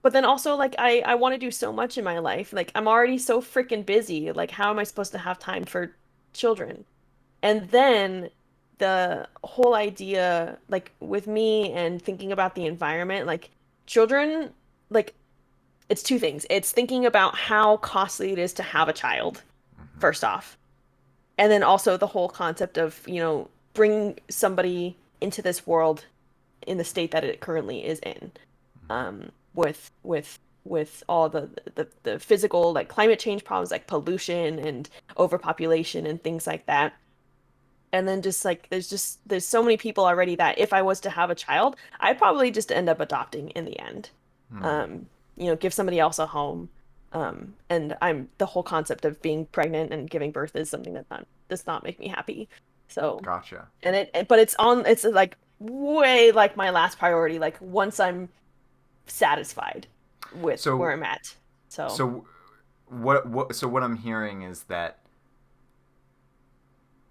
Speaker 2: but then also like I want to do so much in my life. Like I'm already so freaking busy. Like how am I supposed to have time for children? And then the whole idea, like with me and thinking about the environment, like children, like it's two things. It's thinking about how costly it is to have a child,
Speaker 1: Hmm.
Speaker 2: first off. And then also the whole concept of, bringing somebody into this world in the state that it currently is in. With all the physical like climate change problems like pollution and overpopulation and things like that. And then just like there's so many people already that if I was to have a child, I'd probably just end up adopting in the end.
Speaker 1: Hmm.
Speaker 2: Um, give somebody else a home. And I'm the whole concept of being pregnant and giving birth is something that does not make me happy. So,
Speaker 1: Gotcha.
Speaker 2: but it's like way like my last priority, like once I'm satisfied with where
Speaker 1: So
Speaker 2: I'm at. So,
Speaker 1: so what I'm hearing is that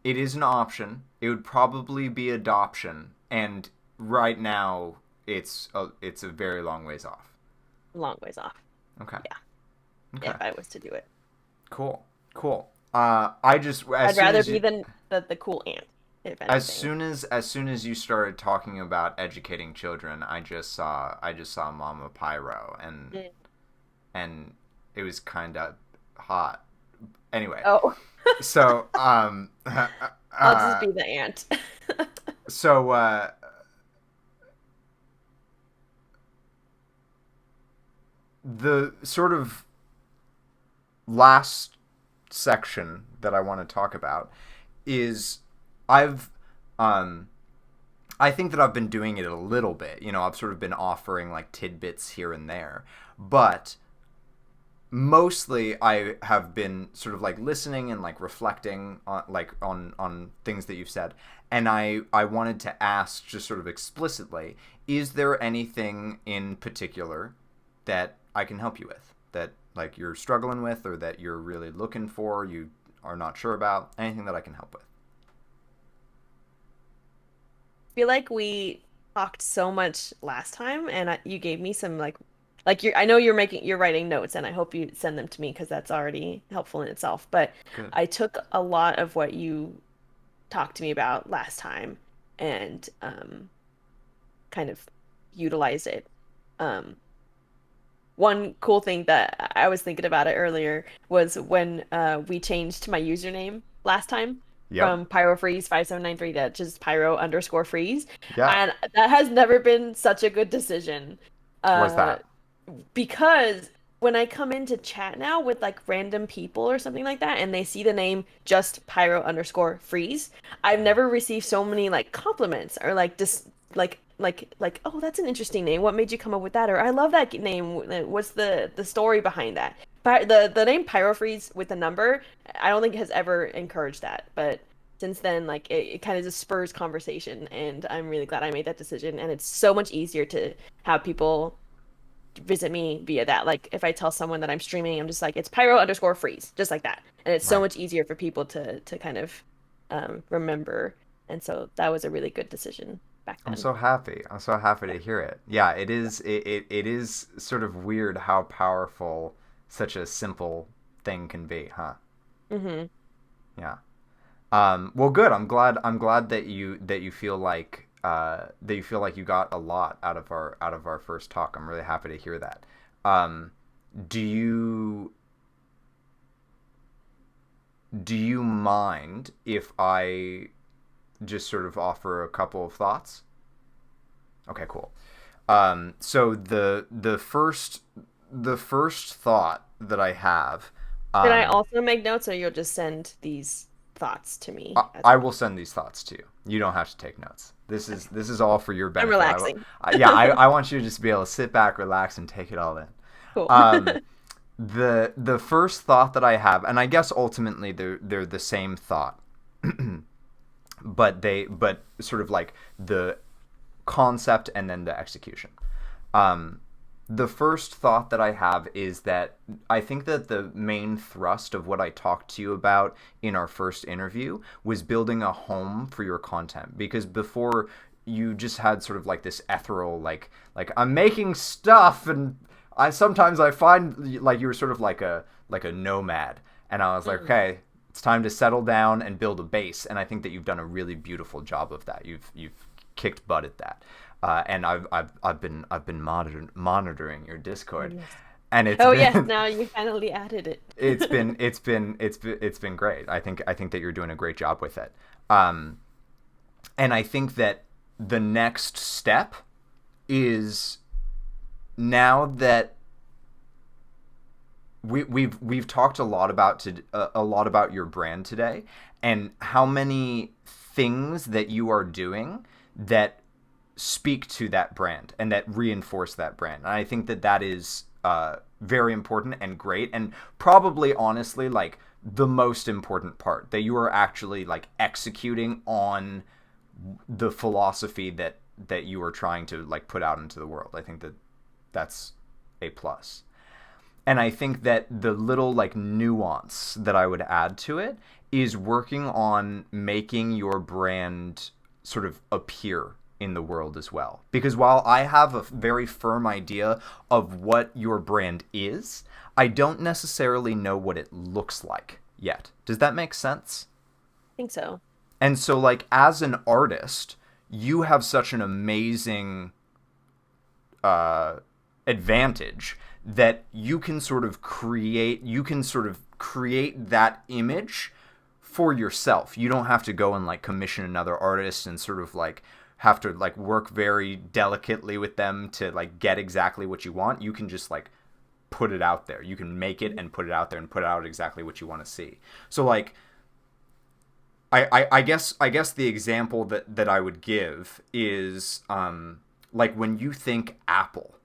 Speaker 1: it is an option. It would probably be adoption, and right now it's a very long ways off.
Speaker 2: long ways off.
Speaker 1: Okay.
Speaker 2: Yeah, if
Speaker 1: Okay.
Speaker 2: I was to do it.
Speaker 1: Cool. Cool. I just
Speaker 2: I'd rather be than the cool aunt, if anything.
Speaker 1: as soon as you started talking about educating children, I just saw Mama Pyro,
Speaker 2: Mm.
Speaker 1: and it was kind of hot. Anyway,
Speaker 2: Oh,
Speaker 1: so
Speaker 2: I'll just be the aunt.
Speaker 1: so the sort of last section that I want to talk about is I've um I think that I've been doing it a little bit. You know, I've sort of been offering like tidbits here and there, but mostly I have been sort of like listening and like reflecting on on things that you've said, and I wanted to ask just sort of explicitly, is there anything in particular that I can help you with, that like you're struggling with, or that you're really looking for, you are not sure about, anything that I can help with?
Speaker 2: Feel like we talked so much last time, and you gave me some like you're. I know you're writing notes, and I hope you send them to me because that's already helpful in itself. But
Speaker 1: Good.
Speaker 2: I took a lot of what you talked to me about last time and kind of utilize it. Um, One cool thing that I was thinking about it earlier was when we changed my username last time
Speaker 1: Yep.
Speaker 2: from Pyro Freeze 5793 to just Pyro underscore freeze.
Speaker 1: Yeah.
Speaker 2: And that has never been such a good decision.
Speaker 1: What's
Speaker 2: Uh,
Speaker 1: that?
Speaker 2: because when I come into chat now with like random people or something like that, and they see the name just Pyro underscore freeze, I've never received so many like compliments or like just like oh, that's an interesting name. What made you come up with that? Or I love that name. What's the story behind that? The name Pyro Freeze with a number, I don't think has ever encouraged that, but since then, like it kind of just spurs conversation, and I'm really glad I made that decision. And it's so much easier to have people visit me via that. Like if I tell someone that I'm streaming, I'm just like it's Pyro underscore freeze, just like that. And it's so
Speaker 1: Right.
Speaker 2: much easier for people to kind of remember. And so that was a really good decision back
Speaker 1: I'm
Speaker 2: then.
Speaker 1: so happy. I'm so happy
Speaker 2: Yeah.
Speaker 1: to hear it. Yeah, it is. It is sort of weird how powerful such a simple thing can be, huh?
Speaker 2: Hmm.
Speaker 1: Yeah. Well, good. I'm glad that you feel like you got a lot out of our first talk. I'm really happy to hear that. Um, do you do you mind if I just sort of offer a couple of thoughts? Okay, cool. So the first thought that I have,
Speaker 2: Can I
Speaker 1: um,
Speaker 2: also make notes, or you'll just send these thoughts to me as
Speaker 1: I will
Speaker 2: well?
Speaker 1: send these thoughts to you. You don't have to take notes.
Speaker 2: Okay.
Speaker 1: This is all for your
Speaker 2: I'm
Speaker 1: benefit.
Speaker 2: relaxing.
Speaker 1: Yeah, I want you to just be able to sit back, relax, and take it all in.
Speaker 2: Cool.
Speaker 1: Um, the first thought that I have, and I guess ultimately they're the same thought, but sort of like the concept and then the execution. Um, the first thought that I have is that I think that the main thrust of what I talked to you about in our first interview was building a home for your content, because before you just had sort of like this ethereal like I'm making stuff, and I find like you were sort of like a nomad, and I was like,
Speaker 2: Mm.
Speaker 1: okay, it's time to settle down and build a base, and I think that you've done a really beautiful job of that. You've kicked butt at that. And I've been monitoring your
Speaker 2: Oh
Speaker 1: Discord,
Speaker 2: yes.
Speaker 1: and it's
Speaker 2: Oh yes,
Speaker 1: been
Speaker 2: now you finally added it.
Speaker 1: it's been great. I think that you're doing a great job with it. Um, and I think that the next step is, now that we've talked a lot about a lot about your brand today, and how many things that you are doing that speak to that brand and that reinforce that brand. And I think that that is very important and great, and probably honestly like the most important part, that you are actually like executing on the philosophy that you are trying to like put out into the world. I think that that's a plus. And I think that the little like nuance that I would add to it is working on making your brand sort of appear in the world as well. Because while I have a very firm idea of what your brand is, I don't necessarily know what it looks like yet. Does that make sense?
Speaker 2: I think so.
Speaker 1: And so, like, as an artist, you have such an amazing advantage that you can sort of create that image for yourself. You don't have to go and like commission another artist and sort of like have to like work very delicately with them to like get exactly what you want. You can just like put it out there. You can make it and put it out there and put out exactly what you want to see. So like I guess the example that I would give is like when you think Apple,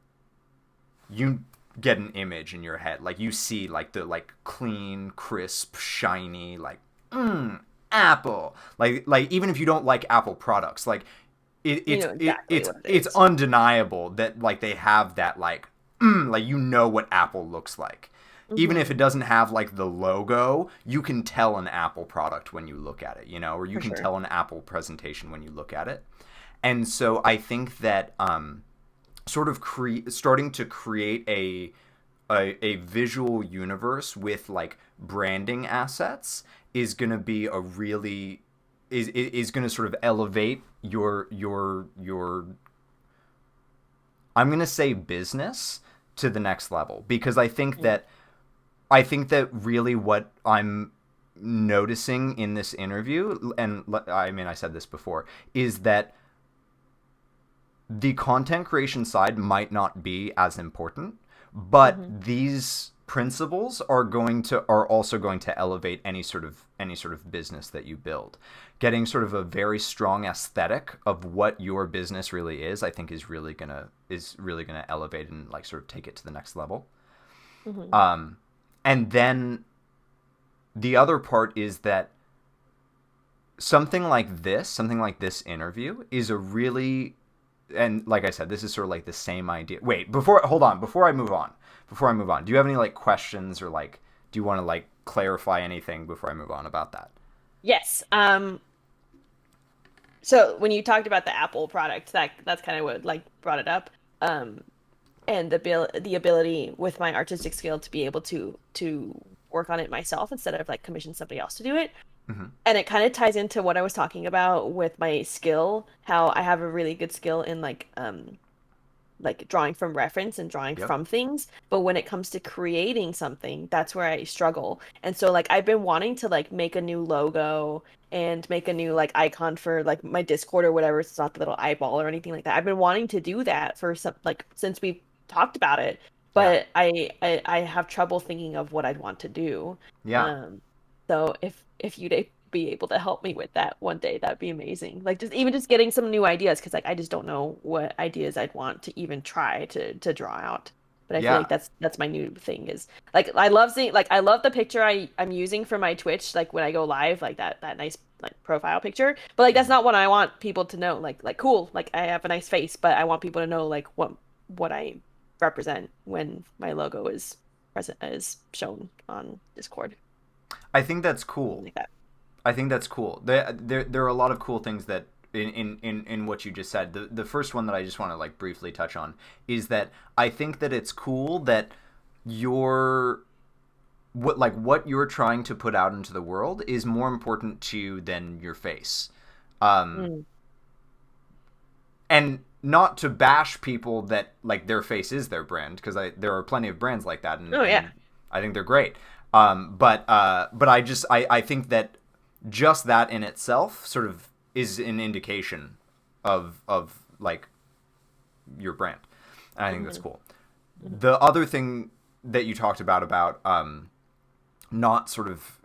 Speaker 1: you get an image in your head. Like you see like the like clean, crisp, shiny, like Apple. Like even if you don't like Apple products, like it's undeniable that like they have that like like you know what Apple looks like. Mm-hmm. Even if it doesn't have like the logo, you can tell an Apple product when you look at it, you know, or you can tell an Apple presentation when you look at it. And so I think that sort of starting to create a visual universe with like branding assets is going to be a really is going to sort of elevate your I'm going to say business to the next level, because I think that really what I'm noticing in this interview, and I mean I said this before, is that the content creation side might not be as important, but these principles are also going to elevate any sort of business that you build. Getting sort of a very strong aesthetic of what your business really is, I think is really gonna elevate and like sort of take it to the next level. And then the other part is that something like this interview is a really, and like I said, this is sort of like the same idea. Wait, before I move on, do you have any like questions, or like do you want to like clarify anything before I move on about that?
Speaker 2: Yes. So when you talked about the Apple product, that's kind of what like brought it up. And the ability with my artistic skill to be able to work on it myself instead of like commission somebody else to do it. And it kind of ties into what I was talking about with my skill, how I have a really good skill in like drawing from reference and drawing from things, but when it comes to creating something, that's where I struggle. And so like I've been wanting to like make a new logo and make a new like icon for like my Discord or whatever. It's not the little eyeball or anything like that. I've been wanting to do that for some like since we talked about it, but I have trouble thinking of what I'd want to do. So if you'd be able to help me with that one day, that'd be amazing. Like just getting some new ideas, because like I just don't know what ideas I'd want to even try to draw out. But I feel like that's my new thing is like I love the picture I'm using for my Twitch, like when I go live, like that nice like profile picture. But like that's not what I want people to know. Like cool, like I have a nice face, but I want people to know like what I represent when my logo is shown on Discord.
Speaker 1: I think that's cool.
Speaker 2: Like that.
Speaker 1: I think that's cool. There are a lot of cool things that in what you just said. The first one that I just want to like briefly touch on is that I think that it's cool that what you're trying to put out into the world is more important to you than your face. And not to bash people that like their face is their brand, because there are plenty of brands like that, and I think they're great. But I think that just that in itself sort of is an indication of like your brand, and I think that's cool. The other thing that you talked about not sort of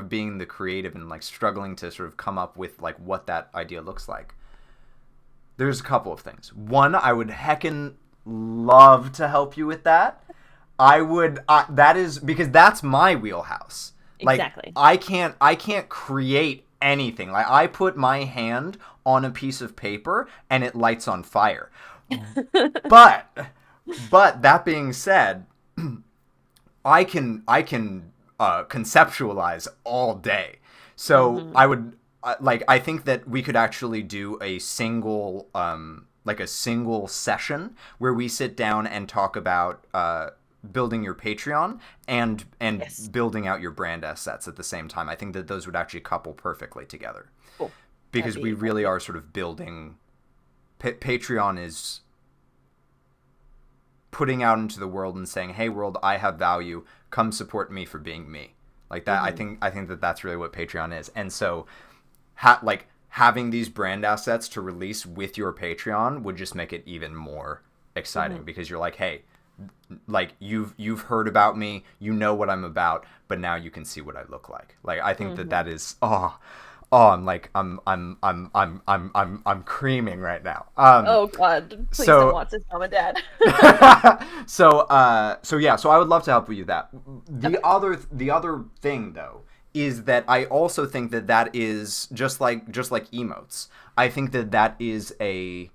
Speaker 1: being the creative and like struggling to sort of come up with like what that idea looks like. There's a couple of things. One, I would heckin' love to help you with that. I would, that is, because that's my wheelhouse. Like
Speaker 2: Exactly.
Speaker 1: I can't create anything. Like I put my hand on a piece of paper and it lights on fire. But that being said, I can conceptualize all day. So
Speaker 2: Hmm.
Speaker 1: I would like I think that we could actually do a single like a single session where we sit down and talk about building your Patreon and
Speaker 2: Yes.
Speaker 1: building out your brand assets at the same time. I think that those would actually couple perfectly together
Speaker 2: Cool.
Speaker 1: because we
Speaker 2: That'd
Speaker 1: really
Speaker 2: be
Speaker 1: are sort of building. Patreon is putting out into the world and saying, "Hey, world, I have value. Come support me for being me." Like that. I
Speaker 2: hmm
Speaker 1: think I think that that's really what Patreon is. And so, like having these brand assets to release with your Patreon would just make it even more
Speaker 2: hmm
Speaker 1: exciting because you're like, "Hey, like you've heard about me, you know what I'm about, but now you can see what I look like." Like I think that
Speaker 2: hmm
Speaker 1: that is I'm like I'm creaming right now.
Speaker 2: Oh God, please don't
Speaker 1: So
Speaker 2: watch this, mom and dad.
Speaker 1: so yeah, so I would love to help you with that.
Speaker 2: Okay.
Speaker 1: The other thing though is that I also think that that is just like emotes. I think that that is a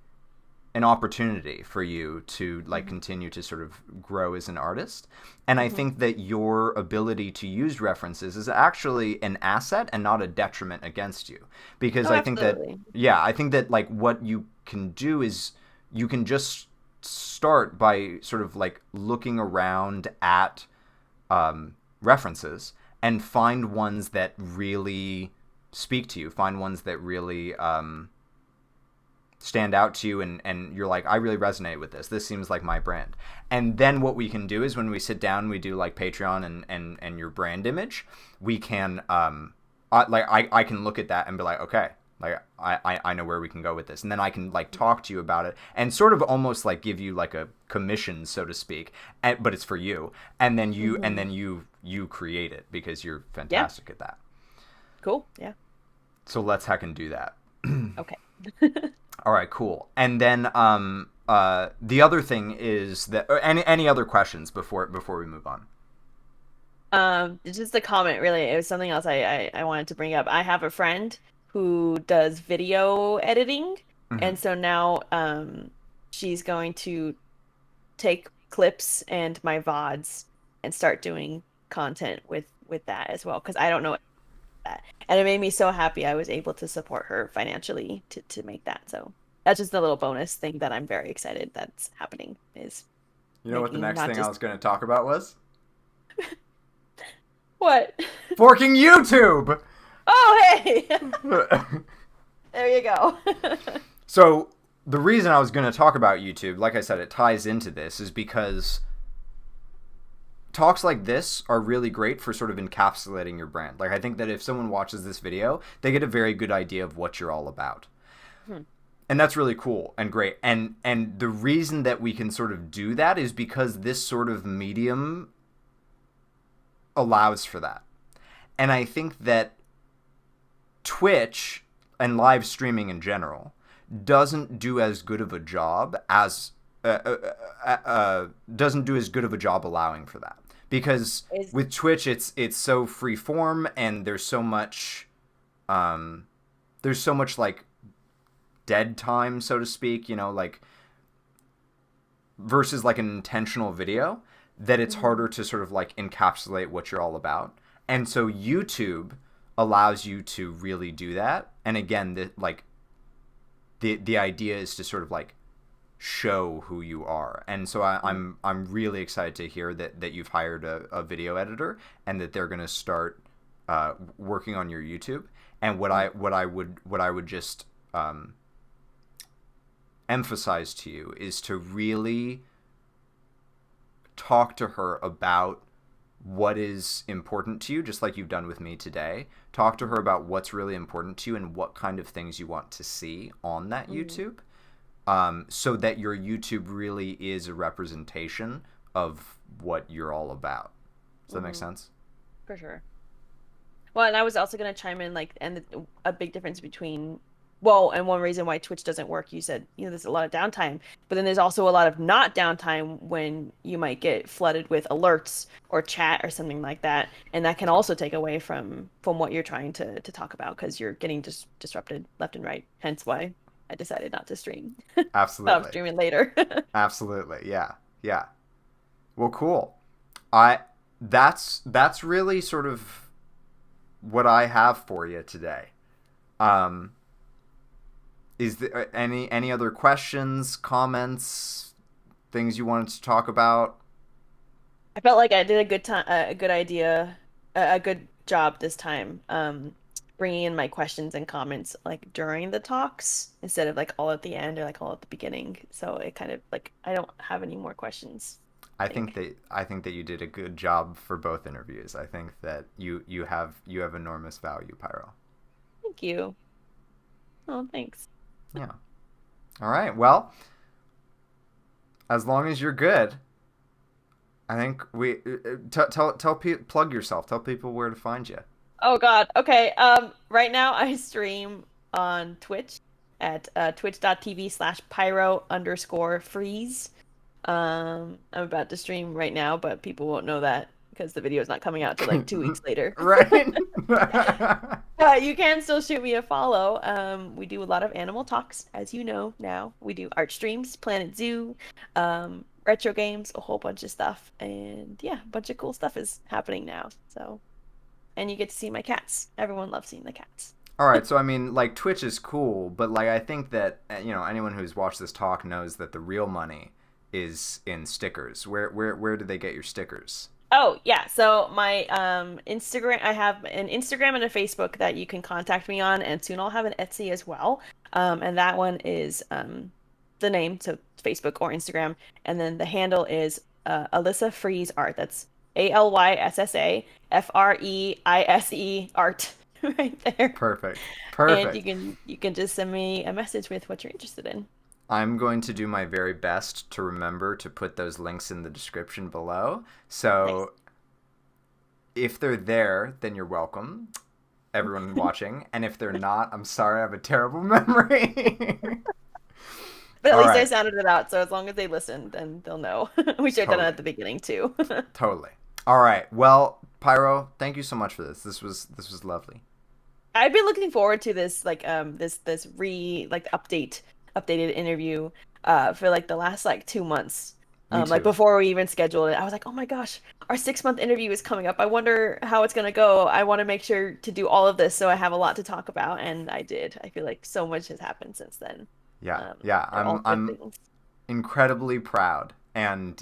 Speaker 1: an opportunity for you to like
Speaker 2: hmm
Speaker 1: continue to sort of grow as an artist. And I
Speaker 2: hmm
Speaker 1: think that your ability to use references is actually an asset and not a detriment against you. Because
Speaker 2: Oh,
Speaker 1: I think that,
Speaker 2: absolutely.
Speaker 1: yeah, I think that like what you can do is you can just start by sort of like looking around at references and find ones that really speak to you, find ones that really stand out to you and you're like, I really resonate with this. This seems like my brand. And then what we can do is when we sit down, we do like Patreon and your brand image, we can I can look at that and be like, okay, like I know where we can go with this. And then I can like talk to you about it and sort of almost like give you like a commission, so to speak. But it's for you. And then
Speaker 2: hmm
Speaker 1: you create it because you're
Speaker 2: Yeah.
Speaker 1: fantastic at that.
Speaker 2: Cool. Yeah.
Speaker 1: So let's heckin' do that.
Speaker 2: Okay.
Speaker 1: All right, cool. And then the other thing is that any other questions before we move on?
Speaker 2: It's just a comment, really. It was something else I wanted to bring up. I have a friend who does video editing,
Speaker 1: Mm-hmm.
Speaker 2: and so now she's going to take clips and my VODs and start doing content with that as well because I don't know that. And it made me so happy I was able to support her financially to make that. So that's just a little bonus thing that I'm very excited that's happening is
Speaker 1: You know what the
Speaker 2: making
Speaker 1: next
Speaker 2: not
Speaker 1: thing I
Speaker 2: just
Speaker 1: was going to talk about was?
Speaker 2: what?
Speaker 1: Forking YouTube.
Speaker 2: Oh, hey. There you go.
Speaker 1: So the reason I was going to talk about YouTube, like I said, it ties into this, is because talks like this are really great for sort of encapsulating your brand. Like I think that if someone watches this video, they get a very good idea of what you're all about.
Speaker 2: Hmm.
Speaker 1: And that's really cool and great. And the reason that we can sort of do that is because this sort of medium allows for that. And I think that Twitch and live streaming in general doesn't do as good of a job as doesn't do as good of a job allowing for that because
Speaker 2: Is
Speaker 1: with Twitch it's so free form and um, there's so much like dead time, so to speak, you know, like versus like an intentional video that it's
Speaker 2: Mhm.
Speaker 1: harder to sort of like encapsulate what you're all about. And so YouTube allows you to really do that. And again, the idea is to sort of like show who you are. And so
Speaker 2: Mhm.
Speaker 1: I'm really excited to hear that you've hired a video editor and that they're going to start working on your YouTube. And
Speaker 2: Mhm.
Speaker 1: what I would just emphasize to you is to really talk to her about what is important to you, just like you've done with me today. Talk to her
Speaker 2: Mhm.
Speaker 1: about what's really important to you and what kind of things you want to see on that
Speaker 2: Mhm.
Speaker 1: YouTube, so that your YouTube really is a representation of what you're all about. Does that make
Speaker 2: Mhm.
Speaker 1: sense?
Speaker 2: For sure. Well, and I was also going to chime in like, and a big difference between well, and one reason why Twitch doesn't work, you said, there's a lot of downtime, but then there's also a lot of not downtime when you might get flooded with alerts or chat or something like that, and that can also take away from what you're trying to talk about because you're getting disrupted left and right. Hence why I decided not to stream. But I'm
Speaker 1: Absolutely.
Speaker 2: streaming later.
Speaker 1: Absolutely. Yeah. Yeah. Well, cool. I that's really sort of what I have for you today. Um, is there any other questions, comments, things you wanted to talk about?
Speaker 2: I felt like I did a good time, a good idea, a good job this time, bringing in my questions and comments like during the talks instead of like all at the end or like all at the beginning. So it kind of like I don't have any more questions, I think.
Speaker 1: I think that you did a good job for both interviews. I think that you have enormous value, Pyro.
Speaker 2: Thank you. Oh, thanks.
Speaker 1: Yeah. All right. Well, as long as you're good, I think we plug yourself. Tell people where to find you.
Speaker 2: Oh God. Okay. Right now I stream on Twitch at twitch.tv/pyro_freeze. I'm about to stream right now, but people won't know that because the video is not coming out till like 2 weeks later.
Speaker 1: Right.
Speaker 2: You can still shoot me a follow. We do a lot of animal talks, as you know now. We do art streams, Planet Zoo, retro games, a whole bunch of stuff. And yeah, a bunch of cool stuff is happening now. So, and you get to see my cats. Everyone loves seeing the cats.
Speaker 1: All right, so I mean, like Twitch is cool, but like I think that anyone who's watched this talk knows that the real money is in stickers. Where do they get your stickers?
Speaker 2: Oh, yeah. So my Instagram, I have an Instagram and a Facebook that you can contact me on, and soon I'll have an Etsy as well. And that one is the name, so Facebook or Instagram, and then the handle is Alyssa Freeze Art. That's ALYSSAFREISE Art right there.
Speaker 1: Perfect.
Speaker 2: And
Speaker 1: Perfect.
Speaker 2: you can just send me a message with what you're interested in.
Speaker 1: I'm going to do my very best to remember to put those links in the description below. So
Speaker 2: Nice.
Speaker 1: if they're there, then you're welcome, everyone watching. And if they're not, I'm sorry, I have a terrible memory.
Speaker 2: But at
Speaker 1: All
Speaker 2: least I
Speaker 1: right.
Speaker 2: sounded it out, so as long as they listen, then they'll know. We should have done it
Speaker 1: Totally.
Speaker 2: at the beginning too.
Speaker 1: Totally. All right. Well, Pyro, thank you so much for this. This was lovely.
Speaker 2: I've been looking forward to this this like updated interview for like the last like 2 months.
Speaker 1: Me
Speaker 2: Like
Speaker 1: too.
Speaker 2: before we even scheduled it, I was like, oh my gosh, our 6 month interview is coming up. I wonder how it's gonna go. I want to make sure to do all of this so I have a lot to talk about, and I did. I feel like so much has happened since then.
Speaker 1: Yeah. Yeah.
Speaker 2: They're all good
Speaker 1: I'm
Speaker 2: things.
Speaker 1: incredibly proud, and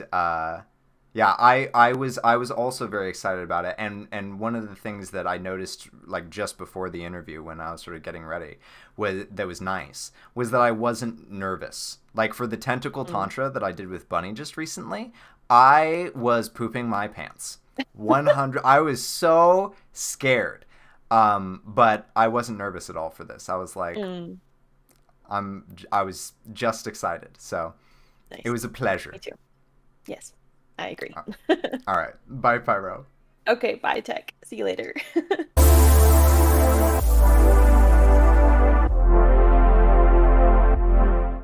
Speaker 1: yeah, I was also very excited about it, and one of the things that I noticed like just before the interview when I was sort of getting ready was nice was that I wasn't nervous. Like for the tentacle
Speaker 2: Mm.
Speaker 1: tantra that I did with Bunny just recently, I was pooping my pants. 100. I was so scared. But I wasn't nervous at all for this. I was like,
Speaker 2: Mm.
Speaker 1: I was just excited. So it
Speaker 2: Nice.
Speaker 1: was a pleasure.
Speaker 2: Me too. Yes, I agree.
Speaker 1: All right. Bye, Pyro.
Speaker 2: Okay, bye, Tech. See you later.